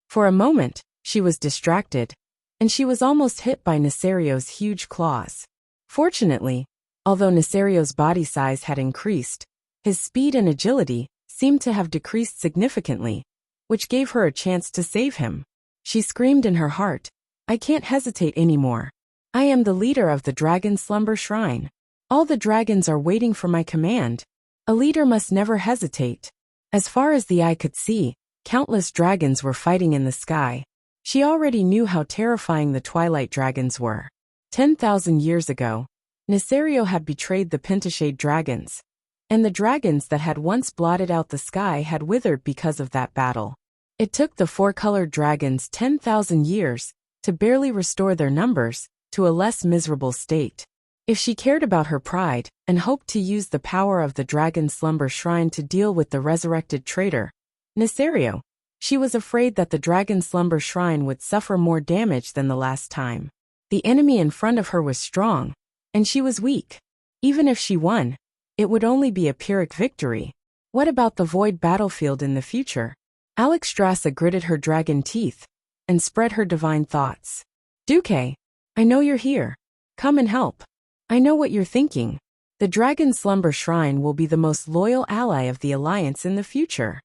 For a moment, she was distracted, and she was almost hit by Neserio's huge claws. Fortunately, although Neserio's body size had increased, his speed and agility seemed to have decreased significantly, which gave her a chance to save him. She screamed in her heart, "I can't hesitate anymore. I am the leader of the Dragon Slumber Shrine. All the dragons are waiting for my command. A leader must never hesitate." As far as the eye could see, countless dragons were fighting in the sky. She already knew how terrifying the twilight dragons were. 10,000 years ago, Neserio had betrayed the Pentashade dragons, and the dragons that had once blotted out the sky had withered because of that battle. It took the four-colored dragons 10,000 years to barely restore their numbers to a less miserable state. If she cared about her pride and hoped to use the power of the Dragon Slumber Shrine to deal with the resurrected traitor, Neserio, she was afraid that the Dragon Slumber Shrine would suffer more damage than the last time. The enemy in front of her was strong, and she was weak. Even if she won, it would only be a Pyrrhic victory. What about the void battlefield in the future? Alexstrasza gritted her dragon teeth and spread her divine thoughts. "Duque, I know you're here. Come and help. I know what you're thinking. The Dragon Slumber Shrine will be the most loyal ally of the Alliance in the future."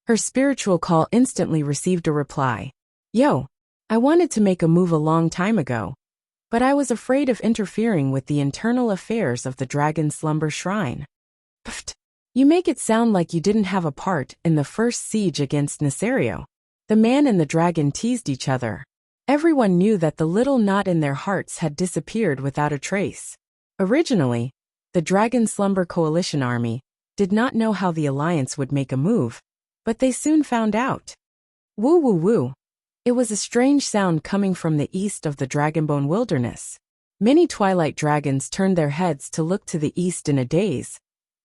Her spiritual call instantly received a reply. "Yo, I wanted to make a move a long time ago, but I was afraid of interfering with the internal affairs of the Dragon Slumber Shrine." "Pfft, you make it sound like you didn't have a part in the first siege against Neserio." The man and the dragon teased each other. Everyone knew that the little knot in their hearts had disappeared without a trace. Originally, the Dragon Slumber Coalition army did not know how the Alliance would make a move, but they soon found out. Woo woo woo. It was a strange sound coming from the east of the Dragonbone Wilderness. Many twilight dragons turned their heads to look to the east in a daze,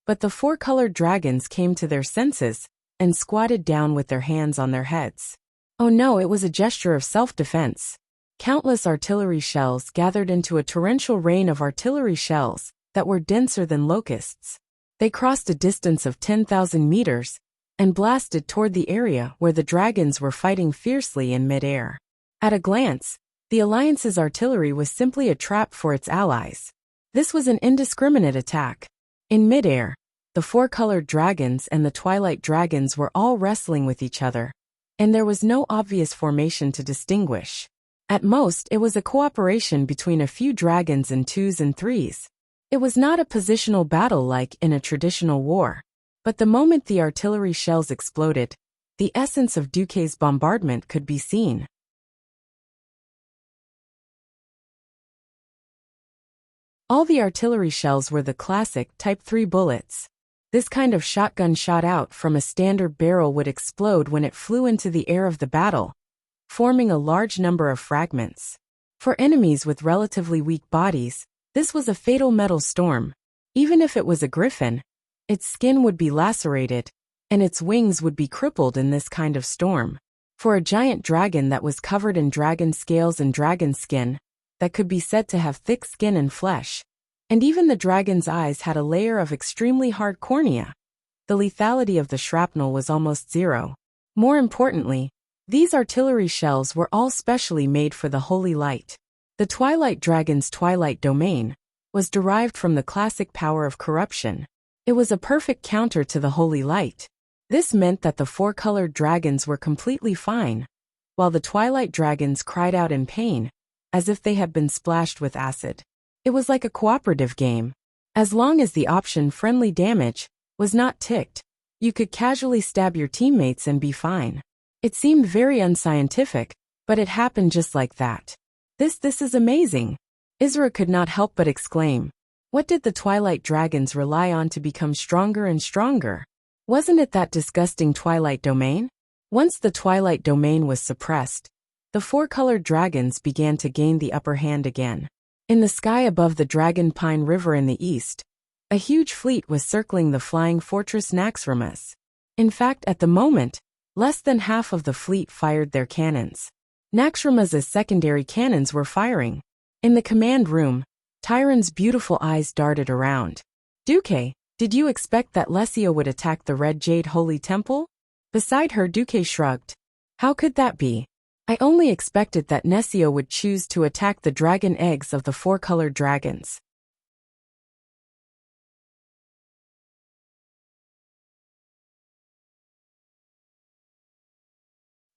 but the four-colored dragons came to their senses and squatted down with their hands on their heads. Oh no, it was a gesture of self-defense. Countless artillery shells gathered into a torrential rain of artillery shells that were denser than locusts. They crossed a distance of 10,000 meters and blasted toward the area where the dragons were fighting fiercely in mid-air. At a glance, the Alliance's artillery was simply a trap for its allies. This was an indiscriminate attack. In midair, the four-colored dragons and the twilight dragons were all wrestling with each other, and there was no obvious formation to distinguish. At most, it was a cooperation between a few dragons in twos and threes. It was not a positional battle like in a traditional war. But the moment the artillery shells exploded, the essence of Duque's bombardment could be seen. All the artillery shells were the classic Type 3 bullets. This kind of shotgun shot out from a standard barrel would explode when it flew into the air of the battle, forming a large number of fragments. For enemies with relatively weak bodies, this was a fatal metal storm. Even if it was a griffin, its skin would be lacerated, and its wings would be crippled in this kind of storm. For a giant dragon that was covered in dragon scales and dragon skin, that could be said to have thick skin and flesh, and even the dragon's eyes had a layer of extremely hard cornea, the lethality of the shrapnel was almost zero. More importantly, these artillery shells were all specially made for the holy light. The Twilight Dragon's twilight domain was derived from the classic power of corruption. It was a perfect counter to the holy light. This meant that the four-colored dragons were completely fine, while the twilight dragons cried out in pain, as if they had been splashed with acid. It was like a cooperative game. As long as the option friendly damage was not ticked, you could casually stab your teammates and be fine. It seemed very unscientific, but it happened just like that. This is amazing. Isra could not help but exclaim. What did the twilight dragons rely on to become stronger and stronger? Wasn't it that disgusting twilight domain? Once the twilight domain was suppressed, the four-colored dragons began to gain the upper hand again. In the sky above the Dragon Pine River in the east, a huge fleet was circling the flying fortress Naxxramas. In fact, at the moment, less than half of the fleet fired their cannons. Naxxramas' secondary cannons were firing. In the command room, Tyron's beautiful eyes darted around. Duque, did you expect that Lesio would attack the Red Jade Holy Temple? Beside her, Duque shrugged. How could that be? I only expected that Nesio would choose to attack the dragon eggs of the four-colored dragons.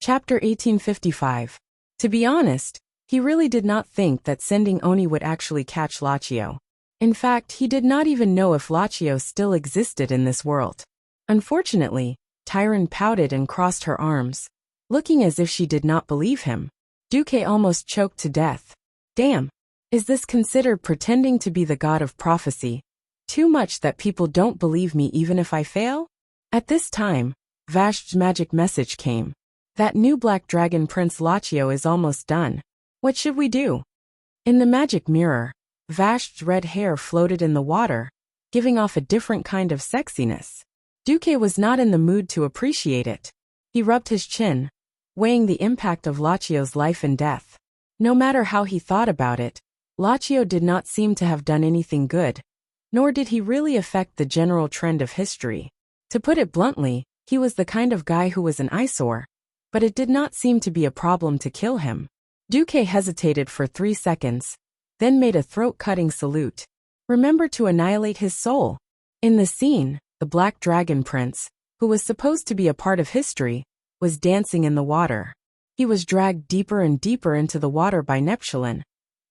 Chapter 1855. To be honest, he really did not think that sending Oni would actually catch Lachio. In fact, he did not even know if Lachio still existed in this world. Unfortunately, Tyron pouted and crossed her arms, looking as if she did not believe him. Duque almost choked to death. Damn. Is this considered pretending to be the god of prophecy? Too much that people don't believe me even if I fail? At this time, Vash's magic message came. That new black dragon Prince Lachio is almost done. What should we do? In the magic mirror, Vash's red hair floated in the water, giving off a different kind of sexiness. Duque was not in the mood to appreciate it. He rubbed his chin, weighing the impact of Lachio's life and death. No matter how he thought about it, Lachio did not seem to have done anything good, nor did he really affect the general trend of history. To put it bluntly, he was the kind of guy who was an eyesore, but it did not seem to be a problem to kill him. Duque hesitated for 3 seconds, then made a throat-cutting salute. Remember to annihilate his soul. In the scene, the Black Dragon Prince, who was supposed to be a part of history, was dancing in the water. He was dragged deeper and deeper into the water by Neptulin,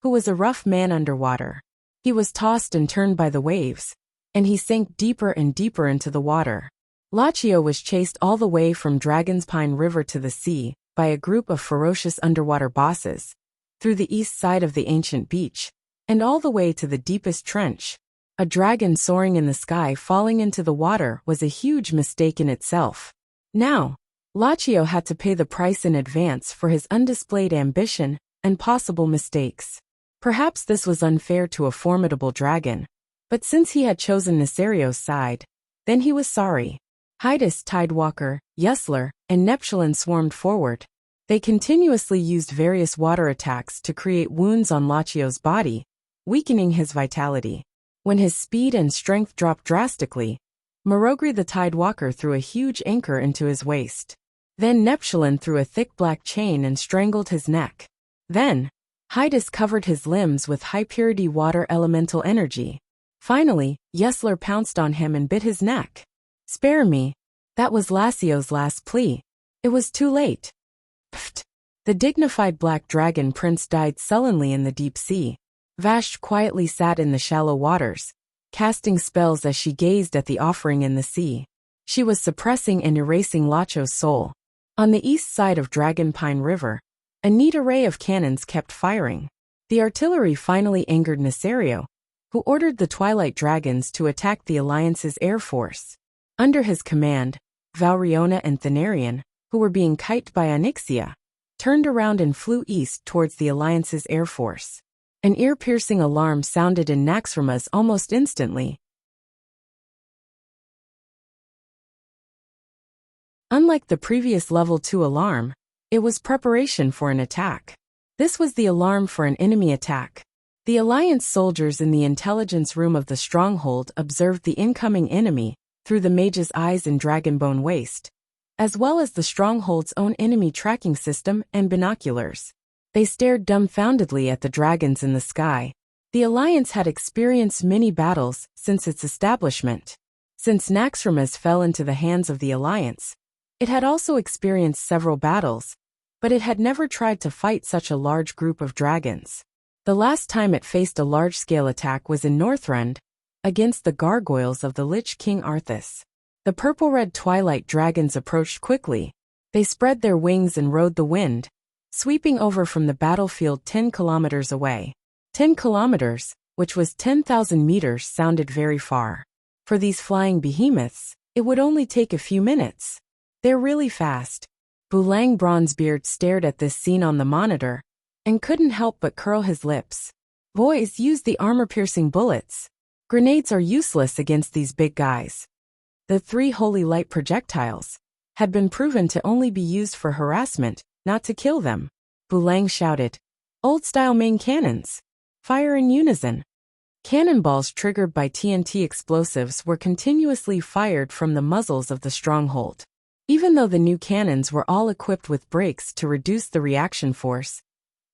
who was a rough man underwater. He was tossed and turned by the waves, and he sank deeper and deeper into the water. Lachio was chased all the way from Dragon's Pine River to the sea by a group of ferocious underwater bosses, through the east side of the ancient beach, and all the way to the deepest trench. A dragon soaring in the sky falling into the water was a huge mistake in itself. Now, Lachio had to pay the price in advance for his undisplayed ambition and possible mistakes. Perhaps this was unfair to a formidable dragon, but since he had chosen Nesario's side, then he was sorry. Hydas, Tidewalker, Yesler, and Neptulin swarmed forward. They continuously used various water attacks to create wounds on Lachio's body, weakening his vitality. When his speed and strength dropped drastically, Marogri the Tidewalker threw a huge anchor into his waist. Then Neptulin threw a thick black chain and strangled his neck. Then, Hydas covered his limbs with high-purity water elemental energy. Finally, Yesler pounced on him and bit his neck. "Spare me." That was Lassio's last plea. It was too late. Pfft. The dignified black dragon prince died sullenly in the deep sea. Vashti quietly sat in the shallow waters, casting spells as she gazed at the offering in the sea. She was suppressing and erasing Lacho's soul. On the east side of Dragon Pine River, a neat array of cannons kept firing. The artillery finally angered Nesario, who ordered the Twilight Dragons to attack the Alliance's air force. Under his command, Valriona and Thanarion, who were being kited by Onyxia, turned around and flew east towards the Alliance's air force. An ear-piercing alarm sounded in Naxxramas almost instantly. Unlike the previous Level 2 alarm, it was preparation for an attack. This was the alarm for an enemy attack. The Alliance soldiers in the intelligence room of the stronghold observed the incoming enemy through the mage's eyes and dragonbone waist, as well as the stronghold's own enemy tracking system and binoculars. They stared dumbfoundedly at the dragons in the sky. The Alliance had experienced many battles since its establishment. Since Naxxramas fell into the hands of the Alliance, it had also experienced several battles, but it had never tried to fight such a large group of dragons. The last time it faced a large-scale attack was in Northrend, against the gargoyles of the Lich King Arthas. The purple-red twilight dragons approached quickly. They spread their wings and rode the wind, sweeping over from the battlefield 10 kilometers away. 10 kilometers, which was 10,000 meters, sounded very far. For these flying behemoths, it would only take a few minutes. They're really fast. Bulang Bronzebeard stared at this scene on the monitor and couldn't help but curl his lips. Boys, use the armor-piercing bullets. Grenades are useless against these big guys. The 3 holy light projectiles had been proven to only be used for harassment, not to kill them. Bulang shouted, "Old-style main cannons. Fire in unison." Cannonballs triggered by TNT explosives were continuously fired from the muzzles of the stronghold. Even though the new cannons were all equipped with brakes to reduce the reaction force,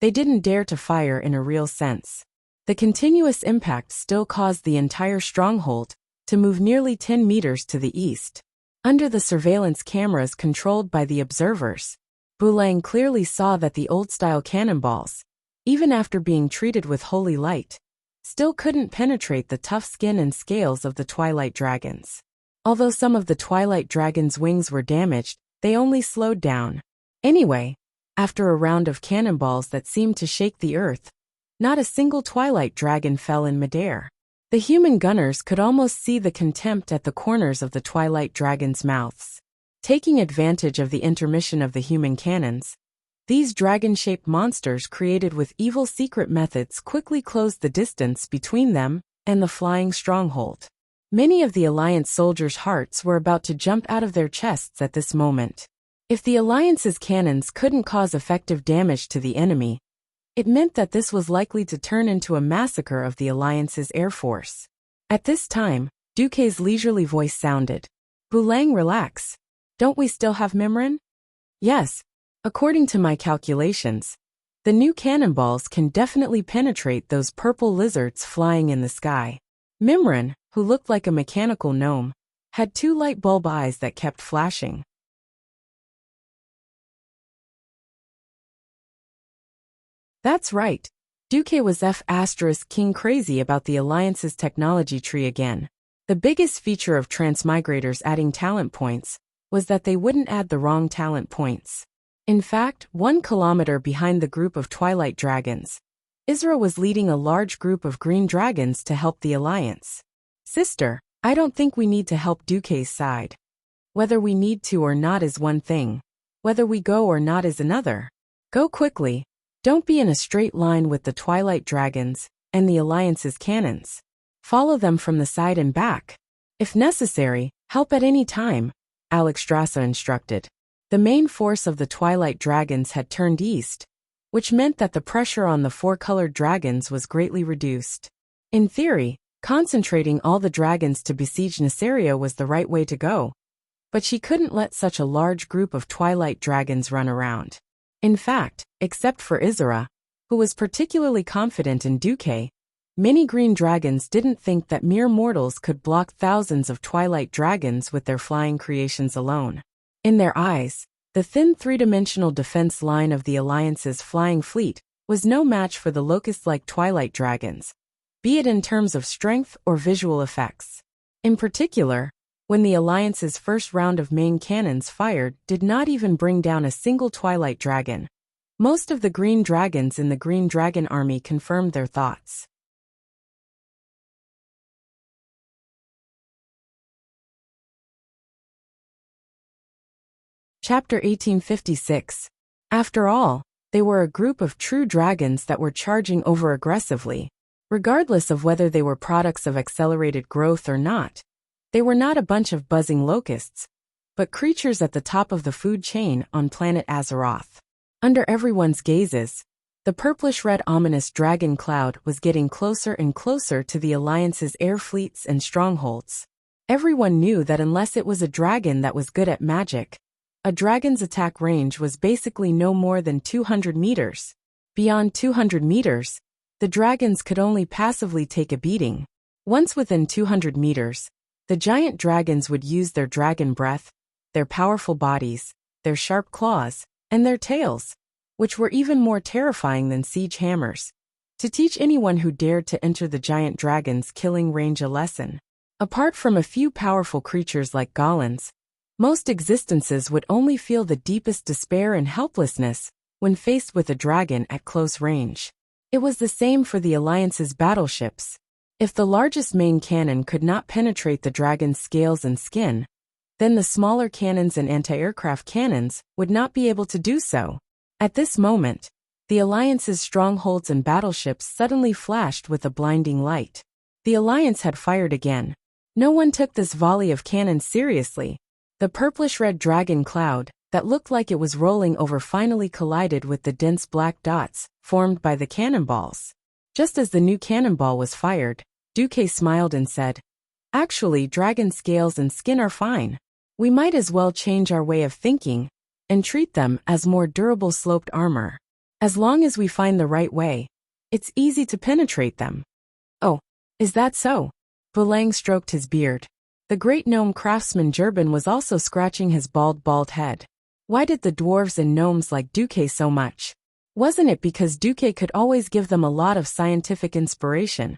they didn't dare to fire in a real sense. The continuous impact still caused the entire stronghold to move nearly 10 meters to the east. Under the surveillance cameras controlled by the observers, Bulang clearly saw that the old-style cannonballs, even after being treated with holy light, still couldn't penetrate the tough skin and scales of the Twilight Dragons. Although some of the Twilight Dragons' wings were damaged, they only slowed down. Anyway, after a round of cannonballs that seemed to shake the earth, not a single Twilight Dragon fell in midair. The human gunners could almost see the contempt at the corners of the Twilight Dragons' mouths. Taking advantage of the intermission of the human cannons, these dragon-shaped monsters created with evil secret methods quickly closed the distance between them and the flying stronghold. Many of the Alliance soldiers' hearts were about to jump out of their chests at this moment. If the Alliance's cannons couldn't cause effective damage to the enemy, it meant that this was likely to turn into a massacre of the Alliance's air force. At this time, Duque's leisurely voice sounded. "Bulang, relax. Don't we still have Mimran?" "Yes. According to my calculations, the new cannonballs can definitely penetrate those purple lizards flying in the sky." Mimran, who looked like a mechanical gnome, had 2 light bulb eyes that kept flashing. That's right. Duque was King crazy about the Alliance's technology tree again. The biggest feature of transmigrators adding talent points was that they wouldn't add the wrong talent points. In fact, 1 kilometer behind the group of Twilight Dragons, Isra was leading a large group of green dragons to help the Alliance. "Sister, I don't think we need to help Duque's side. Whether we need to or not is one thing. Whether we go or not is another. Go quickly. Don't be in a straight line with the Twilight Dragons and the Alliance's cannons. Follow them from the side and back. If necessary, help at any time," Alexstrasza instructed. The main force of the Twilight Dragons had turned east, which meant that the pressure on the 4-colored dragons was greatly reduced. In theory, concentrating all the dragons to besiege Nesario was the right way to go, but she couldn't let such a large group of Twilight Dragons run around. In fact, except for Isra, who was particularly confident in Duque, Many green dragons didn't think that mere mortals could block thousands of twilight dragons with their flying creations alone. In their eyes, the thin three-dimensional defense line of the Alliance's flying fleet was no match for the locust-like twilight dragons, be it in terms of strength or visual effects. In particular, when the Alliance's first round of main cannons fired did not even bring down a single twilight dragon. Most of the green dragons in the Green Dragon Army confirmed their thoughts. Chapter 1856. After all, they were a group of true dragons that were charging over aggressively. Regardless of whether they were products of accelerated growth or not, they were not a bunch of buzzing locusts, but creatures at the top of the food chain on planet Azeroth. Under everyone's gazes, the purplish-red ominous dragon cloud was getting closer and closer to the Alliance's air fleets and strongholds. Everyone knew that unless it was a dragon that was good at magic, a dragon's attack range was basically no more than 200 meters. Beyond 200 meters, the dragons could only passively take a beating. Once within 200 meters, the giant dragons would use their dragon breath, their powerful bodies, their sharp claws, and their tails, which were even more terrifying than siege hammers, to teach anyone who dared to enter the giant dragon's killing range a lesson. Apart from a few powerful creatures like golems, most existences would only feel the deepest despair and helplessness when faced with a dragon at close range. It was the same for the Alliance's battleships. If the largest main cannon could not penetrate the dragon's scales and skin, then the smaller cannons and anti-aircraft cannons would not be able to do so. At this moment, the Alliance's strongholds and battleships suddenly flashed with a blinding light. The Alliance had fired again. No one took this volley of cannons seriously. The purplish-red dragon cloud, that looked like it was rolling over, finally collided with the dense black dots formed by the cannonballs. Just as the new cannonball was fired, Duque smiled and said, "Actually, dragon scales and skin are fine. We might as well change our way of thinking and treat them as more durable sloped armor. As long as we find the right way, it's easy to penetrate them." "Oh, is that so?" Bulang stroked his beard. The great gnome craftsman Jurban was also scratching his bald head. Why did the dwarves and gnomes like Duque so much? Wasn't it because Duque could always give them a lot of scientific inspiration,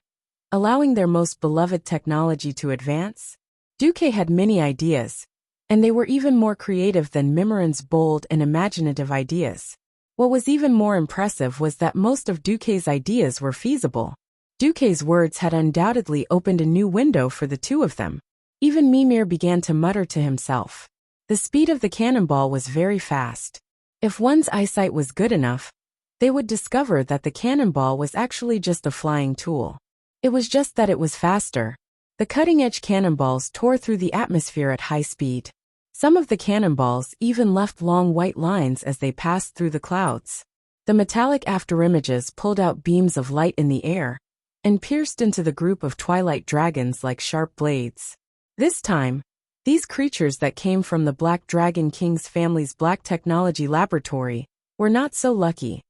allowing their most beloved technology to advance? Duque had many ideas, and they were even more creative than Mimiran's bold and imaginative ideas. What was even more impressive was that most of Duque's ideas were feasible. Duque's words had undoubtedly opened a new window for the two of them. Even Mimir began to mutter to himself. The speed of the cannonball was very fast. If one's eyesight was good enough, they would discover that the cannonball was actually just a flying tool. It was just that it was faster. The cutting-edge cannonballs tore through the atmosphere at high speed. Some of the cannonballs even left long white lines as they passed through the clouds. The metallic afterimages pulled out beams of light in the air and pierced into the group of twilight dragons like sharp blades. This time, these creatures that came from the Black Dragon King's family's Black Technology Laboratory were not so lucky.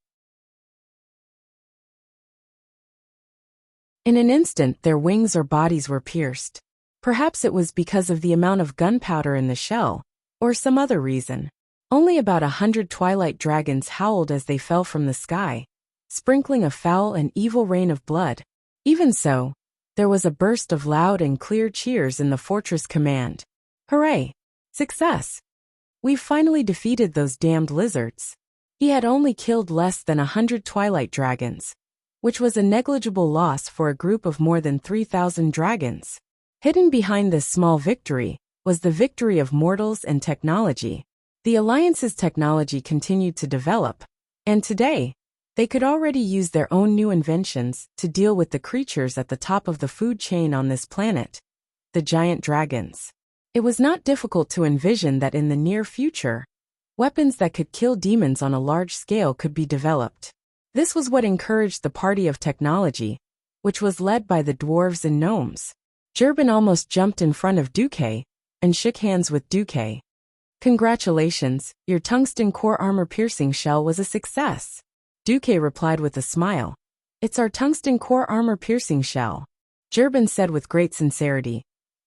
In an instant, their wings or bodies were pierced. Perhaps it was because of the amount of gunpowder in the shell, or some other reason. Only about 100 twilight dragons howled as they fell from the sky, sprinkling a foul and evil rain of blood. Even so, there was a burst of loud and clear cheers in the fortress command. "Hooray! Success! We've finally defeated those damned lizards." He had only killed less than 100 twilight dragons, which was a negligible loss for a group of more than 3,000 dragons. Hidden behind this small victory was the victory of mortals and technology. The Alliance's technology continued to develop, and today, they could already use their own new inventions to deal with the creatures at the top of the food chain on this planet, the giant dragons. It was not difficult to envision that in the near future, weapons that could kill demons on a large scale could be developed. This was what encouraged the party of technology, which was led by the dwarves and gnomes. Jurban almost jumped in front of Duque and shook hands with Duque. "Congratulations, your tungsten core armor-piercing shell was a success," Duque replied with a smile. It's our tungsten core armor-piercing shell, Gerben said with great sincerity.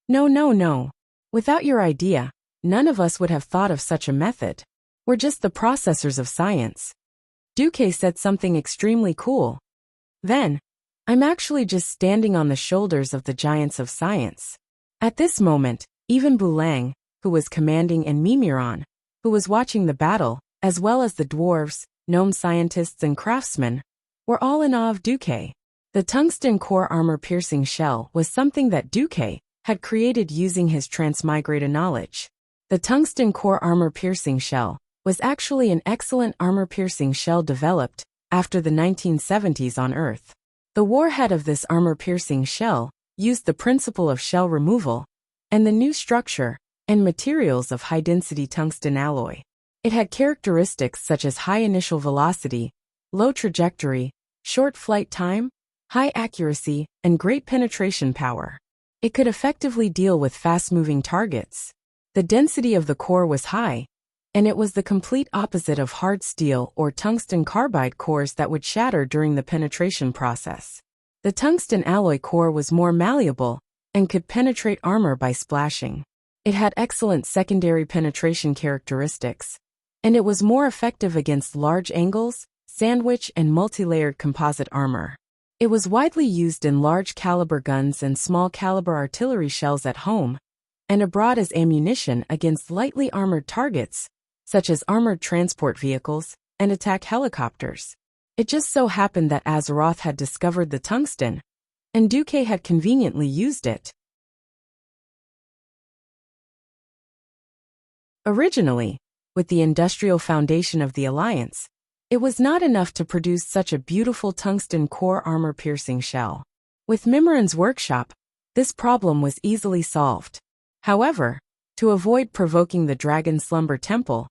No, no, no. Without your idea, none of us would have thought of such a method. We're just the processors of science. Duque said something extremely cool. Then, I'm actually just standing on the shoulders of the giants of science. At this moment, even Boulang, who was commanding, and Mimiron, who was watching the battle, as well as the dwarves, gnome scientists and craftsmen, were all in awe of Duque. The tungsten core armor-piercing shell was something that Duque had created using his transmigrata knowledge. The tungsten core armor-piercing shell was actually an excellent armor-piercing shell developed after the 1970s on Earth. The warhead of this armor-piercing shell used the principle of shell removal and the new structure and materials of high-density tungsten alloy. It had characteristics such as high initial velocity, low trajectory, short flight time, high accuracy, and great penetration power. It could effectively deal with fast-moving targets. The density of the core was high, and it was the complete opposite of hard steel or tungsten carbide cores that would shatter during the penetration process. The tungsten alloy core was more malleable and could penetrate armor by splashing. It had excellent secondary penetration characteristics, and it was more effective against large angles, sandwich, and multi-layered composite armor. It was widely used in large-caliber guns and small-caliber artillery shells at home, and abroad as ammunition against lightly armored targets, such as armored transport vehicles and attack helicopters. It just so happened that Azeroth had discovered the tungsten, and Duque had conveniently used it. Originally, with the industrial foundation of the Alliance, it was not enough to produce such a beautiful tungsten core armor-piercing shell. With Mimiron's workshop, this problem was easily solved. However, to avoid provoking the Dragon Slumber Temple,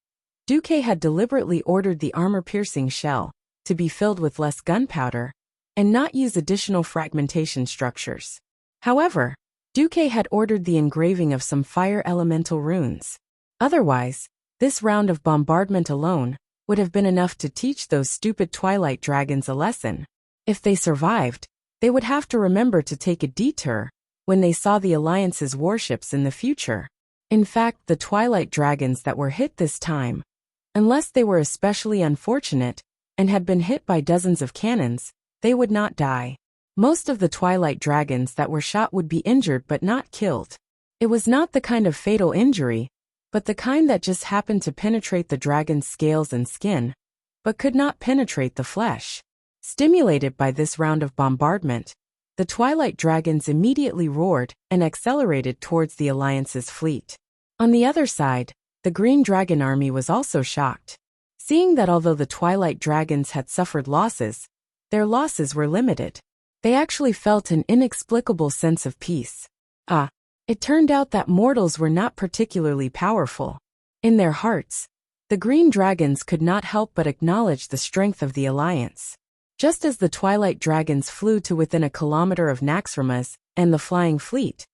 Duque had deliberately ordered the armor-piercing shell to be filled with less gunpowder and not use additional fragmentation structures. However, Duque had ordered the engraving of some fire elemental runes. Otherwise, this round of bombardment alone would have been enough to teach those stupid Twilight Dragons a lesson. If they survived, they would have to remember to take a detour when they saw the Alliance's warships in the future. In fact, the Twilight Dragons that were hit this time, unless they were especially unfortunate and had been hit by dozens of cannons, they would not die. Most of the Twilight Dragons that were shot would be injured but not killed. It was not the kind of fatal injury, but the kind that just happened to penetrate the dragon's scales and skin, but could not penetrate the flesh. Stimulated by this round of bombardment, the Twilight Dragons immediately roared and accelerated towards the Alliance's fleet. On the other side, the Green Dragon army was also shocked, seeing that although the Twilight Dragons had suffered losses, their losses were limited. They actually felt an inexplicable sense of peace. It turned out that mortals were not particularly powerful. In their hearts, the Green Dragons could not help but acknowledge the strength of the Alliance. Just as the Twilight Dragons flew to within a kilometer of Naxxramas and the flying fleet,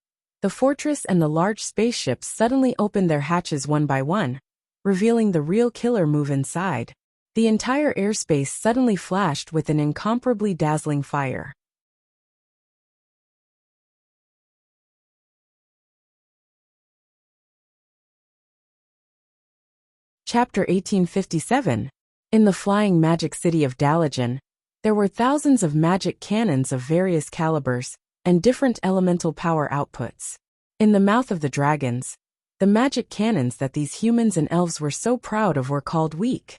the fortress and the large spaceships suddenly opened their hatches one by one, revealing the real killer move inside. The entire airspace suddenly flashed with an incomparably dazzling fire. Chapter 1857. In the flying magic city of Dalajan, there were thousands of magic cannons of various calibers and different elemental power outputs. In the mouth of the dragons, the magic cannons that these humans and elves were so proud of were called weak,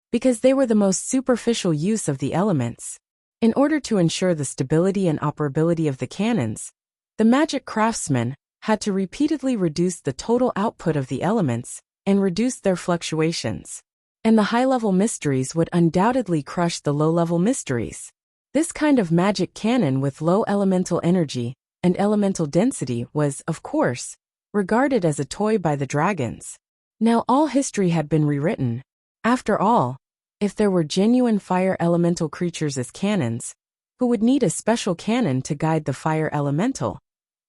because they were the most superficial use of the elements. In order to ensure the stability and operability of the cannons, the magic craftsmen had to repeatedly reduce the total output of the elements and reduce their fluctuations. And the high-level mysteries would undoubtedly crush the low-level mysteries. This kind of magic cannon with low elemental energy and elemental density was, of course, regarded as a toy by the dragons. Now all history had been rewritten. After all, if there were genuine fire elemental creatures as cannons, who would need a special cannon to guide the fire elemental?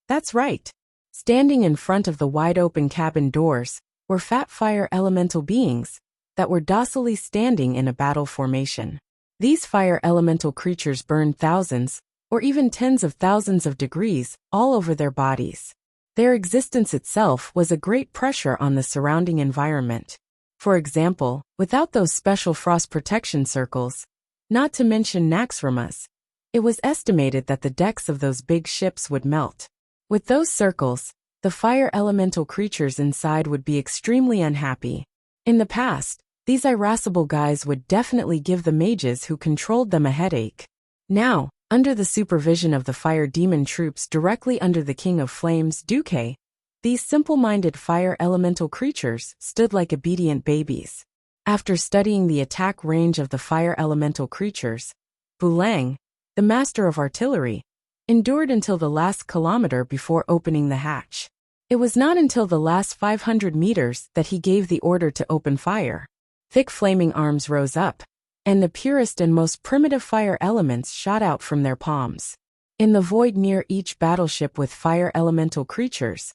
That's right. Standing in front of the wide-open cabin doors were fat fire elemental beings that were docilely standing in a battle formation. These fire elemental creatures burned thousands, or even tens of thousands of degrees, all over their bodies. Their existence itself was a great pressure on the surrounding environment. For example, without those special frost protection circles, not to mention Naxxramas, it was estimated that the decks of those big ships would melt. With those circles, the fire elemental creatures inside would be extremely unhappy. In the past, these irascible guys would definitely give the mages who controlled them a headache. Now, under the supervision of the fire demon troops directly under the King of Flames, Duque, these simple-minded fire elemental creatures stood like obedient babies. After studying the attack range of the fire elemental creatures, Bulang, the master of artillery, endured until the last kilometer before opening the hatch. It was not until the last 500 meters that he gave the order to open fire. Thick flaming arms rose up, and the purest and most primitive fire elements shot out from their palms. In the void near each battleship with fire elemental creatures,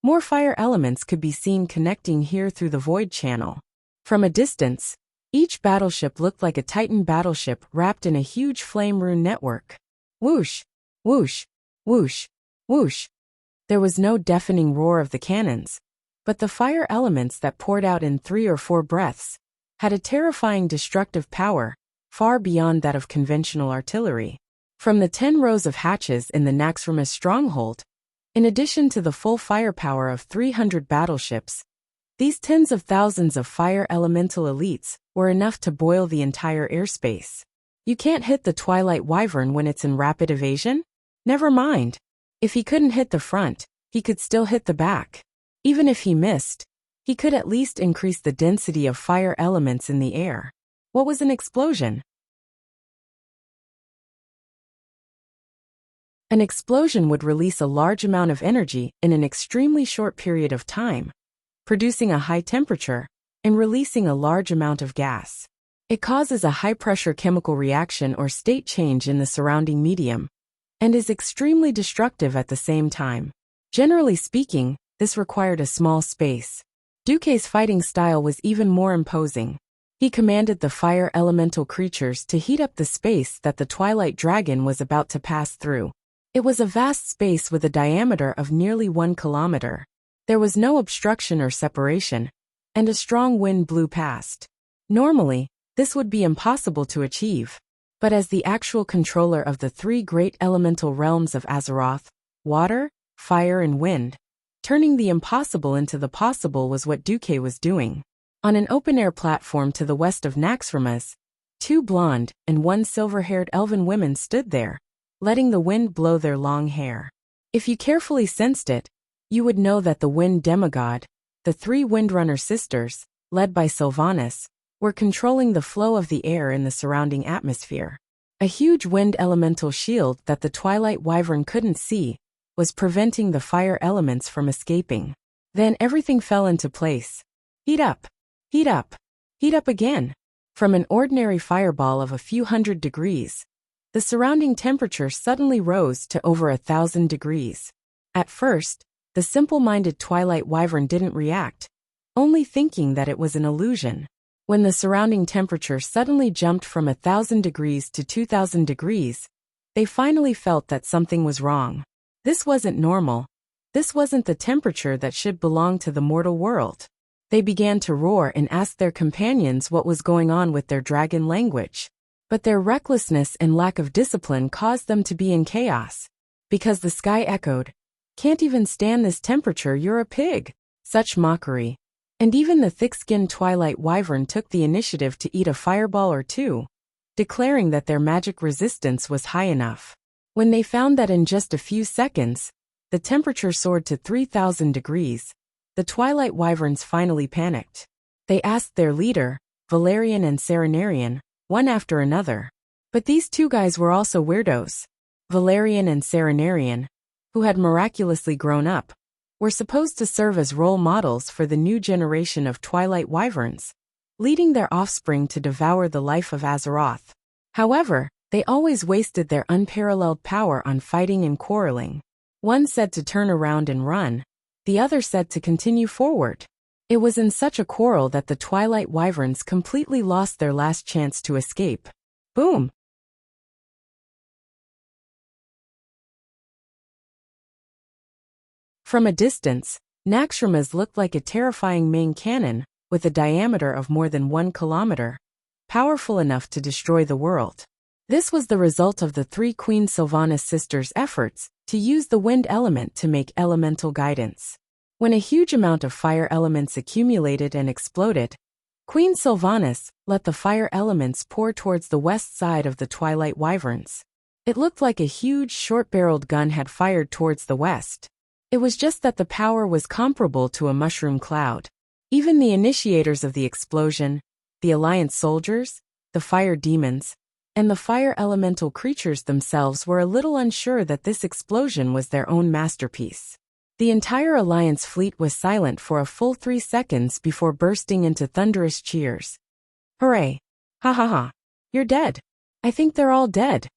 more fire elements could be seen connecting here through the void channel. From a distance, each battleship looked like a Titan battleship wrapped in a huge flame rune network. Whoosh, whoosh, whoosh, whoosh. There was no deafening roar of the cannons, but the fire elements that poured out in 3 or 4 breaths had a terrifying destructive power, far beyond that of conventional artillery. From the 10 rows of hatches in the Naxxramas stronghold, in addition to the full firepower of 300 battleships, these tens of thousands of fire elemental elites were enough to boil the entire airspace. You can't hit the Twilight Wyvern when it's in rapid evasion? Never mind. If he couldn't hit the front, he could still hit the back. Even if he missed, he could at least increase the density of fire elements in the air. What was an explosion? An explosion would release a large amount of energy in an extremely short period of time, producing a high temperature and releasing a large amount of gas. It causes a high-pressure chemical reaction or state change in the surrounding medium, and is extremely destructive at the same time. Generally speaking, this required a small space. Duque's fighting style was even more imposing. He commanded the fire elemental creatures to heat up the space that the Twilight Dragon was about to pass through. It was a vast space with a diameter of nearly 1 kilometer. There was no obstruction or separation, and a strong wind blew past. Normally, this would be impossible to achieve. But as the actual controller of the 3 great elemental realms of Azeroth, water, fire and wind, turning the impossible into the possible was what Duque was doing. On an open-air platform to the west of Naxxramas, 2 blonde and 1 silver-haired elven women stood there, letting the wind blow their long hair. If you carefully sensed it, you would know that the wind demigod, the 3 Windrunner sisters, led by Sylvanas, were controlling the flow of the air in the surrounding atmosphere. A huge wind elemental shield that the Twilight Wyvern couldn't see was preventing the fire elements from escaping. Then everything fell into place. Heat up, heat up, heat up again. From an ordinary fireball of a few hundred degrees, the surrounding temperature suddenly rose to over 1,000 degrees. At first, the simple-minded Twilight Wyvern didn't react, only thinking that it was an illusion. When the surrounding temperature suddenly jumped from 1,000 degrees to 2,000 degrees, they finally felt that something was wrong. This wasn't normal. This wasn't the temperature that should belong to the mortal world. They began to roar and ask their companions what was going on with their dragon language. But their recklessness and lack of discipline caused them to be in chaos. Because the sky echoed, "Can't even stand this temperature, you're a pig." Such mockery. And even the thick-skinned Twilight Wyvern took the initiative to eat a fireball or 2, declaring that their magic resistance was high enough. When they found that in just a few seconds, the temperature soared to 3,000 degrees, the Twilight Wyverns finally panicked. They asked their leader, Valerian and Serenarian, one after another. But these 2 guys were also weirdos. Valerian and Serenarian, who had miraculously grown up, were supposed to serve as role models for the new generation of Twilight Wyverns, leading their offspring to devour the life of Azeroth. However, they always wasted their unparalleled power on fighting and quarreling. One said to turn around and run, the other said to continue forward. It was in such a quarrel that the Twilight Wyverns completely lost their last chance to escape. Boom! From a distance, Naxxramas looked like a terrifying main cannon with a diameter of more than 1 kilometer, powerful enough to destroy the world. This was the result of the three Queen Sylvanas sisters' efforts to use the wind element to make elemental guidance. When a huge amount of fire elements accumulated and exploded, Queen Sylvanas let the fire elements pour towards the west side of the Twilight Wyverns. It looked like a huge short-barreled gun had fired towards the west. It was just that the power was comparable to a mushroom cloud. Even the initiators of the explosion, the Alliance soldiers, the fire demons, and the fire elemental creatures themselves were a little unsure that this explosion was their own masterpiece. The entire Alliance fleet was silent for a full 3 seconds before bursting into thunderous cheers. Hooray! Ha ha ha! You're dead! I think they're all dead.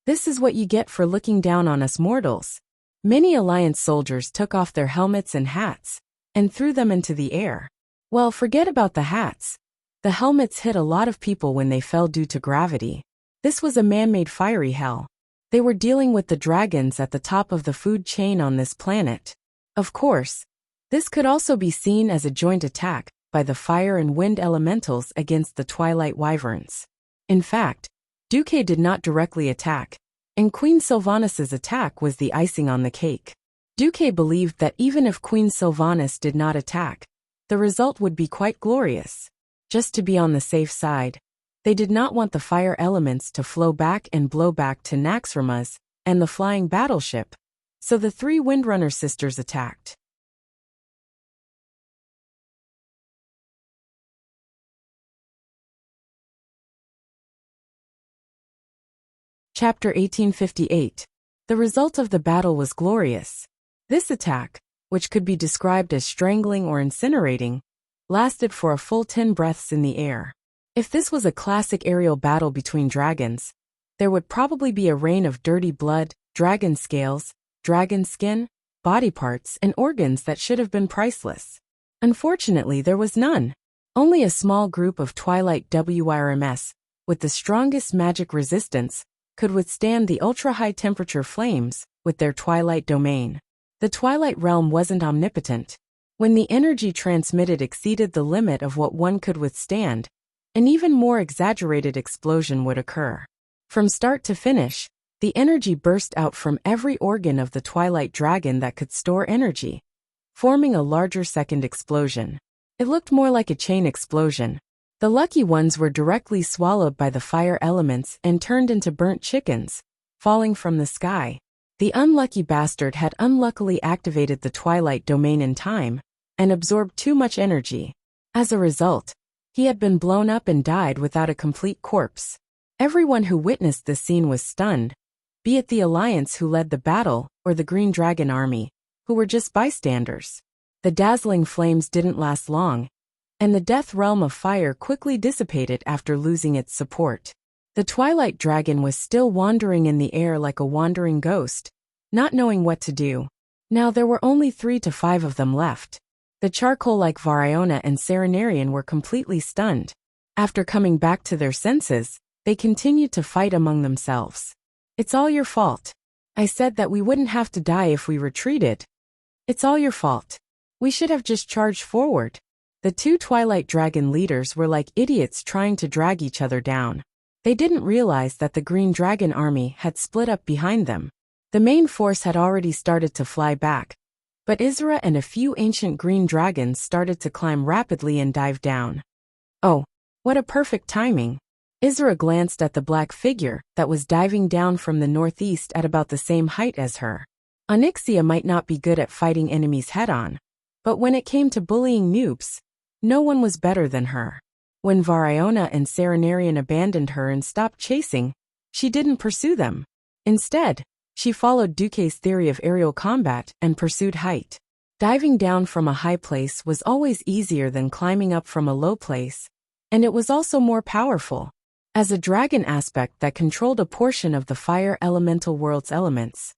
This is what you get for looking down on us mortals. Many Alliance soldiers took off their helmets and hats and threw them into the air. Well, forget about the hats. The helmets hit a lot of people when they fell due to gravity. This was a man-made fiery hell. They were dealing with the dragons at the top of the food chain on this planet. Of course, this could also be seen as a joint attack by the fire and wind elementals against the Twilight Wyverns. In fact, Duque did not directly attack, and Queen Sylvanas' attack was the icing on the cake. Duque believed that even if Queen Sylvanas did not attack, the result would be quite glorious. Just to be on the safe side, they did not want the fire elements to flow back and blow back to Naxxramas and the flying battleship, so the three Windrunner sisters attacked. Chapter 1858. The result of the battle was glorious. This attack, which could be described as strangling or incinerating, lasted for a full 10 breaths in the air. If this was a classic aerial battle between dragons, there would probably be a rain of dirty blood, dragon scales, dragon skin, body parts, and organs that should have been priceless. Unfortunately, there was none. Only a small group of Twilight WRMS, with the strongest magic resistance, could withstand the ultra-high temperature flames with their Twilight domain. The Twilight realm wasn't omnipotent. When the energy transmitted exceeded the limit of what one could withstand, an even more exaggerated explosion would occur. From start to finish, the energy burst out from every organ of the Twilight Dragon that could store energy, forming a larger second explosion. It looked more like a chain explosion. The lucky ones were directly swallowed by the fire elements and turned into burnt chickens, falling from the sky. The unlucky bastard had unluckily activated the Twilight domain in time and absorbed too much energy. As a result, he had been blown up and died without a complete corpse. Everyone who witnessed this scene was stunned, be it the Alliance who led the battle or the Green Dragon Army, who were just bystanders. The dazzling flames didn't last long, and the death realm of fire quickly dissipated after losing its support. The Twilight Dragon was still wandering in the air like a wandering ghost, not knowing what to do. Now there were only 3 to 5 of them left. The charcoal-like Variona and Serenarian were completely stunned. After coming back to their senses, they continued to fight among themselves. It's all your fault. I said that we wouldn't have to die if we retreated. It's all your fault. We should have just charged forward. The 2 Twilight Dragon leaders were like idiots trying to drag each other down. They didn't realize that the Green Dragon Army had split up behind them. The main force had already started to fly back, but Isra and a few ancient green dragons started to climb rapidly and dive down. Oh, what a perfect timing. Isra glanced at the black figure that was diving down from the northeast at about the same height as her. Onyxia might not be good at fighting enemies head-on, but when it came to bullying noobs, no one was better than her. When Variona and Serenarian abandoned her and stopped chasing, she didn't pursue them. Instead, she followed Duque's theory of aerial combat and pursued height. Diving down from a high place was always easier than climbing up from a low place, and it was also more powerful. As a dragon aspect that controlled a portion of the fire elemental world's elements,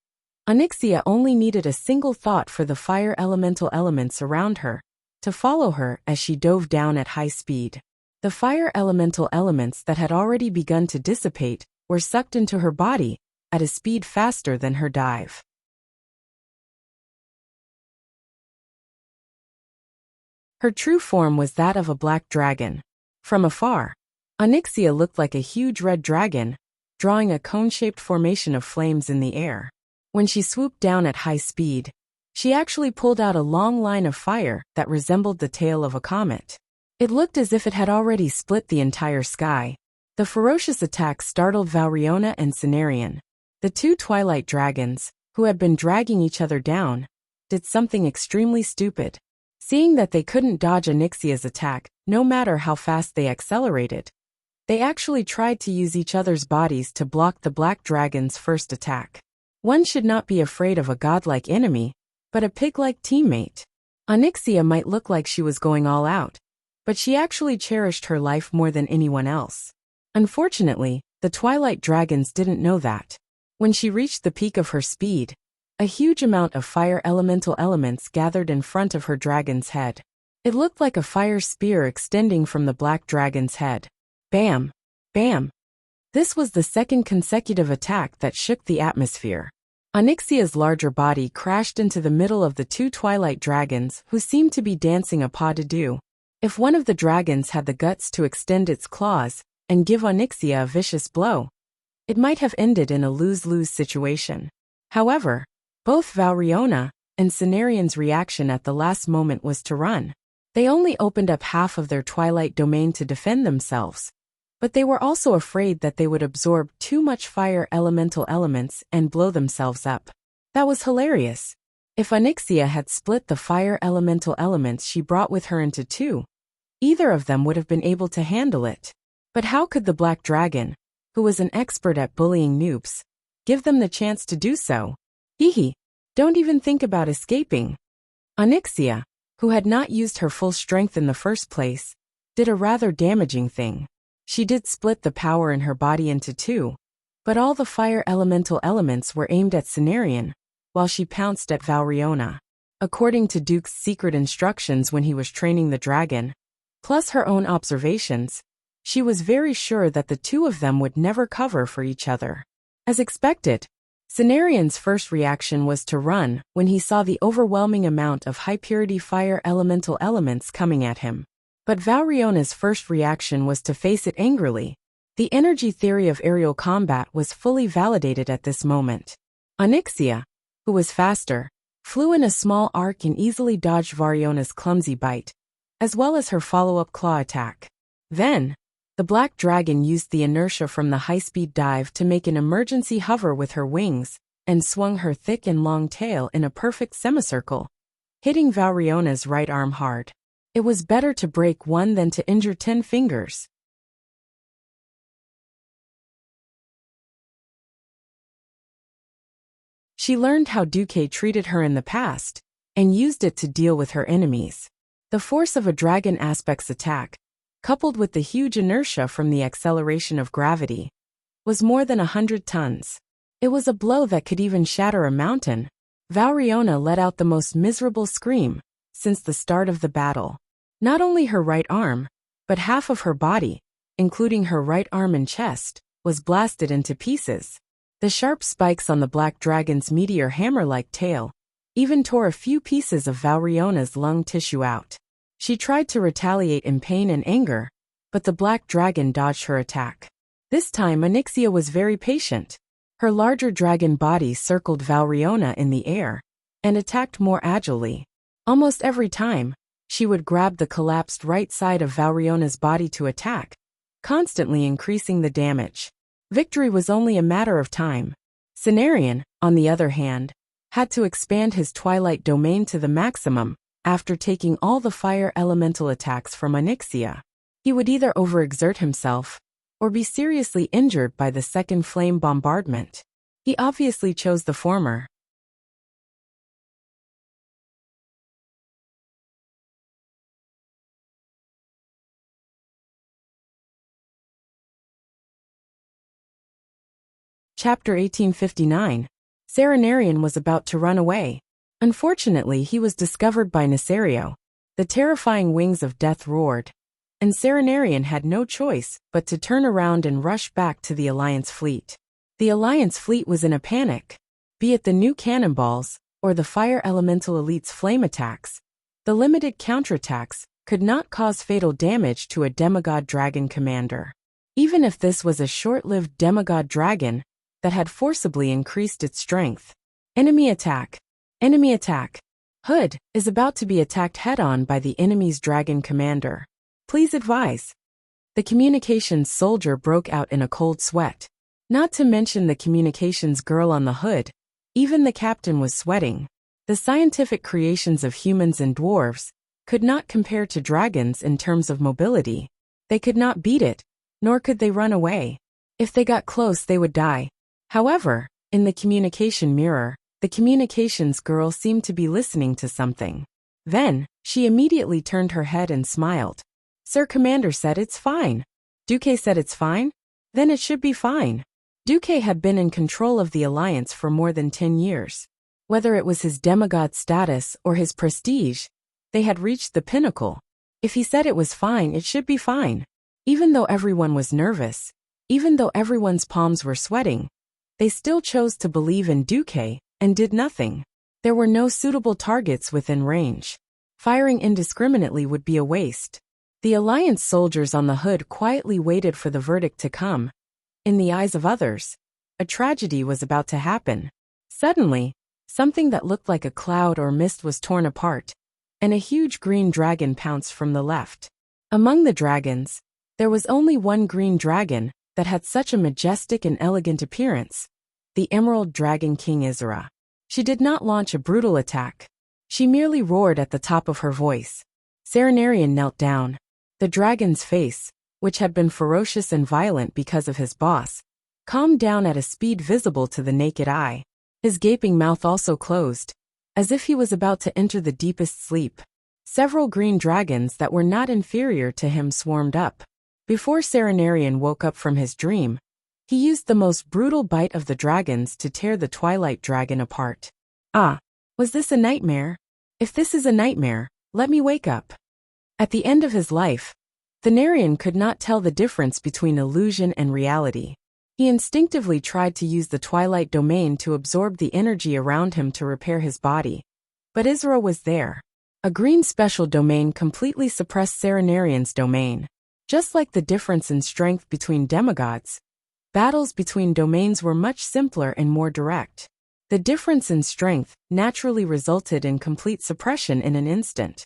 Onyxia only needed a single thought for the fire elemental elements around her to follow her as she dove down at high speed. The fire elemental elements that had already begun to dissipate were sucked into her body at a speed faster than her dive. Her true form was that of a black dragon. From afar, Onyxia looked like a huge red dragon, drawing a cone-shaped formation of flames in the air. When she swooped down at high speed, she actually pulled out a long line of fire that resembled the tail of a comet. It looked as if it had already split the entire sky. The ferocious attack startled Valriona and Cenarion. The two twilight dragons, who had been dragging each other down, did something extremely stupid. Seeing that they couldn't dodge Onyxia's attack, no matter how fast they accelerated, they actually tried to use each other's bodies to block the black dragon's first attack. One should not be afraid of a godlike enemy, but a pig-like teammate. Onyxia might look like she was going all out, but she actually cherished her life more than anyone else. Unfortunately, the twilight dragons didn't know that. When she reached the peak of her speed, a huge amount of fire elemental elements gathered in front of her dragon's head. It looked like a fire spear extending from the black dragon's head. Bam! Bam! This was the second consecutive attack that shook the atmosphere. Onyxia's larger body crashed into the middle of the two twilight dragons who seemed to be dancing a pas de deux. If one of the dragons had the guts to extend its claws and give Onyxia a vicious blow, it might have ended in a lose-lose situation. However, both Valriona and Cenarion's reaction at the last moment was to run. They only opened up half of their twilight domain to defend themselves, but they were also afraid that they would absorb too much fire elemental elements and blow themselves up. That was hilarious. If Onyxia had split the fire elemental elements she brought with her into two, either of them would have been able to handle it. But how could the black dragon, who was an expert at bullying noobs, give them the chance to do so? Hehe, don't even think about escaping. Onyxia, who had not used her full strength in the first place, did a rather damaging thing. She did split the power in her body into two, but all the fire elemental elements were aimed at Cenarion, while she pounced at Valriona. According to Duke's secret instructions when he was training the dragon, plus her own observations, she was very sure that the two of them would never cover for each other. As expected, Cenarion's first reaction was to run when he saw the overwhelming amount of high-purity fire elemental elements coming at him. But Valriona's first reaction was to face it angrily. The energy theory of aerial combat was fully validated at this moment. Onyxia, who was faster, flew in a small arc and easily dodged Valriona's clumsy bite, as well as her follow-up claw attack. Then, the black dragon used the inertia from the high-speed dive to make an emergency hover with her wings, and swung her thick and long tail in a perfect semicircle, hitting Valriona's right arm hard. It was better to break one than to injure 10 fingers. She learned how Duque treated her in the past, and used it to deal with her enemies. The force of a dragon aspect's attack, coupled with the huge inertia from the acceleration of gravity, was more than 100 tons. It was a blow that could even shatter a mountain. Valriona let out the most miserable scream since the start of the battle. Not only her right arm, but half of her body, including her right arm and chest, was blasted into pieces. The sharp spikes on the black dragon's meteor hammer-like tail even tore a few pieces of Valriona's lung tissue out. She tried to retaliate in pain and anger, but the black dragon dodged her attack. This time Onyxia was very patient. Her larger dragon body circled Valriona in the air and attacked more agilely. Almost every time, she would grab the collapsed right side of Valriona's body to attack, constantly increasing the damage. Victory was only a matter of time. Cenarion, on the other hand, had to expand his twilight domain to the maximum after taking all the fire elemental attacks from Onyxia. He would either overexert himself or be seriously injured by the second flame bombardment. He obviously chose the former. Chapter 1859. Serenarian was about to run away. Unfortunately, he was discovered by Nesario. The terrifying wings of death roared, and Serenarian had no choice but to turn around and rush back to the Alliance fleet. The Alliance fleet was in a panic. Be it the new cannonballs, or the fire elemental elite's flame attacks, the limited counterattacks could not cause fatal damage to a demigod dragon commander. Even if this was a short-lived demigod dragon that had forcibly increased its strength. Enemy attack. Enemy attack. Hood is about to be attacked head-on by the enemy's dragon commander. Please advise. The communications soldier broke out in a cold sweat. Not to mention the communications girl on the hood. Even the captain was sweating. The scientific creations of humans and dwarves could not compare to dragons in terms of mobility. They could not beat it, nor could they run away. If they got close, they would die. However, in the communication mirror, the communications girl seemed to be listening to something. Then, she immediately turned her head and smiled. Sir Commander said it's fine. Duque said it's fine? Then it should be fine. Duque had been in control of the Alliance for more than 10 years. Whether it was his demigod status or his prestige, they had reached the pinnacle. If he said it was fine, it should be fine. Even though everyone was nervous, even though everyone's palms were sweating, they still chose to believe in Duque and did nothing. There were no suitable targets within range. Firing indiscriminately would be a waste. The Alliance soldiers on the hood quietly waited for the verdict to come. In the eyes of others, a tragedy was about to happen. Suddenly, something that looked like a cloud or mist was torn apart, and a huge green dragon pounced from the left. Among the dragons, there was only one green dragon that had such a majestic and elegant appearance, the Emerald Dragon King Isra. She did not launch a brutal attack. She merely roared at the top of her voice. Serenarian knelt down. The dragon's face, which had been ferocious and violent because of his boss, calmed down at a speed visible to the naked eye. His gaping mouth also closed, as if he was about to enter the deepest sleep. Several green dragons that were not inferior to him swarmed up. Before Serenarian woke up from his dream, he used the most brutal bite of the dragons to tear the Twilight Dragon apart. Ah, was this a nightmare? If this is a nightmare, let me wake up. At the end of his life, Thanarian could not tell the difference between illusion and reality. He instinctively tried to use the Twilight Domain to absorb the energy around him to repair his body. But Isra was there. A green special domain completely suppressed Serenarian's domain. Just like the difference in strength between demigods, battles between domains were much simpler and more direct. The difference in strength naturally resulted in complete suppression in an instant.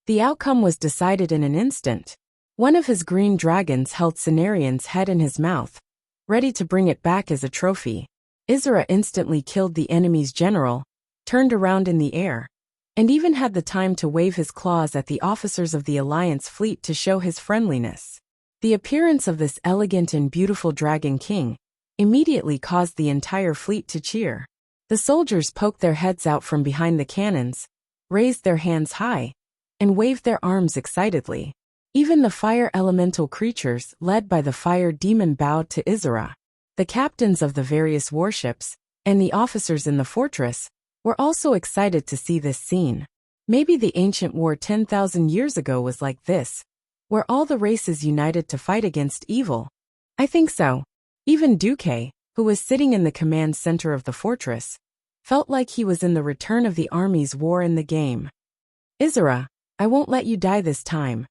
The outcome was decided in an instant. One of his green dragons held Cenarian's head in his mouth, ready to bring it back as a trophy. Isra instantly killed the enemy's general, turned around in the air, and even had the time to wave his claws at the officers of the Alliance fleet to show his friendliness. The appearance of this elegant and beautiful Dragon King immediately caused the entire fleet to cheer. The soldiers poked their heads out from behind the cannons, raised their hands high, and waved their arms excitedly. Even the fire elemental creatures led by the fire demon bowed to Isra. The captains of the various warships, and the officers in the fortress, were also excited to see this scene. Maybe the ancient war 10,000 years ago was like this, where all the races united to fight against evil. I think so. Even Duque, who was sitting in the command center of the fortress, felt like he was in the Return of the Army's war in the game. Isra, I won't let you die this time,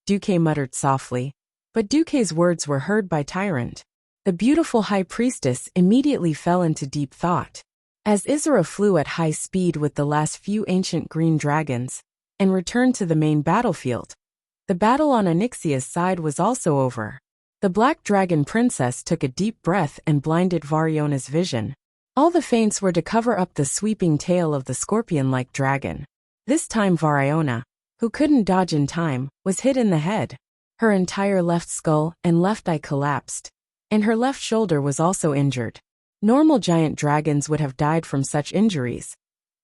Duque muttered softly, but Duque's words were heard by Tyrant. The beautiful high priestess immediately fell into deep thought. As Isra flew at high speed with the last few ancient green dragons, and returned to the main battlefield, the battle on Onyxia's side was also over. The Black Dragon Princess took a deep breath and blinded Variona's vision. All the feints were to cover up the sweeping tail of the scorpion-like dragon. This time Variona, who couldn't dodge in time, was hit in the head. Her entire left skull and left eye collapsed, and her left shoulder was also injured. Normal giant dragons would have died from such injuries,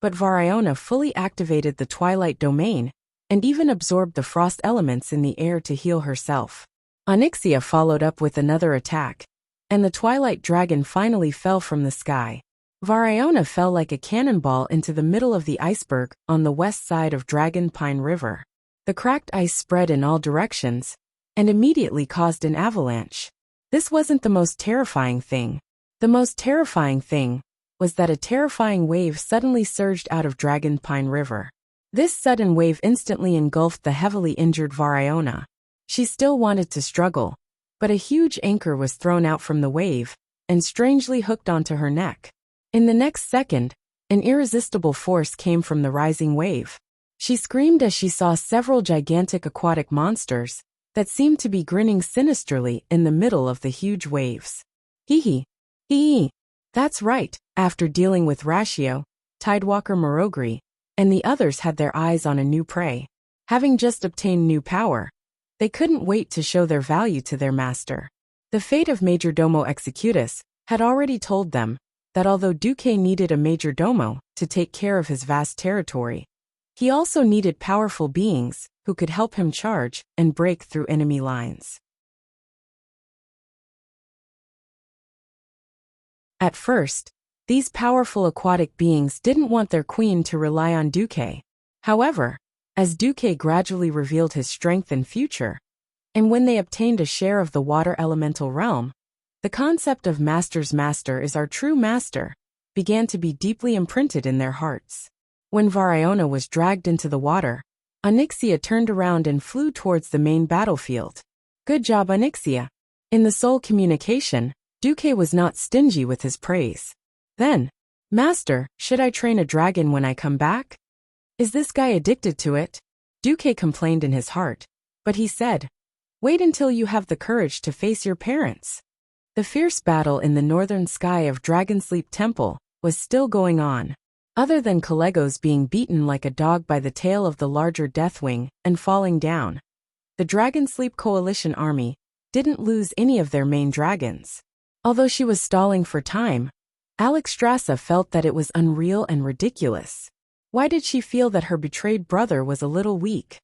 but Variona fully activated the Twilight Domain and even absorbed the frost elements in the air to heal herself. Onyxia followed up with another attack, and the Twilight Dragon finally fell from the sky. Variona fell like a cannonball into the middle of the iceberg on the west side of Dragon Pine River. The cracked ice spread in all directions and immediately caused an avalanche. This wasn't the most terrifying thing. The most terrifying thing was that a terrifying wave suddenly surged out of Dragon Pine River. This sudden wave instantly engulfed the heavily injured Variona. She still wanted to struggle, but a huge anchor was thrown out from the wave and strangely hooked onto her neck. In the next second, an irresistible force came from the rising wave. She screamed as she saw several gigantic aquatic monsters that seemed to be grinning sinisterly in the middle of the huge waves. Hee hee. That's right, after dealing with Ratio, Tidewalker Marogri, and the others had their eyes on a new prey. Having just obtained new power, they couldn't wait to show their value to their master. The fate of Majordomo Executus had already told them that although Duque needed a Majordomo to take care of his vast territory, he also needed powerful beings who could help him charge and break through enemy lines. At first, these powerful aquatic beings didn't want their queen to rely on Duque. However, as Duque gradually revealed his strength and future, and when they obtained a share of the water elemental realm, the concept of master's master is our true master began to be deeply imprinted in their hearts. When Variona was dragged into the water, Onyxia turned around and flew towards the main battlefield. Good job, Onyxia. In the soul communication, Duque was not stingy with his praise. Then, Master, should I train a dragon when I come back? Is this guy addicted to it? Duque complained in his heart, but he said, wait until you have the courage to face your parents. The fierce battle in the northern sky of Dragonsleep Temple was still going on. Other than Kalegos being beaten like a dog by the tail of the larger Deathwing and falling down, the Dragonsleep Coalition army didn't lose any of their main dragons. Although she was stalling for time, Alexstrasza felt that it was unreal and ridiculous. Why did she feel that her betrayed brother was a little weak?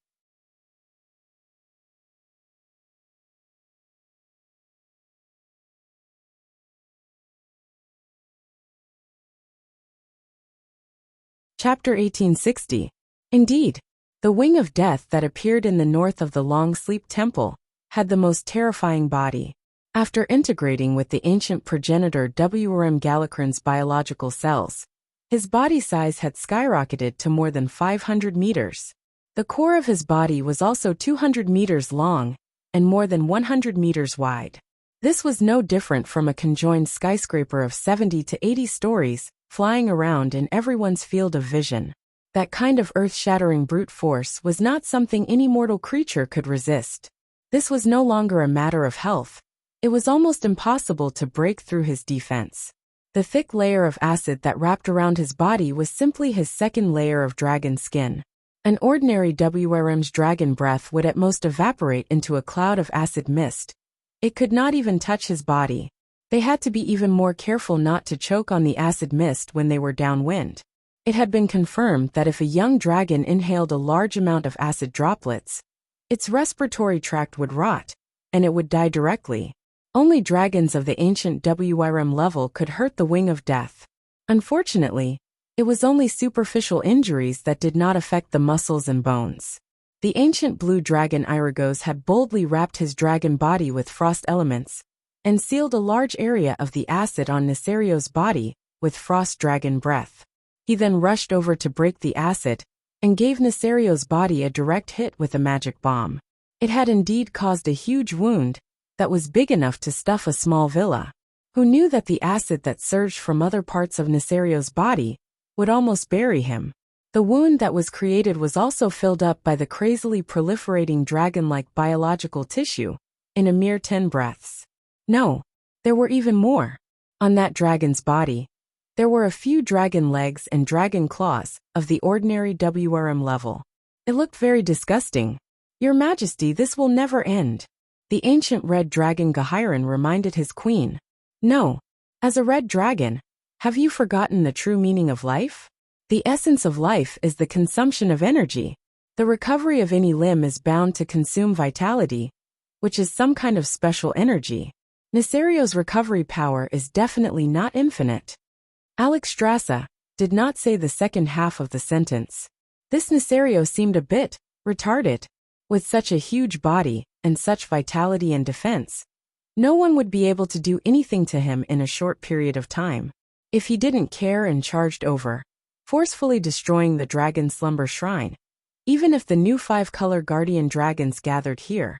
Chapter 1860. Indeed, the wing of death that appeared in the north of the Long Sleep Temple had the most terrifying body. After integrating with the ancient progenitor WRM Galakrion's biological cells, his body size had skyrocketed to more than 500 meters. The core of his body was also 200 meters long and more than 100 meters wide. This was no different from a conjoined skyscraper of 70 to 80 stories, flying around in everyone's field of vision. That kind of earth-shattering brute force was not something any mortal creature could resist. This was no longer a matter of health. It was almost impossible to break through his defense. The thick layer of acid that wrapped around his body was simply his second layer of dragon skin. An ordinary WRM's dragon breath would at most evaporate into a cloud of acid mist. It could not even touch his body. They had to be even more careful not to choke on the acid mist when they were downwind. It had been confirmed that if a young dragon inhaled a large amount of acid droplets, its respiratory tract would rot, and it would die directly. Only dragons of the ancient WRM level could hurt the wing of death. Unfortunately, it was only superficial injuries that did not affect the muscles and bones. The ancient blue dragon Irigos had boldly wrapped his dragon body with frost elements, and sealed a large area of the acid on Neserio's body with frost dragon breath. He then rushed over to break the acid, and gave Neserio's body a direct hit with a magic bomb. It had indeed caused a huge wound that was big enough to stuff a small villa. Who knew that the acid that surged from other parts of Neserio's body would almost bury him? The wound that was created was also filled up by the crazily proliferating dragon-like biological tissue in a mere 10 breaths. No, there were even more. On that dragon's body, there were a few dragon legs and dragon claws of the ordinary WRM level. It looked very disgusting. Your Majesty, this will never end. The ancient red dragon Gahiron reminded his queen. No. As a red dragon, have you forgotten the true meaning of life? The essence of life is the consumption of energy. The recovery of any limb is bound to consume vitality, which is some kind of special energy. Neserio's recovery power is definitely not infinite. Alexstrasza did not say the second half of the sentence. This Nesario seemed a bit retarded. With such a huge body and such vitality and defense, no one would be able to do anything to him in a short period of time. If he didn't care and charged over, forcefully destroying the dragon slumber shrine, even if the new 5-color guardian dragons gathered here,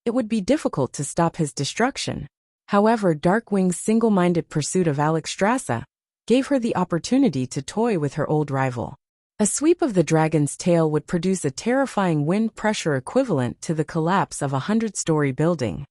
it would be difficult to stop his destruction. However, Darkwing's single-minded pursuit of Alexstrasza gave her the opportunity to toy with her old rival. A sweep of the dragon's tail would produce a terrifying wind pressure equivalent to the collapse of a 100-story building.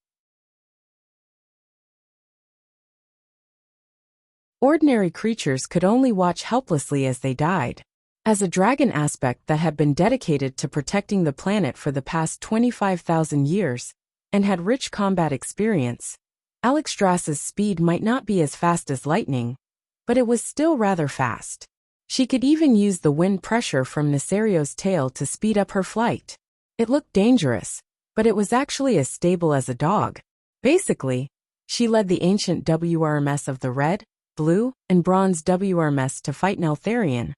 Ordinary creatures could only watch helplessly as they died. As a dragon aspect that had been dedicated to protecting the planet for the past 25,000 years and had rich combat experience, Alexstrasza's speed might not be as fast as lightning, but it was still rather fast. She could even use the wind pressure from Nesario's tail to speed up her flight. It looked dangerous, but it was actually as stable as a dog. Basically, she led the ancient WRMS of the red, blue, and bronze WRMS to fight Neltharion,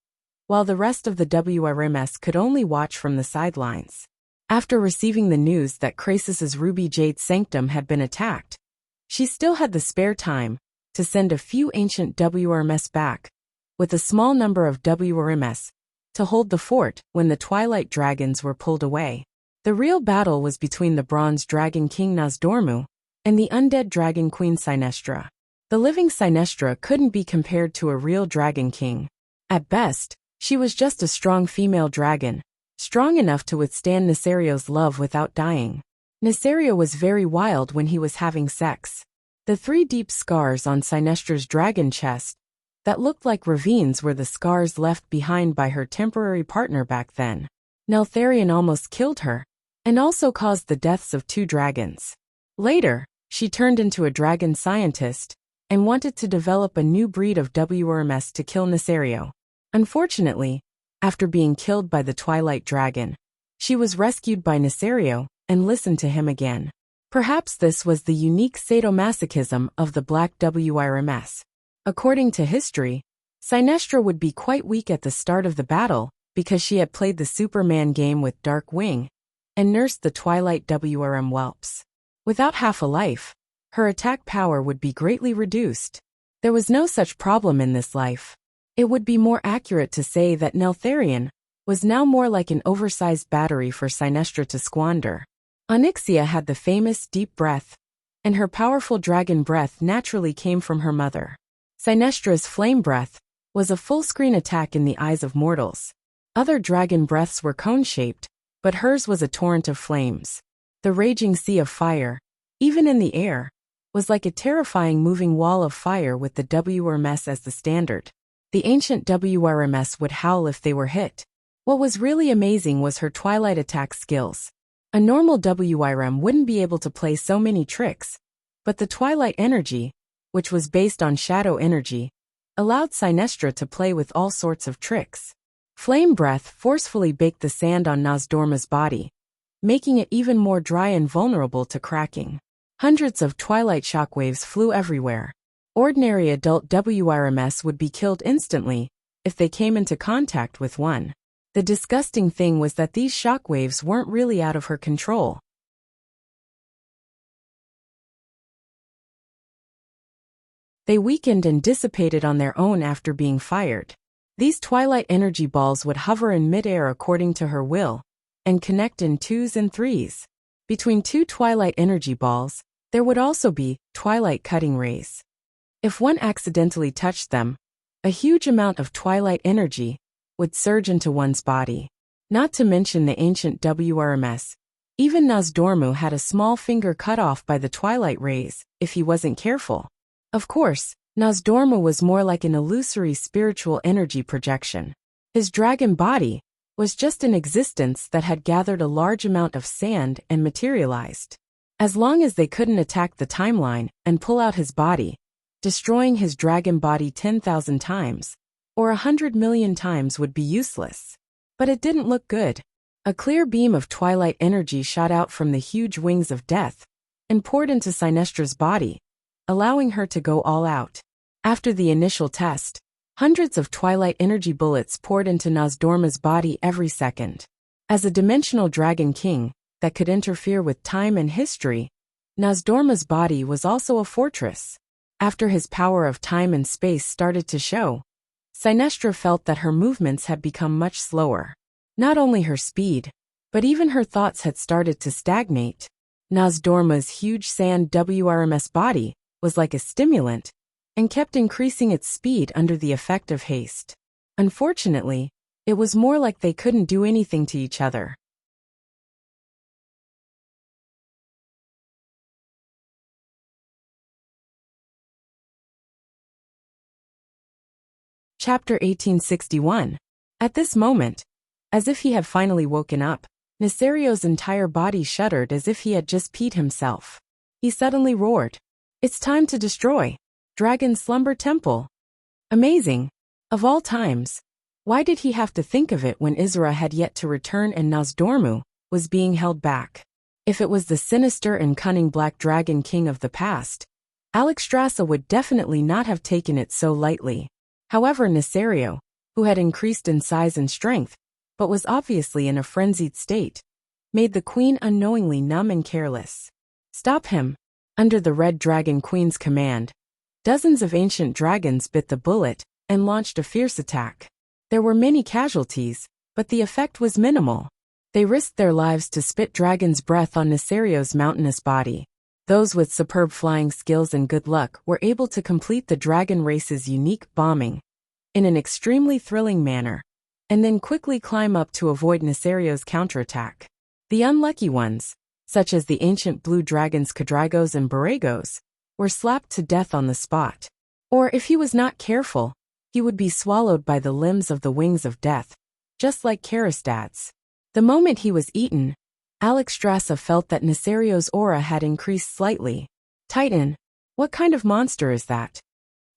while the rest of the WRMS could only watch from the sidelines. After receiving the news that Krasus's Ruby Jade Sanctum had been attacked, she still had the spare time to send a few ancient WRMS back, with a small number of WRMS, to hold the fort when the Twilight Dragons were pulled away. The real battle was between the Bronze Dragon King Nozdormu and the Undead Dragon Queen Sinestra. The living Sinestra couldn't be compared to a real Dragon King. At best, she was just a strong female dragon, strong enough to withstand Nesario's love without dying. Nesario was very wild when he was having sex. The 3 deep scars on Sinestra's dragon chest that looked like ravines were the scars left behind by her temporary partner back then. Neltharion almost killed her, and also caused the deaths of 2 dragons. Later, she turned into a dragon scientist and wanted to develop a new breed of WRMS to kill Nesario. Unfortunately, after being killed by the Twilight Dragon, she was rescued by Nesario and listened to him again. Perhaps this was the unique sadomasochism of the Black WRMS. According to history, Sinestra would be quite weak at the start of the battle because she had played the Superman game with Darkwing and nursed the Twilight WRM whelps. Without half a life, her attack power would be greatly reduced. There was no such problem in this life. It would be more accurate to say that Neltharion was now more like an oversized battery for Sinestra to squander. Onyxia had the famous deep breath, and her powerful dragon breath naturally came from her mother. Sinestra's flame breath was a full-screen attack in the eyes of mortals. Other dragon breaths were cone-shaped, but hers was a torrent of flames. The raging sea of fire, even in the air, was like a terrifying moving wall of fire with the WRMS as the standard. The ancient WRMS would howl if they were hit. What was really amazing was her Twilight attack skills. A normal WRM wouldn't be able to play so many tricks, but the Twilight energy, which was based on shadow energy, allowed Sinestra to play with all sorts of tricks. Flame breath forcefully baked the sand on Nozdormu's body, making it even more dry and vulnerable to cracking. Hundreds of Twilight shockwaves flew everywhere. Ordinary adult WRMS would be killed instantly if they came into contact with one. The disgusting thing was that these shockwaves weren't really out of her control. They weakened and dissipated on their own after being fired. These Twilight energy balls would hover in midair according to her will, and connect in 2s and 3s. Between 2 Twilight energy balls, there would also be Twilight cutting rays. If one accidentally touched them, a huge amount of Twilight energy would surge into one's body. Not to mention the ancient WRMS. Even Nozdormu had a small finger cut off by the Twilight rays, if he wasn't careful. Of course, Nozdormu was more like an illusory spiritual energy projection. His dragon body was just an existence that had gathered a large amount of sand and materialized. As long as they couldn't attack the timeline and pull out his body, destroying his dragon body 10,000 times, or 100 million times would be useless. But it didn't look good. A clear beam of Twilight energy shot out from the huge wings of death and poured into Sinestra's body, allowing her to go all out. After the initial test, Hundreds of twilight energy bullets poured into Nozdorma's body every second. As a dimensional dragon king that could interfere with time and history, Nozdorma's body was also a fortress. After his power of time and space started to show, Sinestra felt that her movements had become much slower. Not only her speed, but even her thoughts had started to stagnate. Nozdorma's huge sand WRMS body was like a stimulant and kept increasing its speed under the effect of haste. Unfortunately, it was more like they couldn't do anything to each other. Chapter 1861. At this moment, as if he had finally woken up, Nesario's entire body shuddered as if he had just peed himself. He suddenly roared, "It's time to destroy Dragon Slumber Temple." Amazing. Of all times, why did he have to think of it when Isra had yet to return and Nozdormu was being held back? If it was the sinister and cunning Black Dragon King of the past, Alexstrasza would definitely not have taken it so lightly. However, Nesario, who had increased in size and strength, but was obviously in a frenzied state, made the queen unknowingly numb and careless. Stop him! Under the Red Dragon Queen's command, dozens of ancient dragons bit the bullet and launched a fierce attack. There were many casualties, but the effect was minimal. They risked their lives to spit dragon's breath on Nesario's mountainous body. Those with superb flying skills and good luck were able to complete the dragon race's unique bombing in an extremely thrilling manner, and then quickly climb up to avoid Nesario's counterattack. The unlucky ones, such as the ancient blue dragons Cadragos and Borregos, were slapped to death on the spot. Or if he was not careful, he would be swallowed by the limbs of the wings of death, just like Karastad's. The moment he was eaten, Alexstrasza felt that Nesario's aura had increased slightly. "Titan, what kind of monster is that?"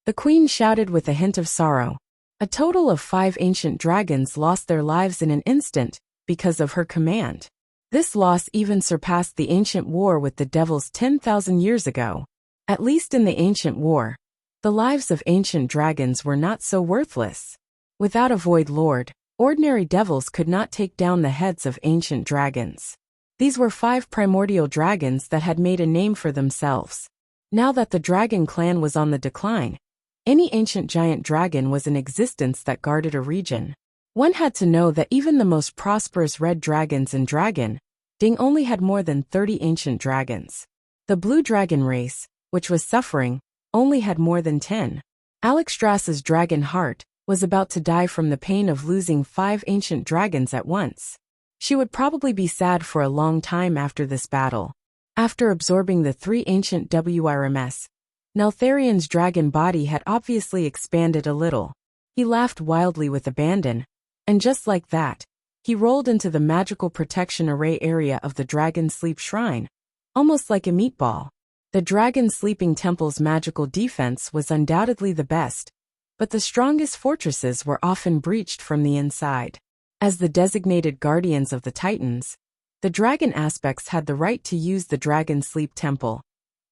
The queen shouted with a hint of sorrow. A total of 5 ancient dragons lost their lives in an instant because of her command. This loss even surpassed the ancient war with the devils 10,000 years ago. At least in the ancient war, the lives of ancient dragons were not so worthless. Without a Void Lord, ordinary devils could not take down the heads of ancient dragons. These were 5 primordial dragons that had made a name for themselves. Now that the dragon clan was on the decline, any ancient giant dragon was in existence that guarded a region. One had to know that even the most prosperous red dragons in Dragon Ding only had more than 30 ancient dragons. The blue dragon race, which was suffering, only had more than 10. Alexstrasza's dragon heart was about to die from the pain of losing 5 ancient dragons at once. She would probably be sad for a long time after this battle. After absorbing the 3 ancient WRMS, Neltharion's dragon body had obviously expanded a little. He laughed wildly with abandon, and just like that, he rolled into the magical protection array area of the Dragon Sleep Shrine, almost like a meatball. The Dragon Sleeping Temple's magical defense was undoubtedly the best, but the strongest fortresses were often breached from the inside. As the designated guardians of the Titans, the dragon aspects had the right to use the Dragon Sleep Temple,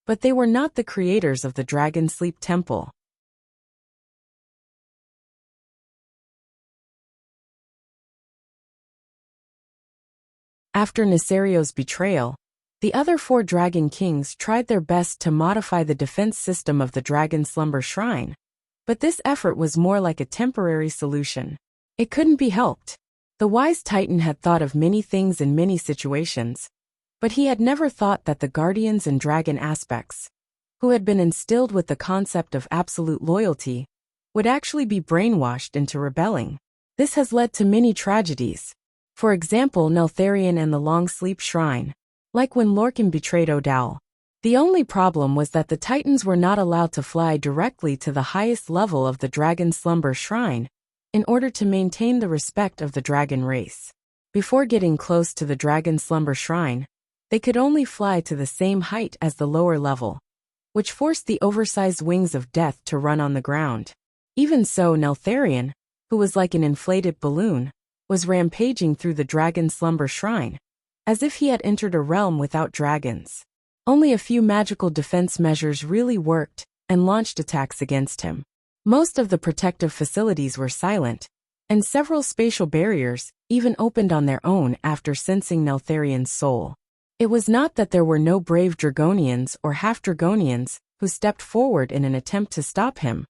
but they were not the creators of the Dragon Sleep Temple. After Nesario's betrayal, the other 4 dragon kings tried their best to modify the defense system of the Dragon Slumber Shrine, but this effort was more like a temporary solution. It couldn't be helped. The wise Titan had thought of many things in many situations, but he had never thought that the guardians and dragon aspects, who had been instilled with the concept of absolute loyalty, would actually be brainwashed into rebelling. This has led to many tragedies. For example, Neltharion and the Long Sleep Shrine, like when Lorcan betrayed O'Dowd. The only problem was that the Titans were not allowed to fly directly to the highest level of the Dragon Slumber Shrine in order to maintain the respect of the dragon race. Before getting close to the Dragon Slumber Shrine, they could only fly to the same height as the lower level, which forced the oversized wings of death to run on the ground. Even so, Neltharion, who was like an inflated balloon, was rampaging through the Dragon Slumber Shrine, as if he had entered a realm without dragons. Only a few magical defense measures really worked and launched attacks against him. Most of the protective facilities were silent, and several spatial barriers even opened on their own after sensing Neltharion's soul. It was not that there were no brave Dragonians or half-Dragonians who stepped forward in an attempt to stop him,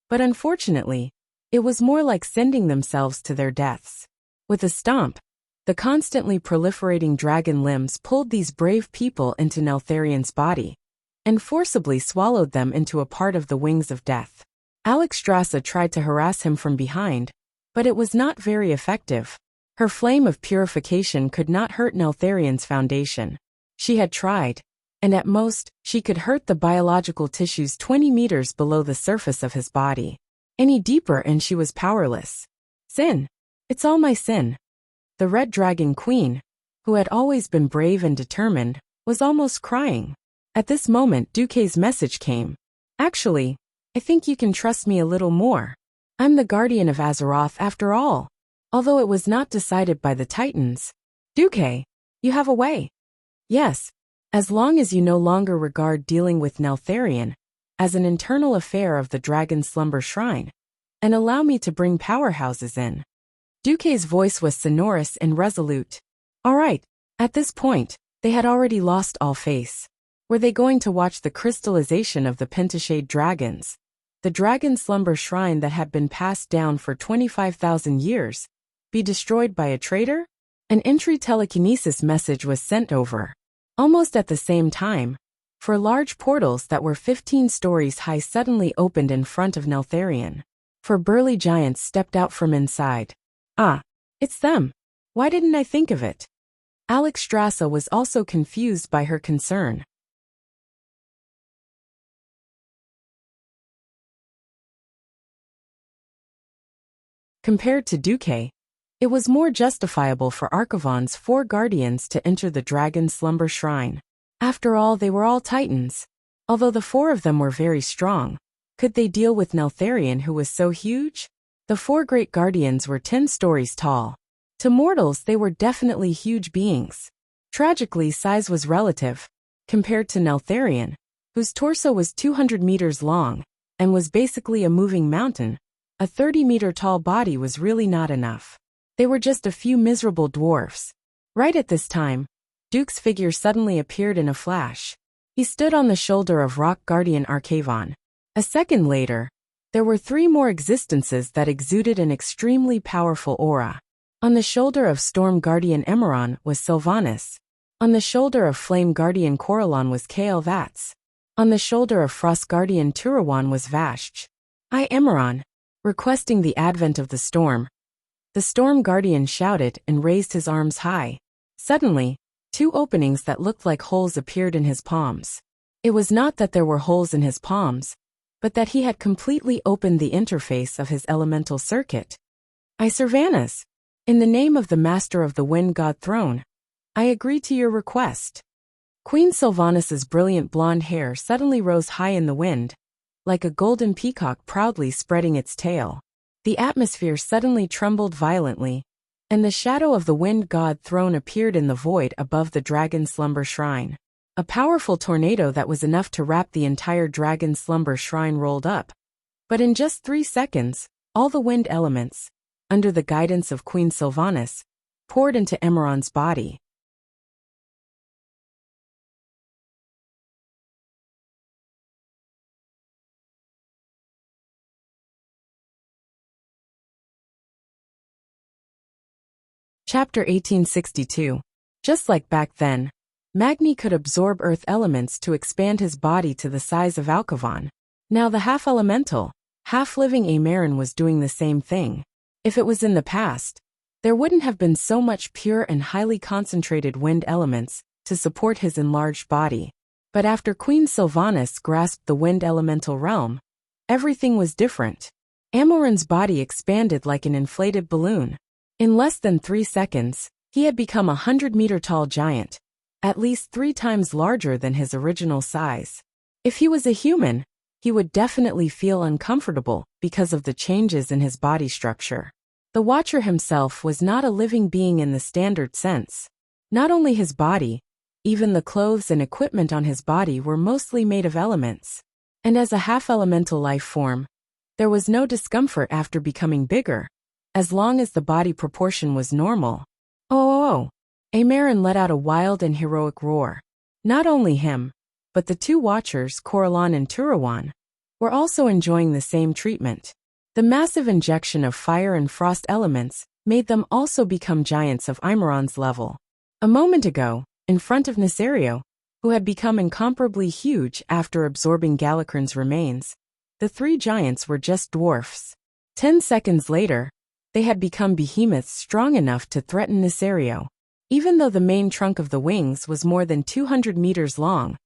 but unfortunately, it was more like sending themselves to their deaths. With a stomp, the constantly proliferating dragon limbs pulled these brave people into Neltharion's body and forcibly swallowed them into a part of the wings of death. Alexstrasza tried to harass him from behind, but it was not very effective. Her flame of purification could not hurt Neltharion's foundation. She had tried, and at most, she could hurt the biological tissues 20 meters below the surface of his body. Any deeper and she was powerless. Sin. It's all my sin. The Red Dragon Queen, who had always been brave and determined, was almost crying. At this moment Duque's message came. Actually, I think you can trust me a little more. I'm the guardian of Azeroth after all. Although it was not decided by the Titans. Duque, you have a way. Yes, as long as you no longer regard dealing with Neltharion as an internal affair of the Dragon Slumber Shrine, and allow me to bring powerhouses in. Duque's voice was sonorous and resolute. All right, at this point, they had already lost all face. Were they going to watch the crystallization of the Pentashade dragons, the Dragon Slumber Shrine that had been passed down for 25,000 years, be destroyed by a traitor? An entry telekinesis message was sent over. Almost at the same time, for large portals that were 15 stories high suddenly opened in front of Neltharion. For burly giants stepped out from inside. Ah, it's them. Why didn't I think of it? Alexstrasza was also confused by her concern. Compared to Duque, it was more justifiable for Archivon's 4 guardians to enter the Dragon Slumber Shrine. After all, they were all Titans. Although the 4 of them were very strong, could they deal with Neltharion, who was so huge? The 4 great guardians were 10 stories tall. To mortals they were definitely huge beings. Tragically, size was relative, compared to Neltharion, whose torso was 200 meters long, and was basically a moving mountain. A 30-meter-tall body was really not enough. They were just a few miserable dwarfs. Right at this time, Duke's figure suddenly appeared in a flash. He stood on the shoulder of Rock Guardian Archavon. A second later, there were 3 more existences that exuded an extremely powerful aura. On the shoulder of Storm Guardian Emeron was Sylvanas. On the shoulder of Flame Guardian Coralon was Kael Vats. On the shoulder of Frost Guardian Turawan was Vashj. I Emeron, requesting the advent of the storm. The Storm Guardian shouted and raised his arms high. Suddenly, 2 openings that looked like holes appeared in his palms. It was not that there were holes in his palms, but that he had completely opened the interface of his elemental circuit. I Sylvanas, in the name of the Master of the Wind God Throne, I agree to your request. Queen Sylvanas's brilliant blonde hair suddenly rose high in the wind, like a golden peacock proudly spreading its tail. The atmosphere suddenly trembled violently, and the shadow of the Wind God Throne appeared in the void above the Dragon Slumber Shrine. A powerful tornado that was enough to wrap the entire Dragon Slumber Shrine rolled up. But in just 3 seconds, all the wind elements, under the guidance of Queen Sylvanas, poured into Emeron's body. Chapter 1862. Just like back then, Magni could absorb earth elements to expand his body to the size of Alcavon. Now the half-elemental, half-living Amarin was doing the same thing. If it was in the past, there wouldn't have been so much pure and highly concentrated wind elements to support his enlarged body. But after Queen Sylvanas grasped the wind elemental realm, everything was different. Amarin's body expanded like an inflated balloon. In less than 3 seconds, he had become a 100-meter-tall giant, at least 3 times larger than his original size. If he was a human, he would definitely feel uncomfortable because of the changes in his body structure. The Watcher himself was not a living being in the standard sense. Not only his body, even the clothes and equipment on his body were mostly made of elements. And as a half-elemental life form, There was no discomfort after becoming bigger, as long as the body proportion was normal. Oh! Amarin let out a wild and heroic roar. Not only him, but the two watchers, Coralon and Turawan, were also enjoying the same treatment. The massive injection of fire and frost elements made them also become giants of Imaron's level. A moment ago, in front of Nesario, who had become incomparably huge after absorbing Galakrn's remains, the three giants were just dwarfs. 10 seconds later, they had become behemoths strong enough to threaten Nesario. Even though the main trunk of the wings was more than 200 meters long,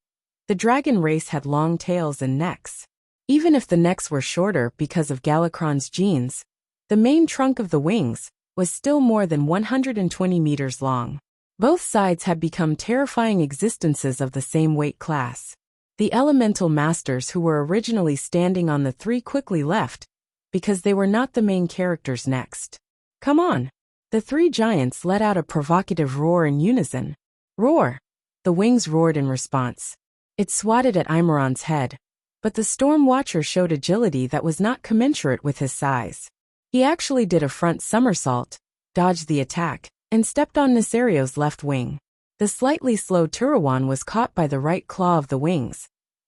the dragon race had long tails and necks. Even if the necks were shorter because of Galakrn's genes, the main trunk of the wings was still more than 120 meters long. Both sides had become terrifying existences of the same weight class. The elemental masters who were originally standing on the three quickly left, because they were not the main characters next. Come on! The three giants let out a provocative roar in unison. Roar! The wings roared in response. It swatted at Imaron's head, but the Storm Watcher showed agility that was not commensurate with his size. He actually did a front somersault, dodged the attack, and stepped on Nesario's left wing. The slightly slow Turawan was caught by the right claw of the wings,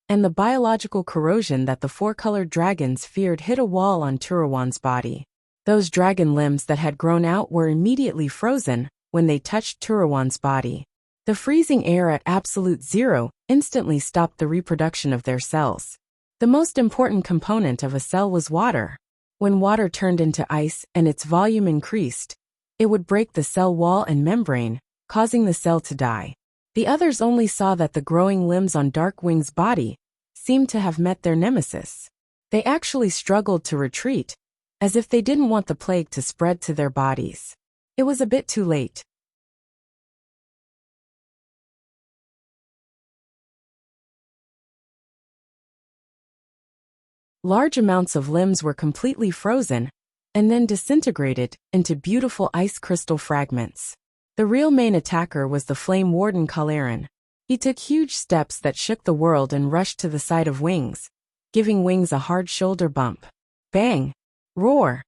and the biological corrosion that the four-colored dragons feared hit a wall on Turawan's body. Those dragon limbs that had grown out were immediately frozen when they touched Turawan's body. The freezing air at absolute zero instantly stopped the reproduction of their cells. The most important component of a cell was water. When water turned into ice and its volume increased, it would break the cell wall and membrane, causing the cell to die. The others only saw that the growing limbs on Darkwing's body seemed to have met their nemesis. They actually struggled to retreat, as if they didn't want the plague to spread to their bodies. It was a bit too late. Large amounts of limbs were completely frozen, and then disintegrated into beautiful ice crystal fragments. The real main attacker was the Flame Warden Kalaran. He took huge steps that shook the world and rushed to the side of Wings, giving Wings a hard shoulder bump. Bang! Roar!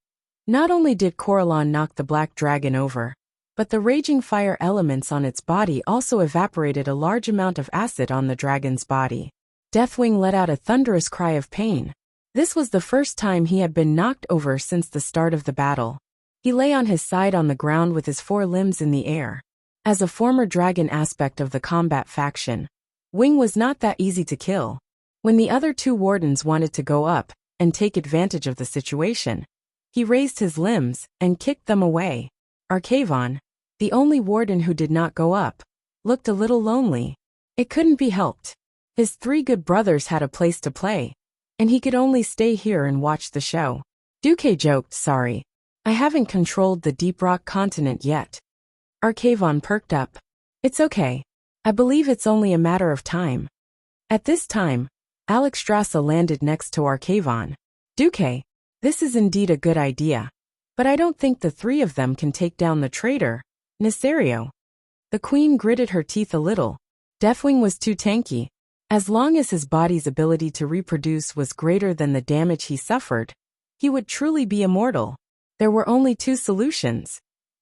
Not only did Coralon knock the black dragon over, but the raging fire elements on its body also evaporated a large amount of acid on the dragon's body. Deathwing let out a thunderous cry of pain. This was the first time he had been knocked over since the start of the battle. He lay on his side on the ground with his four limbs in the air. As a former dragon aspect of the combat faction, Wing was not that easy to kill. When the other two wardens wanted to go up and take advantage of the situation, he raised his limbs and kicked them away. Arcavon, the only warden who did not go up, looked a little lonely. It couldn't be helped. His three good brothers had a place to play, and he could only stay here and watch the show. Duque joked, "Sorry, I haven't controlled the Deep Rock continent yet." Arcavon perked up. "It's okay. I believe it's only a matter of time." At this time, Alexstrasza landed next to Arcavon. "Duque, this is indeed a good idea, but I don't think the three of them can take down the traitor, Nesario." The queen gritted her teeth a little. Deathwing was too tanky. As long as his body's ability to reproduce was greater than the damage he suffered, he would truly be immortal. There were only two solutions: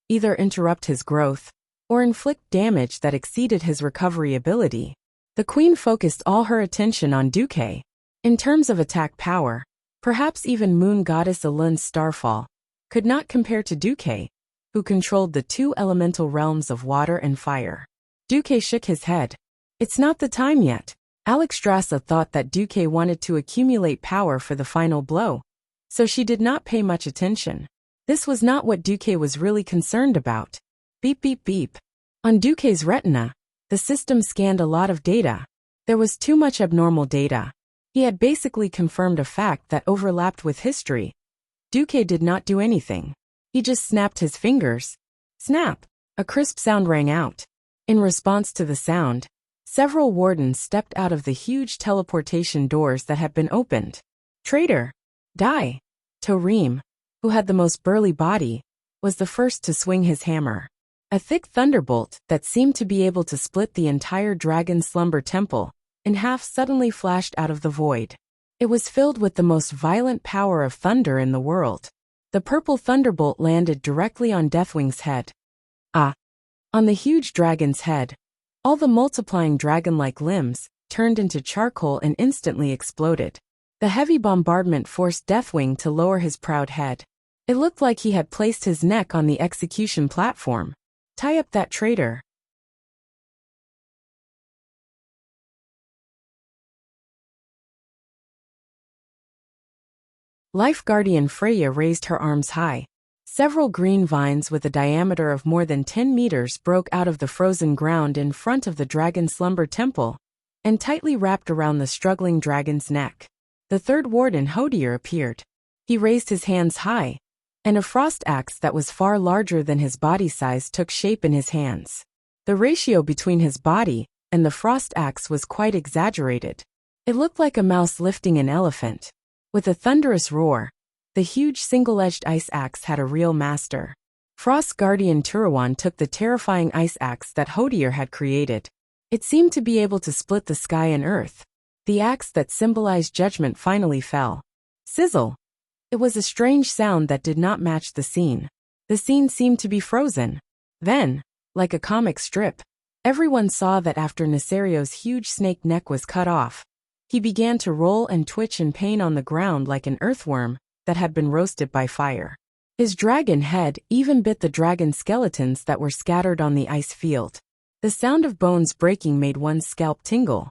either interrupt his growth, or inflict damage that exceeded his recovery ability. The queen focused all her attention on Duque. In terms of attack power, perhaps even Moon Goddess Elun's Starfall could not compare to Duque, who controlled the two elemental realms of water and fire. Duque shook his head. "It's not the time yet." Alexstrasza thought that Duque wanted to accumulate power for the final blow, so she did not pay much attention. This was not what Duque was really concerned about. Beep beep beep. On Duque's retina, the system scanned a lot of data. There was too much abnormal data. He had basically confirmed a fact that overlapped with history. Duque did not do anything. He just snapped his fingers. Snap! A crisp sound rang out. In response to the sound, several wardens stepped out of the huge teleportation doors that had been opened. Traitor! Die! Torim, who had the most burly body, was the first to swing his hammer. A thick thunderbolt that seemed to be able to split the entire Dragon Slumber Temple in half suddenly flashed out of the void. It was filled with the most violent power of thunder in the world. The purple thunderbolt landed directly on Deathwing's head. On the huge dragon's head, all the multiplying dragon-like limbs turned into charcoal and instantly exploded. The heavy bombardment forced Deathwing to lower his proud head. It looked like he had placed his neck on the execution platform. Tie up that traitor. Life Guardian Freya raised her arms high. Several green vines with a diameter of more than 10 meters broke out of the frozen ground in front of the Dragon Slumber Temple and tightly wrapped around the struggling dragon's neck. The third warden, Hodier, appeared. He raised his hands high, and a frost axe that was far larger than his body size took shape in his hands. The ratio between his body and the frost axe was quite exaggerated. It looked like a mouse lifting an elephant. With a thunderous roar, the huge single-edged ice axe had a real master. Frost Guardian Turawan took the terrifying ice axe that Hodier had created. It seemed to be able to split the sky and earth. The axe that symbolized judgment finally fell. Sizzle! It was a strange sound that did not match the scene. The scene seemed to be frozen. Then, like a comic strip, everyone saw that after Nesario's huge snake neck was cut off, he began to roll and twitch in pain on the ground like an earthworm that had been roasted by fire. His dragon head even bit the dragon skeletons that were scattered on the ice field. The sound of bones breaking made one's scalp tingle.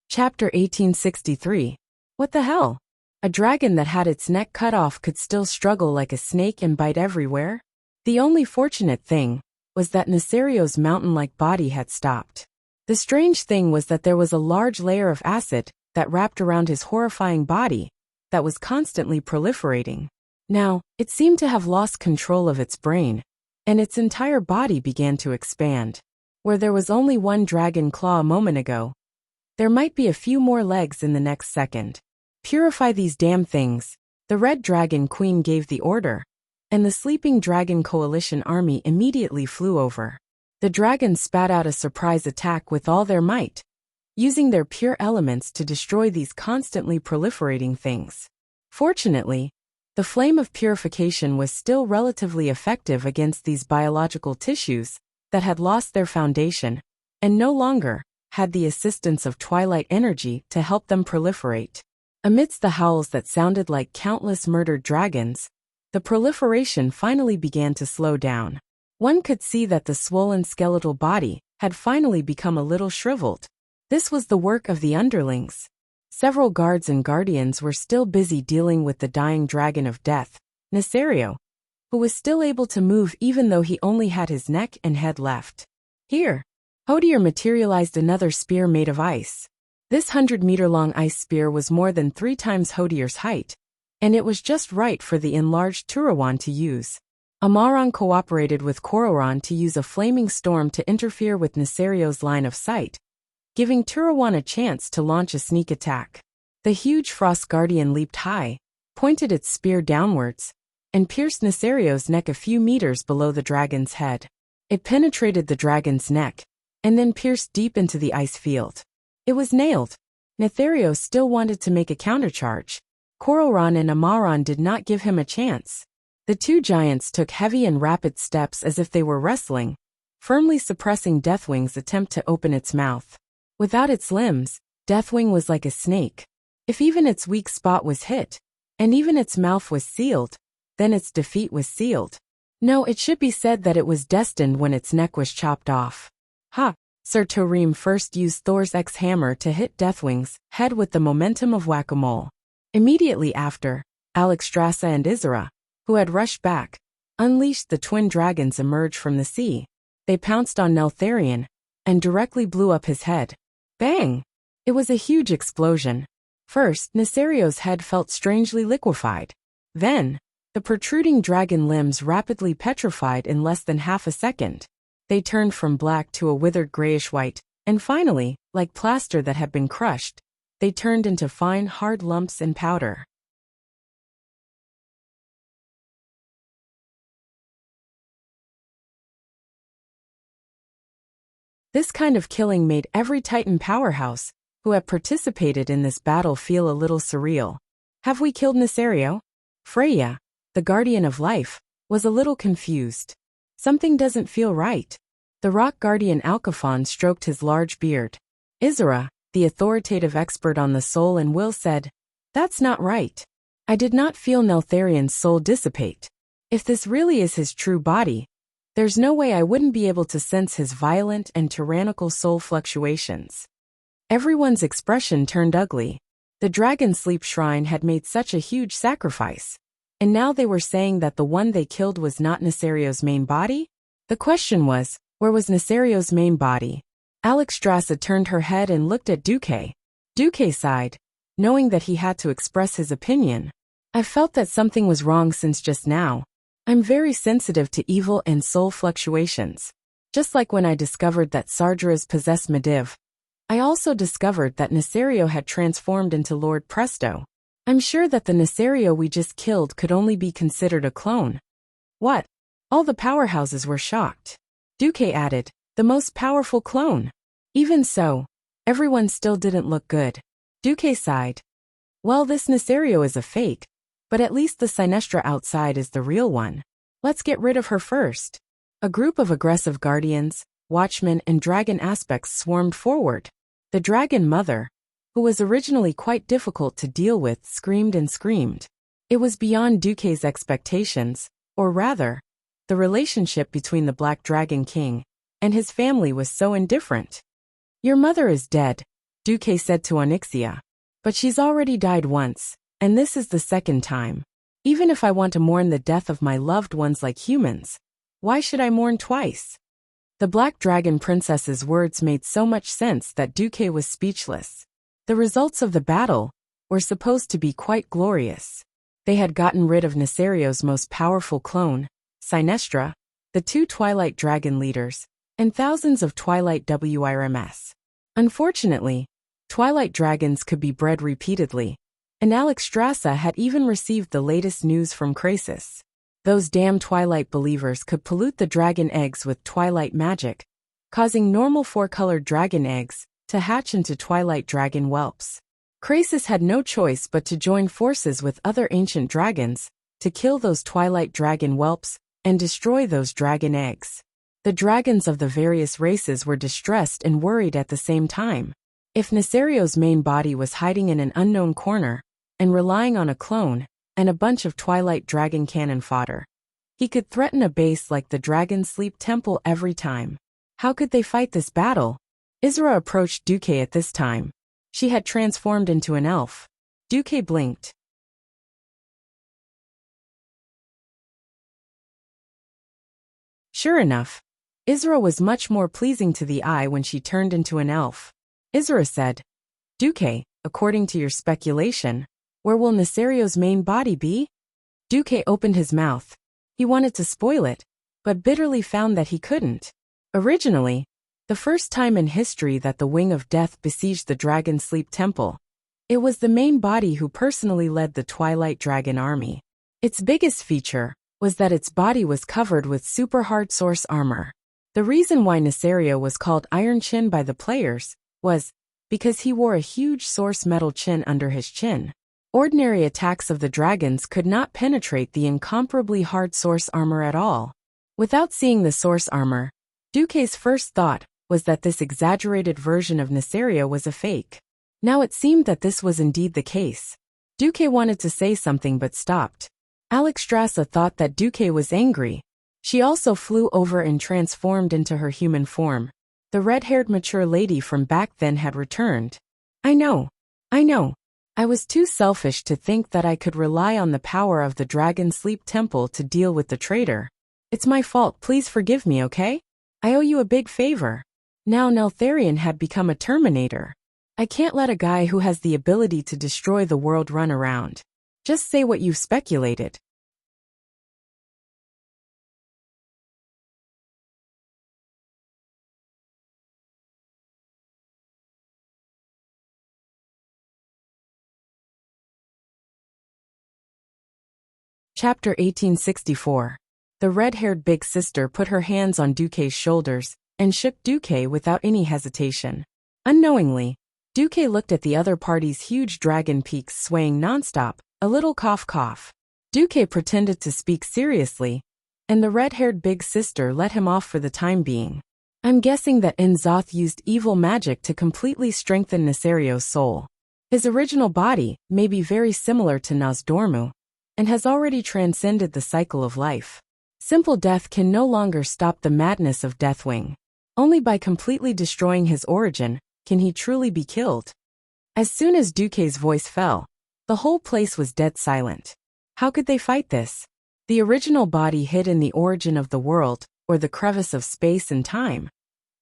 Chapter 1863. What the hell? A dragon that had its neck cut off could still struggle like a snake and bite everywhere? The only fortunate thing was that Nesario's mountain-like body had stopped. The strange thing was that there was a large layer of acid that wrapped around his horrifying body that was constantly proliferating. Now, it seemed to have lost control of its brain, and its entire body began to expand. Where there was only one dragon claw a moment ago, there might be a few more legs in the next second. Purify these damn things. The Red Dragon Queen gave the order, and the Sleeping Dragon Coalition army immediately flew over. The dragons spat out a surprise attack with all their might, using their pure elements to destroy these constantly proliferating things. Fortunately, the flame of purification was still relatively effective against these biological tissues that had lost their foundation and no longer had the assistance of twilight energy to help them proliferate. Amidst the howls that sounded like countless murdered dragons, the proliferation finally began to slow down. One could see that the swollen skeletal body had finally become a little shriveled. This was the work of the underlings. Several guards and guardians were still busy dealing with the dying dragon of death, Nesario, who was still able to move even though he only had his neck and head left. Here, Hodier materialized another spear made of ice. This 100-meter-long ice spear was more than 3 times Hodier's height, and it was just right for the enlarged Turawan to use. Amaran cooperated with Kororan to use a flaming storm to interfere with Nesario's line of sight, giving Turawan a chance to launch a sneak attack. The huge Frost Guardian leaped high, pointed its spear downwards, and pierced Nesario's neck a few meters below the dragon's head. It penetrated the dragon's neck, and then pierced deep into the ice field. It was nailed. Nesario still wanted to make a countercharge. Kororan and Amaran did not give him a chance. The two giants took heavy and rapid steps as if they were wrestling, firmly suppressing Deathwing's attempt to open its mouth. Without its limbs, Deathwing was like a snake. If even its weak spot was hit, and even its mouth was sealed, then its defeat was sealed. No, it should be said that it was destined when its neck was chopped off. Ha! Sir Torim first used Thor's X-hammer to hit Deathwing's head with the momentum of whack-a-mole. Immediately after, Alexstrasza and Isra, who had rushed back, unleashed the twin dragons emerged from the sea. They pounced on Neltharion and directly blew up his head. Bang! It was a huge explosion. First, Nesario's head felt strangely liquefied. Then, the protruding dragon limbs rapidly petrified in less than half a second. They turned from black to a withered grayish-white, and finally, like plaster that had been crushed, they turned into fine, hard lumps and powder. This kind of killing made every Titan powerhouse who had participated in this battle feel a little surreal. Have we killed Nesario? Freya, the guardian of life, was a little confused. Something doesn't feel right. The rock guardian Alcaphon stroked his large beard. Isra, the authoritative expert on the soul and will, said, "That's not right. I did not feel Neltharion's soul dissipate. If this really is his true body, there's no way I wouldn't be able to sense his violent and tyrannical soul fluctuations." Everyone's expression turned ugly. The Dragon Sleep Shrine had made such a huge sacrifice. And now they were saying that the one they killed was not Nesario's main body? The question was, where was Nesario's main body? Alexstrasza turned her head and looked at Duque. Duque sighed, knowing that he had to express his opinion. "I felt that something was wrong since just now. I'm very sensitive to evil and soul fluctuations. Just like when I discovered that Sargeras possessed Medivh. I also discovered that Nesario had transformed into Lord Presto. I'm sure that the Nesario we just killed could only be considered a clone." What? All the powerhouses were shocked. Duque added, "The most powerful clone." Even so, everyone still didn't look good. Duque sighed. "Well, this Nesario is a fake, but at least the Sinestra outside is the real one. Let's get rid of her first." A group of aggressive guardians, watchmen and dragon aspects swarmed forward. The dragon mother, who was originally quite difficult to deal with, screamed and screamed. It was beyond Duque's expectations, or rather, the relationship between the Black Dragon King and his family was so indifferent. "Your mother is dead," Duque said to Onyxia. "But she's already died once, and this is the second time. Even if I want to mourn the death of my loved ones like humans, why should I mourn twice?" The Black Dragon Princess's words made so much sense that Duque was speechless. The results of the battle were supposed to be quite glorious. They had gotten rid of Nesario's most powerful clone, Sinestra, the 2 Twilight Dragon leaders, and thousands of Twilight WRMs. Unfortunately, Twilight Dragons could be bred repeatedly, and Alexstrasza had even received the latest news from Krasis. Those damn Twilight believers could pollute the dragon eggs with Twilight magic, causing normal 4-colored dragon eggs to hatch into Twilight dragon whelps. Krasis had no choice but to join forces with other ancient dragons to kill those Twilight dragon whelps and destroy those dragon eggs. The dragons of the various races were distressed and worried at the same time. If Nesario's main body was hiding in an unknown corner and relying on a clone and a bunch of Twilight dragon cannon fodder, he could threaten a base like the Dragon Sleep Temple every time. How could they fight this battle? Isra approached Duque at this time. She had transformed into an elf. Duque blinked. Sure enough, Isra was much more pleasing to the eye when she turned into an elf. Isra said, "Duque, according to your speculation, where will Nesario's main body be?" Duque opened his mouth. He wanted to spoil it, but bitterly found that he couldn't. Originally, the first time in history that the Wing of Death besieged the Dragon Sleep Temple, it was the main body who personally led the Twilight Dragon army. Its biggest feature was that its body was covered with super hard source armor. The reason why Nesario was called Iron Chin by the players was because he wore a huge source metal chin under his chin. Ordinary attacks of the dragons could not penetrate the incomparably hard source armor at all. Without seeing the source armor, Duque's first thought was that this exaggerated version of Nesario was a fake. Now it seemed that this was indeed the case. Duque wanted to say something but stopped. Alexstrasza thought that Duque was angry. She also flew over and transformed into her human form. The red-haired mature lady from back then had returned. I know. I was too selfish to think that I could rely on the power of the Dragon Sleep Temple to deal with the traitor. It's my fault, please forgive me, okay? I owe you a big favor." Now Neltharion had become a Terminator. I can't let a guy who has the ability to destroy the world run around. Just say what you've speculated. Chapter 1864. The red-haired big sister put her hands on Duque's shoulders and shook Duque without any hesitation. Unknowingly, Duque looked at the other party's huge dragon peaks swaying nonstop, a little cough. Duque pretended to speak seriously, and the red-haired big sister let him off for the time being. I'm guessing that N'Zoth used evil magic to completely strengthen Nasario's soul. His original body may be very similar to Nozdormu, and has already transcended the cycle of life. Simple death can no longer stop the madness of Deathwing. Only by completely destroying his origin can he truly be killed. As soon as Duque's voice fell, the whole place was dead silent. How could they fight this? The original body hid in the origin of the world, or the crevice of space and time,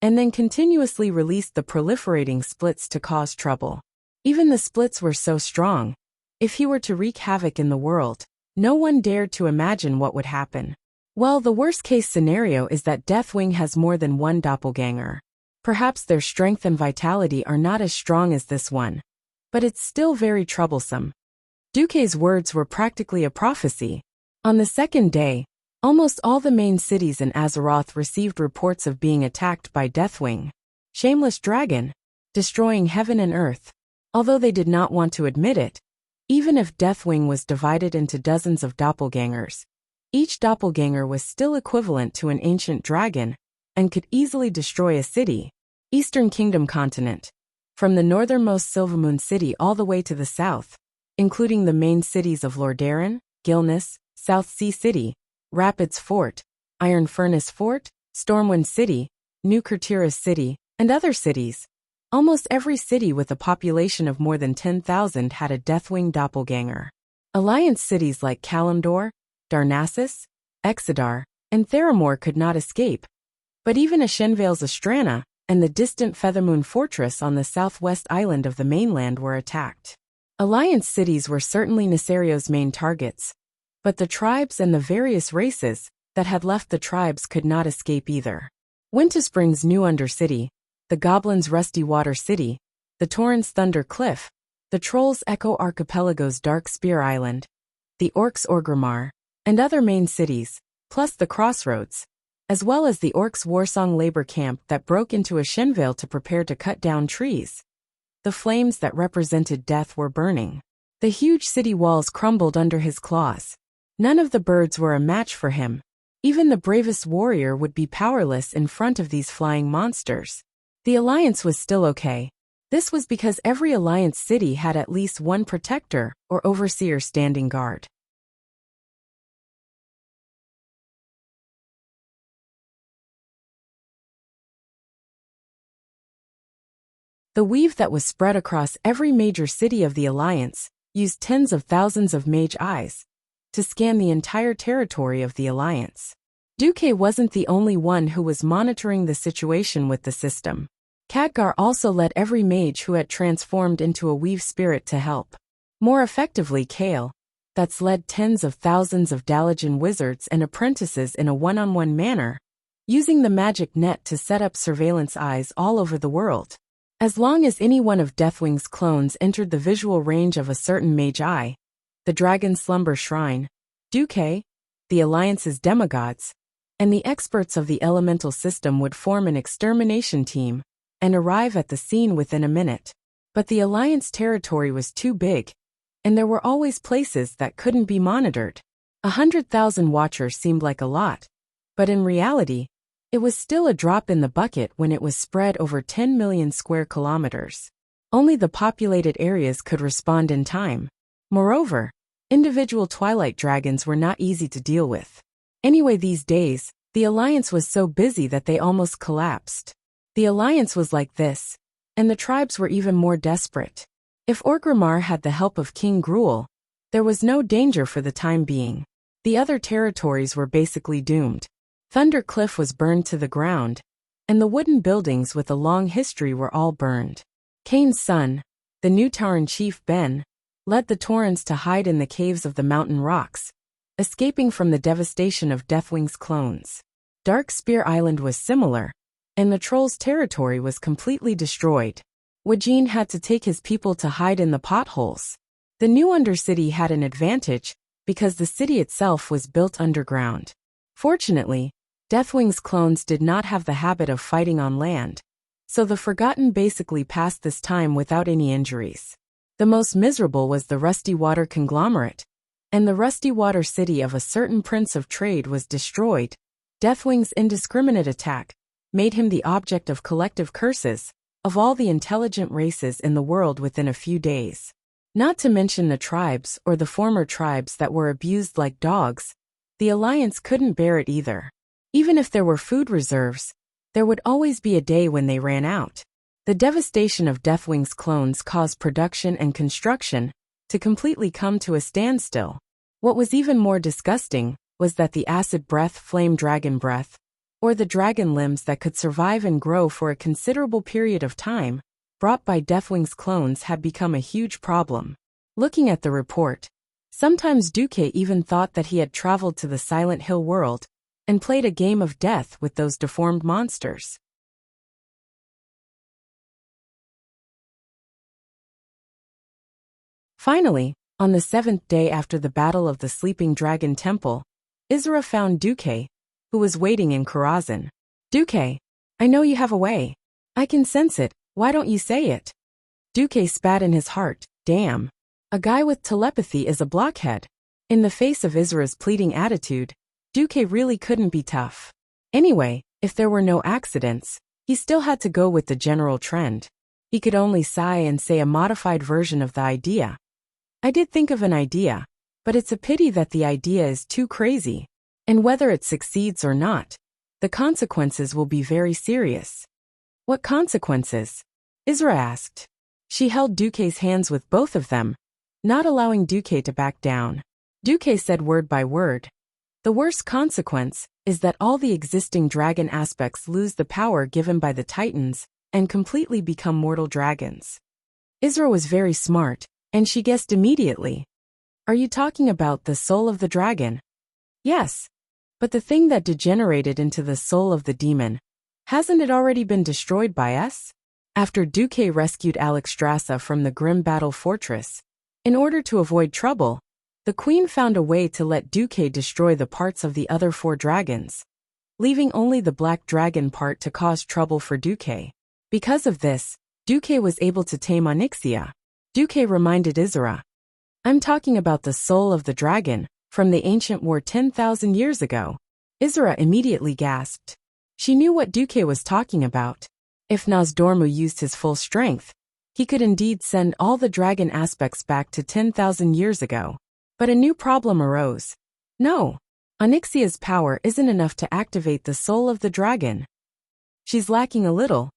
and then continuously released the proliferating splits to cause trouble. Even the splits were so strong, if he were to wreak havoc in the world, no one dared to imagine what would happen. Well, the worst-case scenario is that Deathwing has more than one doppelganger. Perhaps their strength and vitality are not as strong as this one, but it's still very troublesome. Duque's words were practically a prophecy. On the second day, almost all the main cities in Azeroth received reports of being attacked by Deathwing, Shameless Dragon, destroying heaven and earth. Although they did not want to admit it, even if Deathwing was divided into dozens of doppelgangers, each doppelganger was still equivalent to an ancient dragon and could easily destroy a city. Eastern Kingdom continent, from the northernmost Silvermoon City all the way to the south, including the main cities of Lordaeron, Gilneas, South Sea City, Rapids Fort, Iron Furnace Fort, Stormwind City, New Kurtiras City, and other cities. Almost every city with a population of more than 10,000 had a Deathwing doppelganger. Alliance cities like Kalimdor, Darnassus, Exodar, and Theramore could not escape. But even Ashenvale's Astrana and the distant Feathermoon Fortress on the southwest island of the mainland were attacked. Alliance cities were certainly Nasario's main targets, but the tribes and the various races that had left the tribes could not escape either. Winterspring's New Undercity, the Goblins' Rusty Water City, the Tauren's Thunder Cliff, the Trolls' Echo Archipelago's Dark Spear Island, the Orcs' Orgrimmar, and other main cities, plus the Crossroads, as well as the Orcs' Warsong labor camp that broke into Ashenvale to prepare to cut down trees. The flames that represented death were burning. The huge city walls crumbled under his claws. None of the birds were a match for him. Even the bravest warrior would be powerless in front of these flying monsters. The Alliance was still okay. This was because every Alliance city had at least one protector or overseer standing guard. The weave that was spread across every major city of the Alliance used tens of thousands of mage eyes to scan the entire territory of the Alliance. Duque wasn't the only one who was monitoring the situation with the system. Khadgar also led every mage who had transformed into a weave spirit to help. More effectively, Kale, that's led tens of thousands of Dalajan wizards and apprentices in a one-on-one manner, using the magic net to set up surveillance eyes all over the world. As long as any one of Deathwing's clones entered the visual range of a certain mage eye, the Dragon Slumber Shrine, Duque, the Alliance's demigods, and the experts of the elemental system would form an extermination team and arrive at the scene within a minute. But the Alliance territory was too big, and there were always places that couldn't be monitored. 100,000 watchers seemed like a lot, but in reality, it was still a drop in the bucket when it was spread over 10 million square kilometers. Only the populated areas could respond in time. Moreover, individual Twilight Dragons were not easy to deal with. Anyway, these days, the Alliance was so busy that they almost collapsed. The Alliance was like this, and the tribes were even more desperate. If Orgrimmar had the help of King Gruul, there was no danger for the time being. The other territories were basically doomed. Thunder Cliff was burned to the ground, and the wooden buildings with a long history were all burned. Kane's son, the new Tauren chief Ben, led the Taurens to hide in the caves of the mountain rocks, escaping from the devastation of Deathwing's clones. Dark Spear Island was similar, and the Trolls' territory was completely destroyed. Wajin had to take his people to hide in the potholes. The new Undercity had an advantage because the city itself was built underground. Fortunately, Deathwing's clones did not have the habit of fighting on land, so the Forgotten basically passed this time without any injuries. The most miserable was the Rusty Water conglomerate, and the Rusty Water city of a certain prince of trade was destroyed. Deathwing's indiscriminate attack made him the object of collective curses of all the intelligent races in the world within a few days. Not to mention the tribes or the former tribes that were abused like dogs. The Alliance couldn't bear it either. Even if there were food reserves, there would always be a day when they ran out. The devastation of Deathwing's clones caused production and construction to completely come to a standstill. What was even more disgusting was that the acid breath flame dragon breath, or the dragon limbs that could survive and grow for a considerable period of time, brought by Deathwing's clones had become a huge problem. Looking at the report, sometimes Duque even thought that he had traveled to the Silent Hill world and played a game of death with those deformed monsters. Finally, on the 7th day after the Battle of the Sleeping Dragon Temple, Isra found Duque, who was waiting in Karazhan. Duque, I know you have a way. I can sense it, why don't you say it? Duque spat in his heart, damn. A guy with telepathy is a blockhead. In the face of Isra's pleading attitude, Duque really couldn't be tough. Anyway, if there were no accidents, he still had to go with the general trend. He could only sigh and say a modified version of the idea. I did think of an idea, but it's a pity that the idea is too crazy. And whether it succeeds or not, the consequences will be very serious. What consequences? Isra asked. She held Duque's hands with both of them, not allowing Duque to back down. Duque said word by word. The worst consequence is that all the existing dragon aspects lose the power given by the Titans and completely become mortal dragons. Isra was very smart, and she guessed immediately. Are you talking about the soul of the dragon? Yes. But the thing that degenerated into the soul of the demon, hasn't it already been destroyed by us? After Duque rescued Alexstrasza from the grim battle fortress, in order to avoid trouble, the queen found a way to let Duque destroy the parts of the other 4 dragons, leaving only the black dragon part to cause trouble for Duque. Because of this, Duque was able to tame Onyxia. Duque reminded Isra. I'm talking about the soul of the dragon, from the ancient war 10,000 years ago. Isra immediately gasped. She knew what Duque was talking about. If Nozdormu used his full strength, he could indeed send all the dragon aspects back to 10,000 years ago. But a new problem arose. No, Onyxia's power isn't enough to activate the soul of the dragon. She's lacking a little.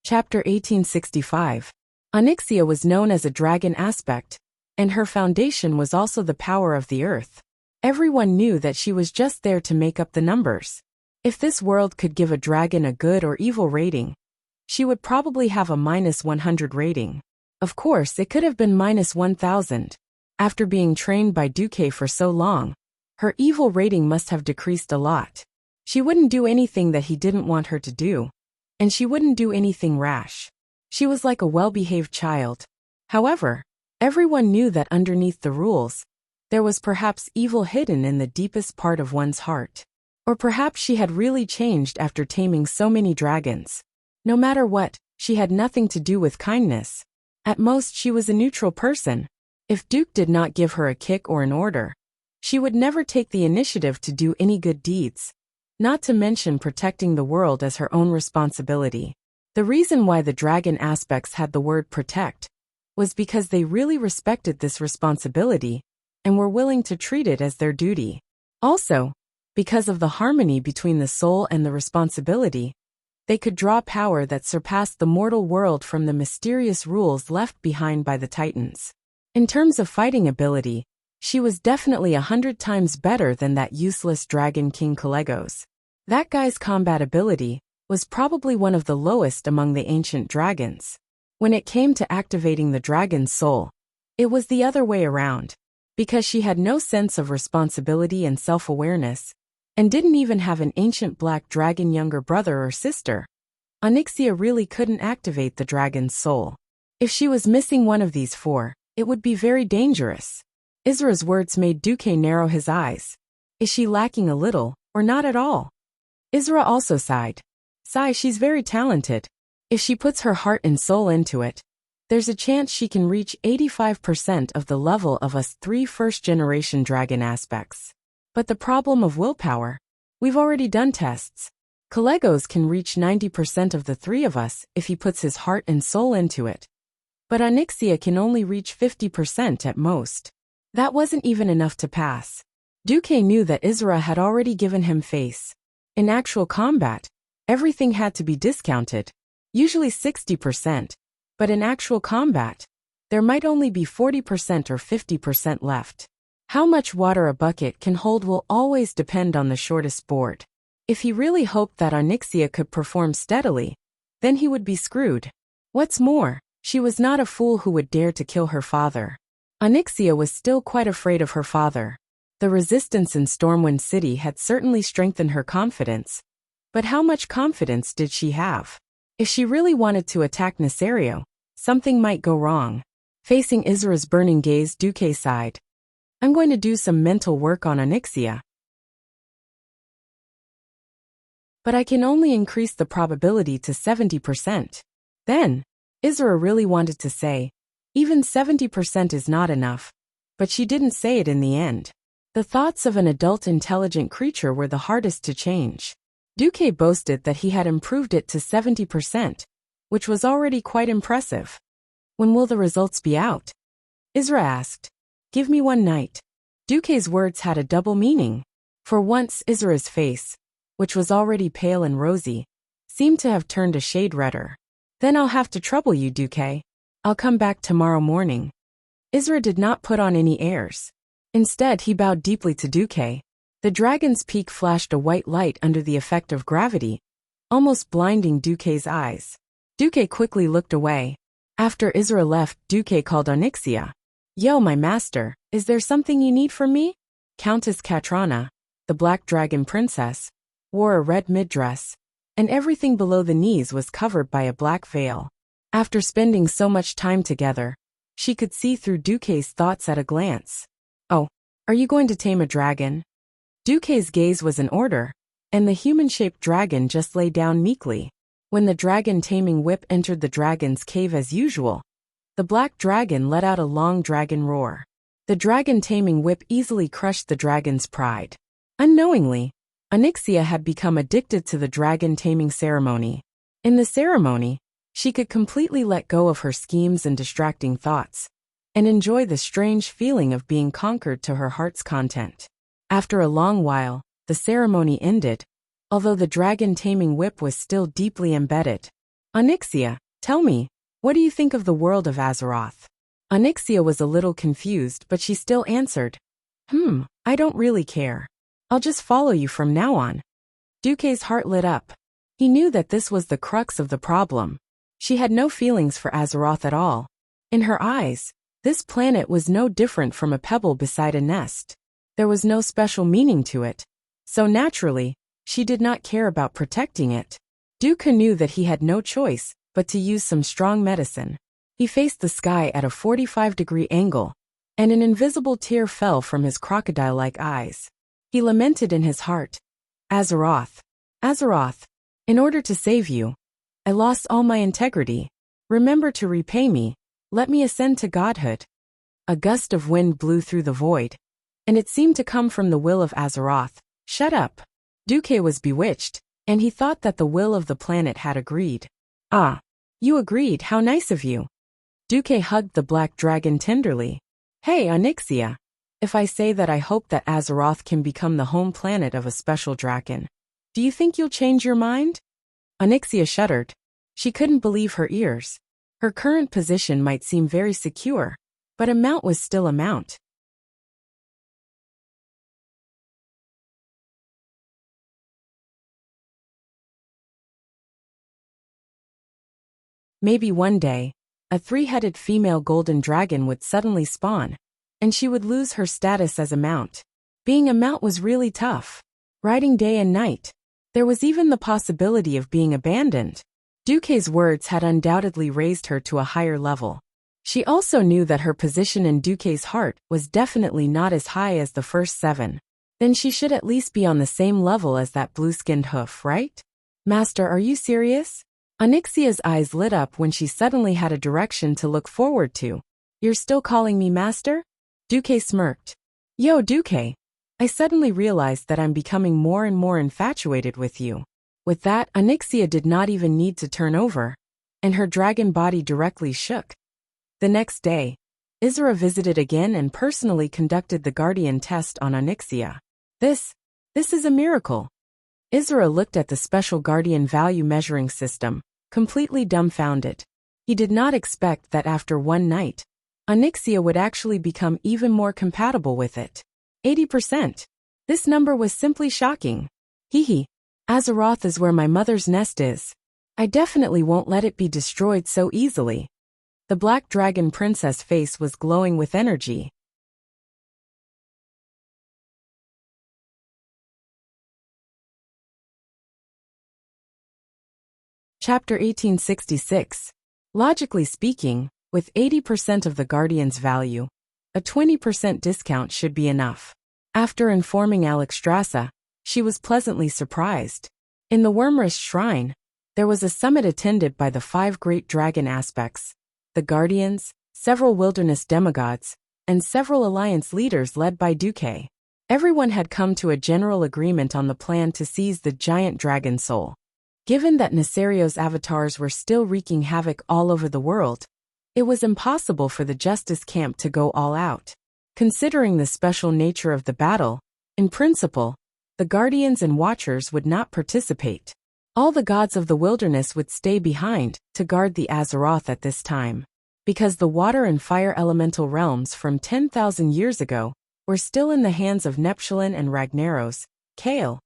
Chapter 1865. Onyxia was known as a dragon aspect, and her foundation was also the power of the earth. Everyone knew that she was just there to make up the numbers. If this world could give a dragon a good or evil rating, she would probably have a -100 rating. Of course, it could have been -1000. After being trained by Duque for so long, her evil rating must have decreased a lot. She wouldn't do anything that he didn't want her to do, and she wouldn't do anything rash. She was like a well-behaved child. However, everyone knew that underneath the rules, there was perhaps evil hidden in the deepest part of one's heart. Or perhaps she had really changed after taming so many dragons. No matter what, she had nothing to do with kindness. At most, she was a neutral person. If Duke did not give her a kick or an order, she would never take the initiative to do any good deeds. Not to mention protecting the world as her own responsibility. The reason why the dragon aspects had the word protect was because they really respected this responsibility and were willing to treat it as their duty. Also, because of the harmony between the soul and the responsibility, they could draw power that surpassed the mortal world from the mysterious rules left behind by the Titans. In terms of fighting ability, she was definitely 100 times better than that useless dragon King Kalegos. That guy's combat ability was probably one of the lowest among the ancient dragons. When it came to activating the dragon's soul, it was the other way around. Because she had no sense of responsibility and self-awareness, and didn't even have an ancient black dragon younger brother or sister, Onyxia really couldn't activate the dragon's soul. If she was missing one of these 4, It would be very dangerous. Izra's words made Duque narrow his eyes. Is she lacking a little, or not at all? Izra also sighed. Sigh, she's very talented. If she puts her heart and soul into it, there's a chance she can reach 85% of the level of us 3 first-generation dragon aspects. But the problem of willpower? We've already done tests. Kalegos can reach 90% of the 3 of us if he puts his heart and soul into it. But Onyxia can only reach 50% at most. That wasn't even enough to pass. Duque knew that Izra had already given him face. In actual combat, everything had to be discounted, usually 60%, but in actual combat, there might only be 40% or 50% left. How much water a bucket can hold will always depend on the shortest board. If he really hoped that Onyxia could perform steadily, then he would be screwed. What's more, she was not a fool who would dare to kill her father. Onyxia was still quite afraid of her father. The resistance in Stormwind City had certainly strengthened her confidence. But how much confidence did she have? If she really wanted to attack Nesario, something might go wrong. Facing Izra's burning gaze, Duque sighed. I'm going to do some mental work on Onyxia. But I can only increase the probability to 70%. Then, Izra really wanted to say, even 70% is not enough. But she didn't say it in the end. The thoughts of an adult intelligent creature were the hardest to change. Duque boasted that he had improved it to 70%, which was already quite impressive. When will the results be out? Izra asked. Give me one night. Duque's words had a double meaning. For once, Izra's face, which was already pale and rosy, seemed to have turned a shade redder. Then I'll have to trouble you, Duque. I'll come back tomorrow morning. Izra did not put on any airs. Instead, he bowed deeply to Duque. The dragon's peak flashed a white light under the effect of gravity, almost blinding Duque's eyes. Duque quickly looked away. After Izra left, Duque called Onyxia. Yo, my master, is there something you need from me? Countess Katrana, the black dragon princess, wore a red mid-dress, and everything below the knees was covered by a black veil. After spending so much time together, she could see through Duque's thoughts at a glance. Oh, are you going to tame a dragon? Duque's gaze was in order, and the human-shaped dragon just lay down meekly. When the dragon-taming whip entered the dragon's cave as usual, the black dragon let out a long dragon roar. The dragon-taming whip easily crushed the dragon's pride. Unknowingly, Onyxia had become addicted to the dragon-taming ceremony. In the ceremony, she could completely let go of her schemes and distracting thoughts, and enjoy the strange feeling of being conquered to her heart's content. After a long while, the ceremony ended, although the dragon-taming whip was still deeply embedded. Onyxia, tell me, what do you think of the world of Azeroth? Onyxia was a little confused, but she still answered, I don't really care. I'll just follow you from now on. Duque's heart lit up. He knew that this was the crux of the problem. She had no feelings for Azeroth at all. In her eyes, this planet was no different from a pebble beside a nest. There was no special meaning to it. So naturally, she did not care about protecting it. Duque knew that he had no choice but to use some strong medicine. He faced the sky at a 45-degree angle, and an invisible tear fell from his crocodile-like eyes. He lamented in his heart, Azeroth, Azeroth, in order to save you, I lost all my integrity. Remember to repay me. Let me ascend to godhood. A gust of wind blew through the void, and it seemed to come from the will of Azeroth. Shut up. Duque was bewitched, and he thought that the will of the planet had agreed. Ah, you agreed, how nice of you. Duque hugged the black dragon tenderly. Hey, Onyxia. If I say that I hope that Azeroth can become the home planet of a special dragon, do you think you'll change your mind? Onyxia shuddered. She couldn't believe her ears. Her current position might seem very secure, but a mount was still a mount. Maybe one day, a 3-headed female golden dragon would suddenly spawn, and she would lose her status as a mount. Being a mount was really tough. Riding day and night. There was even the possibility of being abandoned. Duque's words had undoubtedly raised her to a higher level. She also knew that her position in Duque's heart was definitely not as high as the first 7. Then she should at least be on the same level as that blue-skinned hoof, right? Master, are you serious? Onyxia's eyes lit up when she suddenly had a direction to look forward to. You're still calling me master? Duque smirked. Yo, Duque. I suddenly realized that I'm becoming more and more infatuated with you. With that, Onyxia did not even need to turn over, and her dragon body directly shook. The next day, Isra visited again and personally conducted the guardian test on Onyxia. This is a miracle. Isra looked at the special guardian value measuring system, completely dumbfounded. He did not expect that after one night, Onyxia would actually become even more compatible with it. 80%. This number was simply shocking. Hee. Azeroth is where my mother's nest is. I definitely won't let it be destroyed so easily. The black dragon princess face was glowing with energy. Chapter 1866. Logically speaking, with 80% of the Guardian's value, a 20% discount should be enough. After informing Alexstrasza, she was pleasantly surprised. In the Wyrmrest Shrine, there was a summit attended by the 5 great dragon aspects, the Guardians, several wilderness demigods, and several alliance leaders led by Duque. Everyone had come to a general agreement on the plan to seize the giant dragon soul. Given that Nesario's avatars were still wreaking havoc all over the world, it was impossible for the Justice Camp to go all out. Considering the special nature of the battle, in principle, the Guardians and Watchers would not participate. All the gods of the wilderness would stay behind to guard the Azeroth at this time. Because the water and fire elemental realms from 10,000 years ago were still in the hands of Neptulin and Ragnaros, Kael.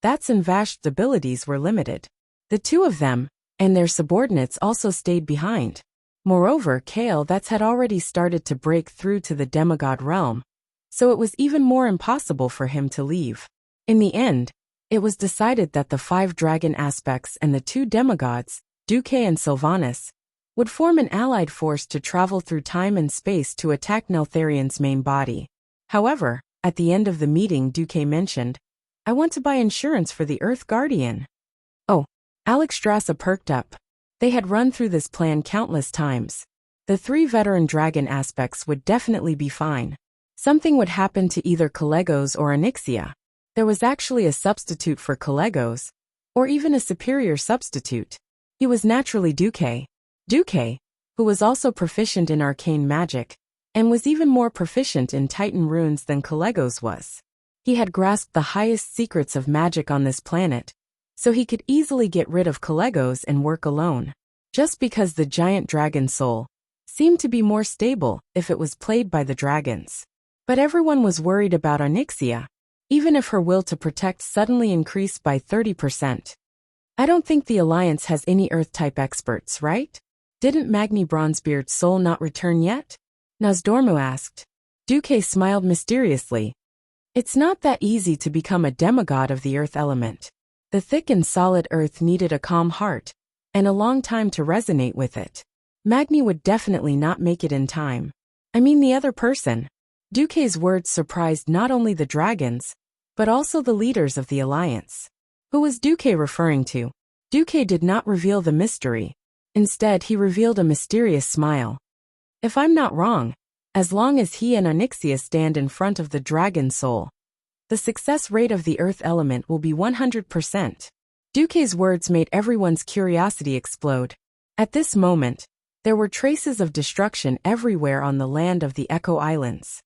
That's and Vash's abilities were limited. The two of them, and their subordinates also stayed behind. Moreover, Kael that's had already started to break through to the demigod realm, so it was even more impossible for him to leave. In the end, it was decided that the 5 dragon aspects and the 2 demigods, Duque and Sylvanas, would form an allied force to travel through time and space to attack Neltharion's main body. However, at the end of the meeting Duque mentioned, I want to buy insurance for the Earth Guardian. Oh, Alexstrasza perked up. They had run through this plan countless times. The 3 veteran dragon aspects would definitely be fine. Something would happen to either Kalegos or Onyxia. There was actually a substitute for Kalegos, or even a superior substitute. He was naturally Duque. Duque, who was also proficient in arcane magic, and was even more proficient in Titan runes than Kalegos was. He had grasped the highest secrets of magic on this planet, so he could easily get rid of Kalegos and work alone. Just because the giant dragon soul seemed to be more stable if it was played by the dragons. But everyone was worried about Onyxia, even if her will to protect suddenly increased by 30%. I don't think the Alliance has any Earth-type experts, right? Didn't Magni Bronzebeard's soul not return yet? Nozdormu asked. Duque smiled mysteriously. It's not that easy to become a demigod of the Earth element. The thick and solid Earth needed a calm heart, and a long time to resonate with it. Magni would definitely not make it in time. I mean the other person. Duque's words surprised not only the dragons, but also the leaders of the Alliance. Who was Duque referring to? Duque did not reveal the mystery. Instead, he revealed a mysterious smile. If I'm not wrong, as long as he and Onyxia stand in front of the dragon soul, the success rate of the Earth element will be 100%. Duque's words made everyone's curiosity explode. At this moment, there were traces of destruction everywhere on the land of the Echo Islands.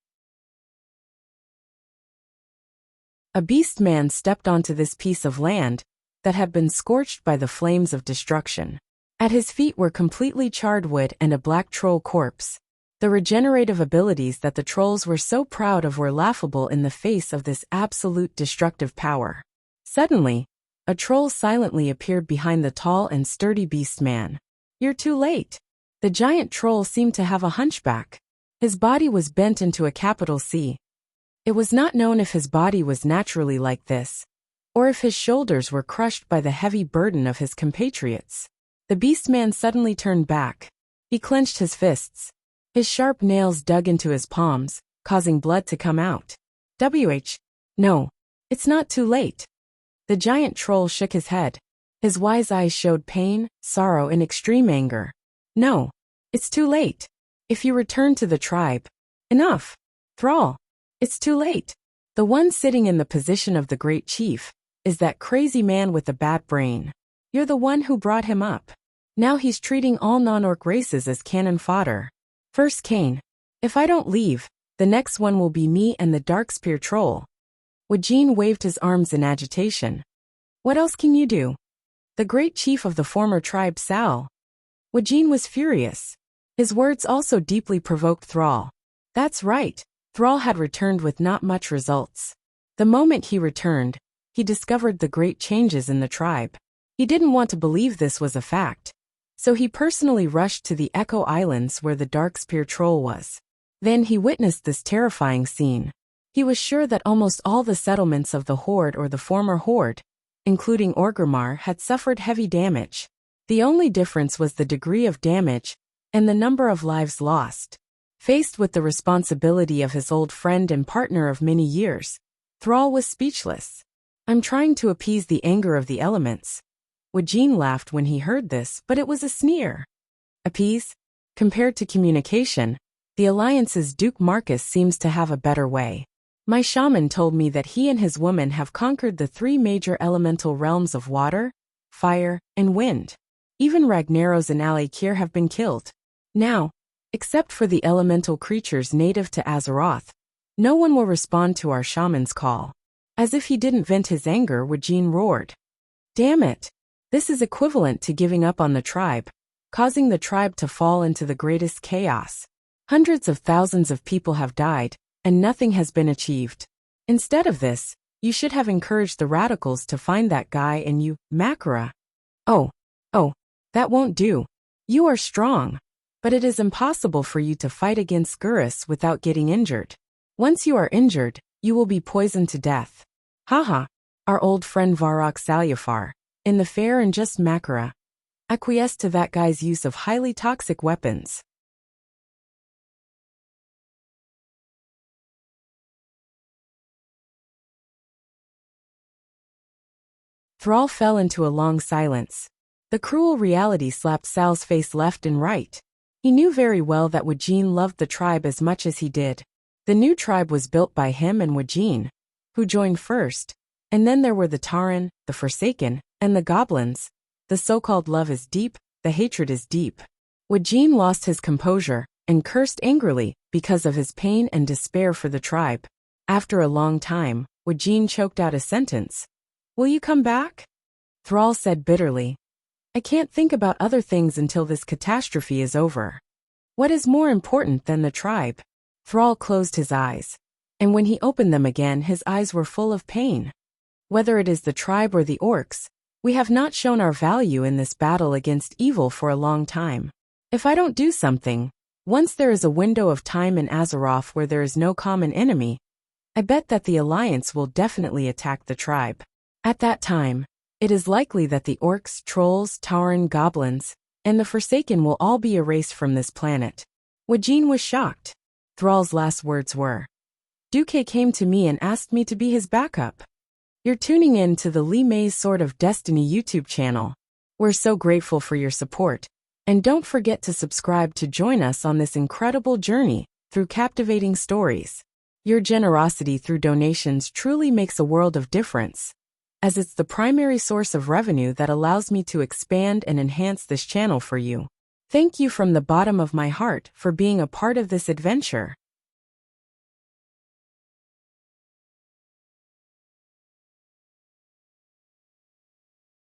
A beast man stepped onto this piece of land that had been scorched by the flames of destruction. At his feet were completely charred wood and a black troll corpse. The regenerative abilities that the trolls were so proud of were laughable in the face of this absolute destructive power. Suddenly, a troll silently appeared behind the tall and sturdy beast man. You're too late. The giant troll seemed to have a hunchback. His body was bent into a capital C. It was not known if his body was naturally like this, or if his shoulders were crushed by the heavy burden of his compatriots. The beast man suddenly turned back. He clenched his fists. His sharp nails dug into his palms, causing blood to come out. No, it's not too late. The giant troll shook his head. His wise eyes showed pain, sorrow, and extreme anger. No, it's too late. If you return to the tribe. Enough. Thrall. It's too late. The one sitting in the position of the great chief is that crazy man with the bad brain. You're the one who brought him up. Now he's treating all non-orc races as cannon fodder. First Kane. If I don't leave, the next one will be me and the Darkspear troll. Wajin waved his arms in agitation. What else can you do? The great chief of the former tribe Sal. Wajin was furious. His words also deeply provoked Thrall. That's right. Thrall had returned with not much results. The moment he returned, he discovered the great changes in the tribe. He didn't want to believe this was a fact. So he personally rushed to the Echo Islands where the Darkspear troll was. Then he witnessed this terrifying scene. He was sure that almost all the settlements of the Horde or the former Horde, including Orgrimmar, had suffered heavy damage. The only difference was the degree of damage and the number of lives lost. Faced with the responsibility of his old friend and partner of many years, Thrall was speechless. I'm trying to appease the anger of the elements. Wajin laughed when he heard this, but it was a sneer. Appease? Compared to communication, the Alliance's Duke Marcus seems to have a better way. My shaman told me that he and his woman have conquered the 3 major elemental realms of water, fire, and wind. Even Ragnaros and Alakir have been killed. Now, except for the elemental creatures native to Azeroth, no one will respond to our shaman's call. As if he didn't vent his anger, Wajin roared. Damn it! This is equivalent to giving up on the tribe, causing the tribe to fall into the greatest chaos. Hundreds of thousands of people have died, and nothing has been achieved. Instead of this, you should have encouraged the radicals to find that guy and you, Makara. Oh, that won't do. You are strong. But it is impossible for you to fight against Gurus without getting injured. Once you are injured, you will be poisoned to death. Haha, our old friend Varrock Salyafar, in the fair and just Makara, acquiesced to that guy's use of highly toxic weapons. Thrall fell into a long silence. The cruel reality slapped Sal's face left and right. He knew very well that Wajin loved the tribe as much as he did. The new tribe was built by him and Wajin, who joined first, and then there were the Tauren, the Forsaken, and the Goblins. The so-called love is deep, the hatred is deep. Wajin lost his composure and cursed angrily because of his pain and despair for the tribe. After a long time, Wajin choked out a sentence. Will you come back? Thrall said bitterly. I can't think about other things until this catastrophe is over. What is more important than the tribe? Thrall closed his eyes, and when he opened them again his eyes were full of pain. Whether it is the tribe or the orcs, we have not shown our value in this battle against evil for a long time. If I don't do something, once there is a window of time in Azeroth where there is no common enemy, I bet that the Alliance will definitely attack the tribe. At that time, it is likely that the orcs, trolls, Tauren, goblins, and the Forsaken will all be erased from this planet. Wajin was shocked. Thrall's last words were, Duque came to me and asked me to be his backup. You're tuning in to the Li Mei's Sword of Destiny YouTube channel. We're so grateful for your support, and don't forget to subscribe to join us on this incredible journey through captivating stories. Your generosity through donations truly makes a world of difference, as it's the primary source of revenue that allows me to expand and enhance this channel for you. Thank you from the bottom of my heart for being a part of this adventure.